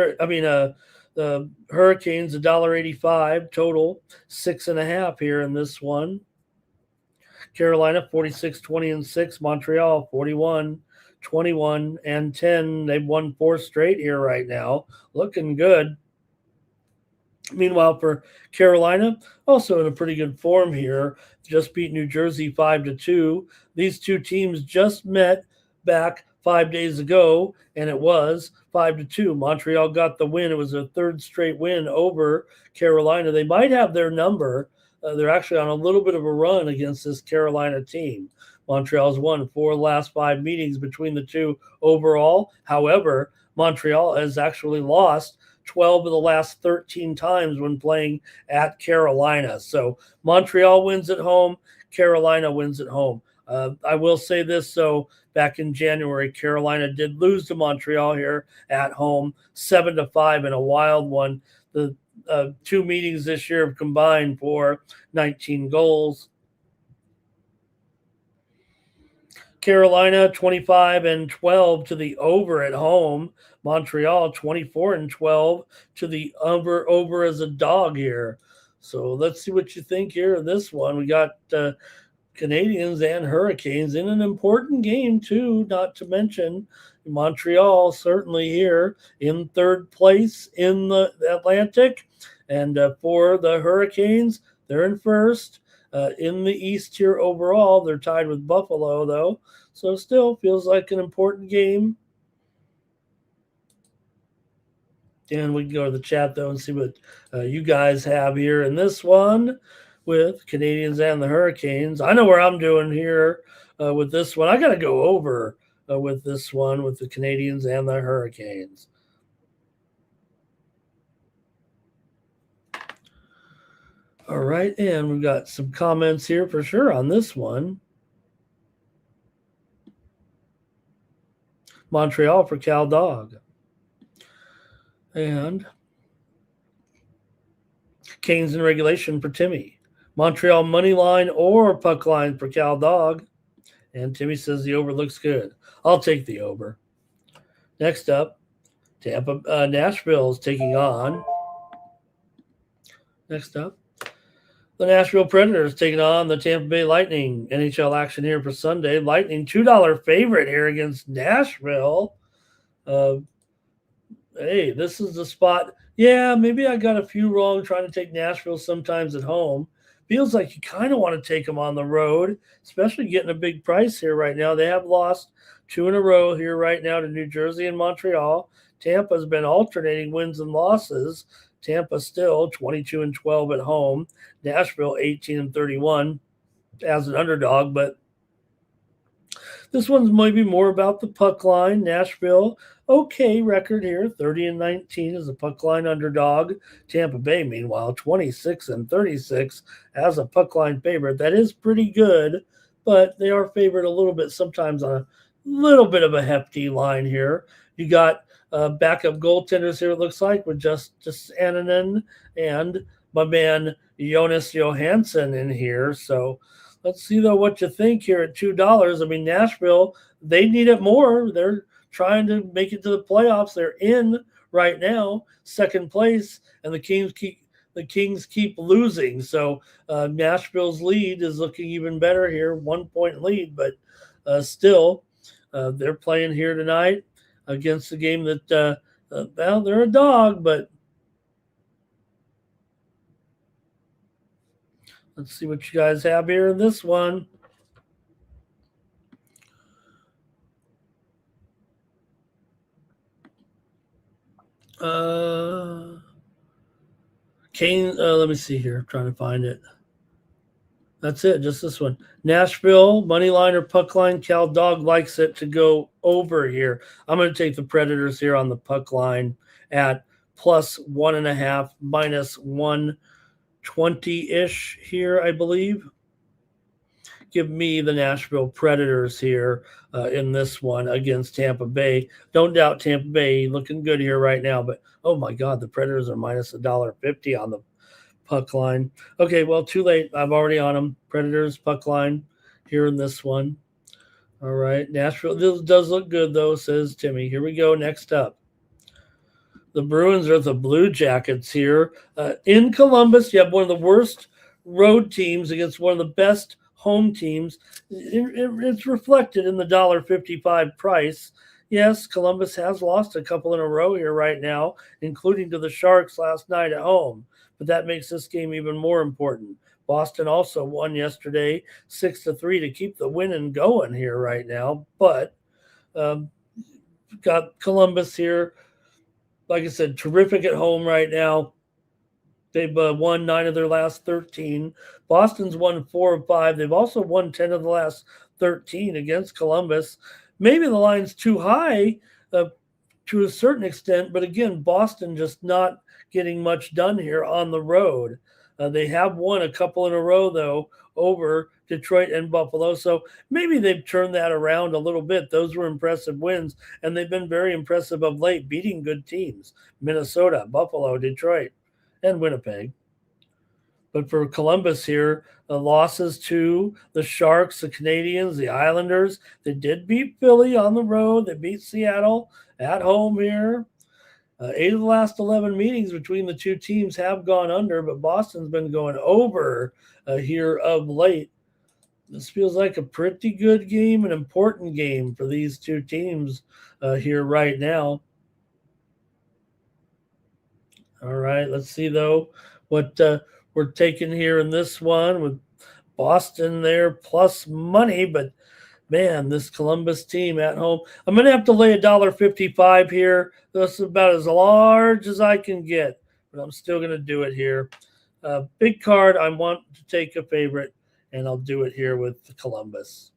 the Hurricanes $1.85 total, 6.5 here in this one. Carolina 46-20-6, Montreal 41-21-10. They've won 4 straight here right now, looking good. Meanwhile, for Carolina, also in a pretty good form here, just beat New Jersey 5-2. These two teams just met back 5 days ago, and it was 5-2. Montreal got the win. It was a 3rd straight win over Carolina. They might have their number. They're actually on a little bit of a run against this Carolina team. Montreal's won 4 of the last 5 meetings between the two overall. However, Montreal has actually lost 12 of the last 13 times when playing at Carolina. So Montreal wins at home. Carolina wins at home. I will say this, so back in January, Carolina did lose to Montreal here at home, 7-5 in a wild one. The 2 meetings this year have combined for 19 goals. Carolina 25-12 to the over at home. Montreal 24-12 to the over as a dog here. So let's see what you think here of this one. We got Canadians and Hurricanes in an important game too, not to mention Montreal certainly here in 3rd place in the Atlantic, And for the Hurricanes, they're in first. In the East here overall, they're tied with Buffalo, though. So still feels like an important game. And we can go to the chat, though, and see what you guys have here in this one with Canadians and the Hurricanes. I know where I'm doing here with this one. I got to go over with this one with the Canadians and the Hurricanes. All right, and we've got some comments here for sure on this one. Montreal for Cal Dog. And Canes in regulation for Timmy. Montreal money line or puck line for Cal Dog. And Timmy says the over looks good. I'll take the over. Next up, Tampa Nashville is taking on. Next up, the Nashville Predators taking on the Tampa Bay Lightning. NHL action here for Sunday. Lightning $2 favorite here against Nashville. Hey, this is the spot. Yeah, maybe I got a few wrong trying to take Nashville sometimes at home. Feels like you kind of want to take them on the road, especially getting a big price here right now. They have lost 2 in a row here right now to New Jersey and Montreal. Tampa's been alternating wins and losses. Tampa still 22-12 at home. Nashville 18-31 as an underdog, but this one's maybe more about the puck line. Nashville, okay record here, 30-19 as a puck line underdog. Tampa Bay, meanwhile, 26-36 as a puck line favorite. That is pretty good, but they are favored a little bit sometimes on a little bit of a hefty line here. You got backup goaltenders here, it looks like, with Justice Annunen and my man Jonas Johansson in here. So let's see, though, what you think here at $2. I mean, Nashville, they need it more. They're trying to make it to the playoffs. They're in right now, second place, and the Kings keep losing. So Nashville's lead is looking even better here, 1-point lead, but still they're playing here tonight against the game that, well, they're a dog, but let's see what you guys have here in this one. Kane, let me see here. I'm trying to find it. That's it, just this one. Nashville, money line or puck line. Cal Dog likes it to go over here. I'm going to take the Predators here on the puck line at plus 1.5, minus 120-ish here, I believe. Give me the Nashville Predators here in this one against Tampa Bay. Don't doubt Tampa Bay looking good here right now, but oh my God, the Predators are minus $1.50 on the puck line. Okay, well, too late. I'm already on them. Predators puck line here in this one. All right, Nashville. This does look good though, says Timmy. Here we go. Next up, the Bruins are the Blue Jackets here in Columbus. You have one of the worst road teams against one of the best home teams. It's reflected in the $1.55 price. Yes, Columbus has lost a couple in a row here right now, including to the Sharks last night at home. But that makes this game even more important. Boston also won yesterday 6-3 to keep the winning going here right now. But got Columbus here. Like I said, terrific at home right now. They've won 9 of their last 13. Boston's won 4 of 5. They've also won 10 of the last 13 against Columbus. Maybe the line's too high to a certain extent, but again, Boston just not getting much done here on the road. They have won a couple in a row, though, over Detroit and Buffalo. So maybe they've turned that around a little bit. Those were impressive wins, and they've been very impressive of late, beating good teams. Minnesota, Buffalo, Detroit, and Winnipeg. But for Columbus here, losses to the Sharks, the Canadians, the Islanders. They did beat Philly on the road. They beat Seattle at home here. 8 of the last 11 meetings between the two teams have gone under, but Boston's been going over here of late. This feels like a pretty good game, an important game for these two teams here right now. All right, let's see though what we're taking here in this one with Boston there plus money, but man, this Columbus team at home. I'm gonna have to lay $1.55 here. That's about as large as I can get, but I'm still gonna do it here. Big card. I want to take a favorite, and I'll do it here with Columbus.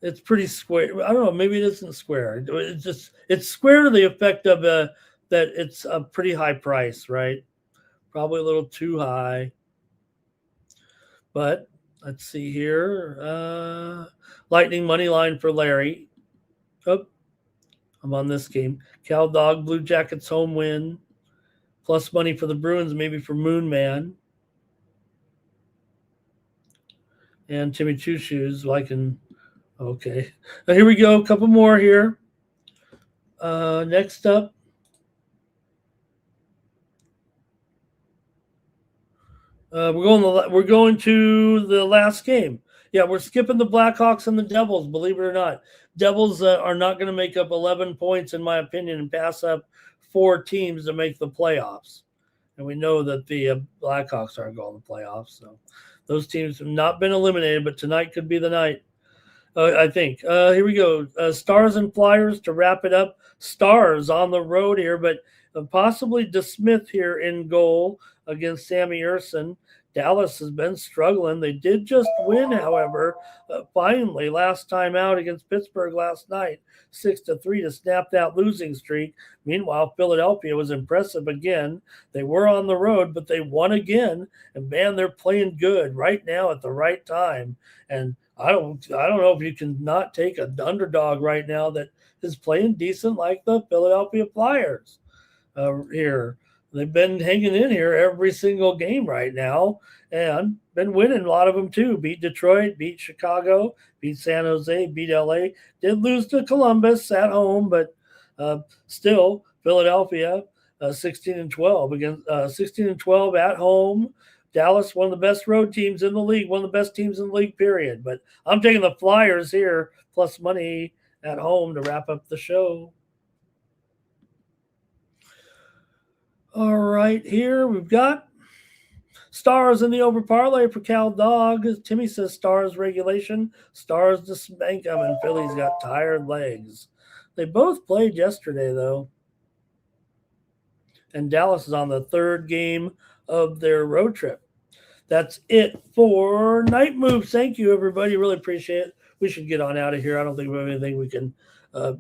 It's pretty square. I don't know. Maybe it isn't square. It's square to the effect of that it's a pretty high price, right? Probably a little too high. But let's see here. Lightning money line for Larry. Oh, I'm on this game. Cal Dog, Blue Jackets home win. Plus money for the Bruins, maybe for Moon Man. And Timmy Choo Shoes. Well, I can. Okay. Now, here we go. A couple more here. Next up. We're going to the last game. Yeah, we're skipping the Blackhawks and the Devils. Believe it or not, Devils are not going to make up 11 points, in my opinion, and pass up 4 teams to make the playoffs. And we know that the Blackhawks aren't going to the playoffs, so those teams have not been eliminated. But tonight could be the night. I think. Here we go. Stars and Flyers to wrap it up. Stars on the road here, but possibly DeSmith here in goal against Sammy Urson. Dallas has been struggling. They did just win, however, finally last time out against Pittsburgh last night, 6-3 to snap that losing streak. Meanwhile, Philadelphia was impressive again. They were on the road, but they won again. And man, they're playing good right now at the right time. And I don't know if you can not take an underdog right now that is playing decent like the Philadelphia Flyers here. They've been hanging in here every single game right now and been winning a lot of them too. Beat Detroit, beat Chicago, beat San Jose, beat LA. Did lose to Columbus at home, but still Philadelphia 16-12 against 16-12 at home. Dallas, one of the best road teams in the league, one of the best teams in the league, period. But I'm taking the Flyers here, plus money at home to wrap up the show. All right, here we've got Stars in the over parlay for Cal Dog. Timmy says Stars regulation, Stars to spank them, and Philly's got tired legs. They both played yesterday, though. And Dallas is on the third game of their road trip. That's it for Night Moves. Thank you, everybody. Really appreciate it. We should get on out of here. I don't think we have anything we can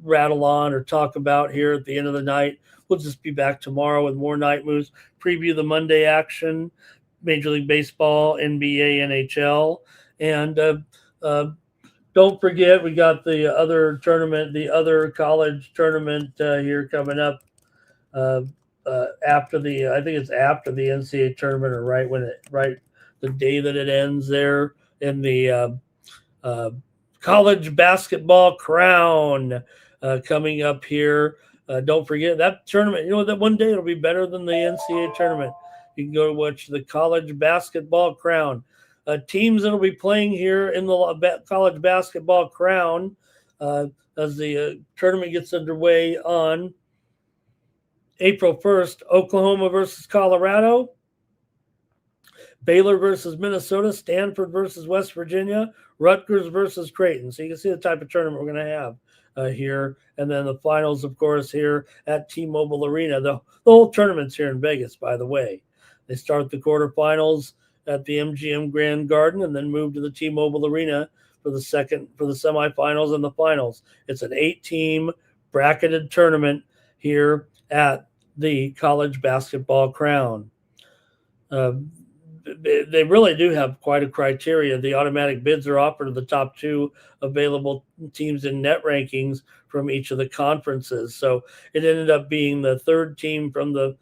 rattle on or talk about here at the end of the night. We'll just be back tomorrow with more Night Moves, preview the Monday action, Major League Baseball, NBA, NHL. And don't forget, we got the other tournament, the other college tournament here coming up after the, I think it's after the NCAA tournament or right the day that it ends there in the college basketball crown coming up here. Don't forget that tournament. You know, that one day it'll be better than the NCAA tournament. You can go watch the college basketball crown. Teams that will be playing here in the college basketball crown as the tournament gets underway on April 1st, Oklahoma versus Colorado, Baylor versus Minnesota, Stanford versus West Virginia, Rutgers versus Creighton. So you can see the type of tournament we're going to have here. And then the finals, of course, here at T-Mobile Arena. The whole tournament's here in Vegas, by the way. They start the quarterfinals at the MGM Grand Garden and then move to the T-Mobile Arena for the semifinals and the finals. It's an 8-team bracketed tournament here at the college basketball crown. They really do have quite a criteria. The automatic bids are offered to the top 2 available teams in net rankings from each of the conferences. So it ended up being the 3rd team from the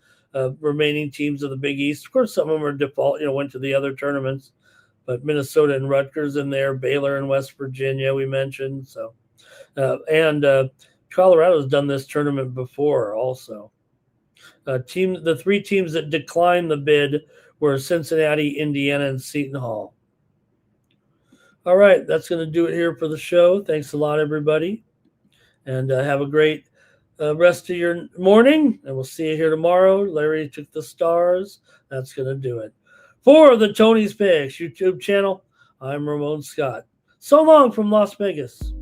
remaining teams of the Big East. Of course, some of them are default, went to the other tournaments, but Minnesota and Rutgers in there, Baylor and West Virginia we mentioned. So and Colorado's done this tournament before also. The 3 teams that declined the bid were Cincinnati, Indiana, and Seton Hall. All right, that's going to do it here for the show. Thanks a lot, everybody. And have a great rest of your morning, and we'll see you here tomorrow. Larry took the stars. That's going to do it. For the Tony's Picks YouTube channel, I'm Ramon Scott. So long from Las Vegas.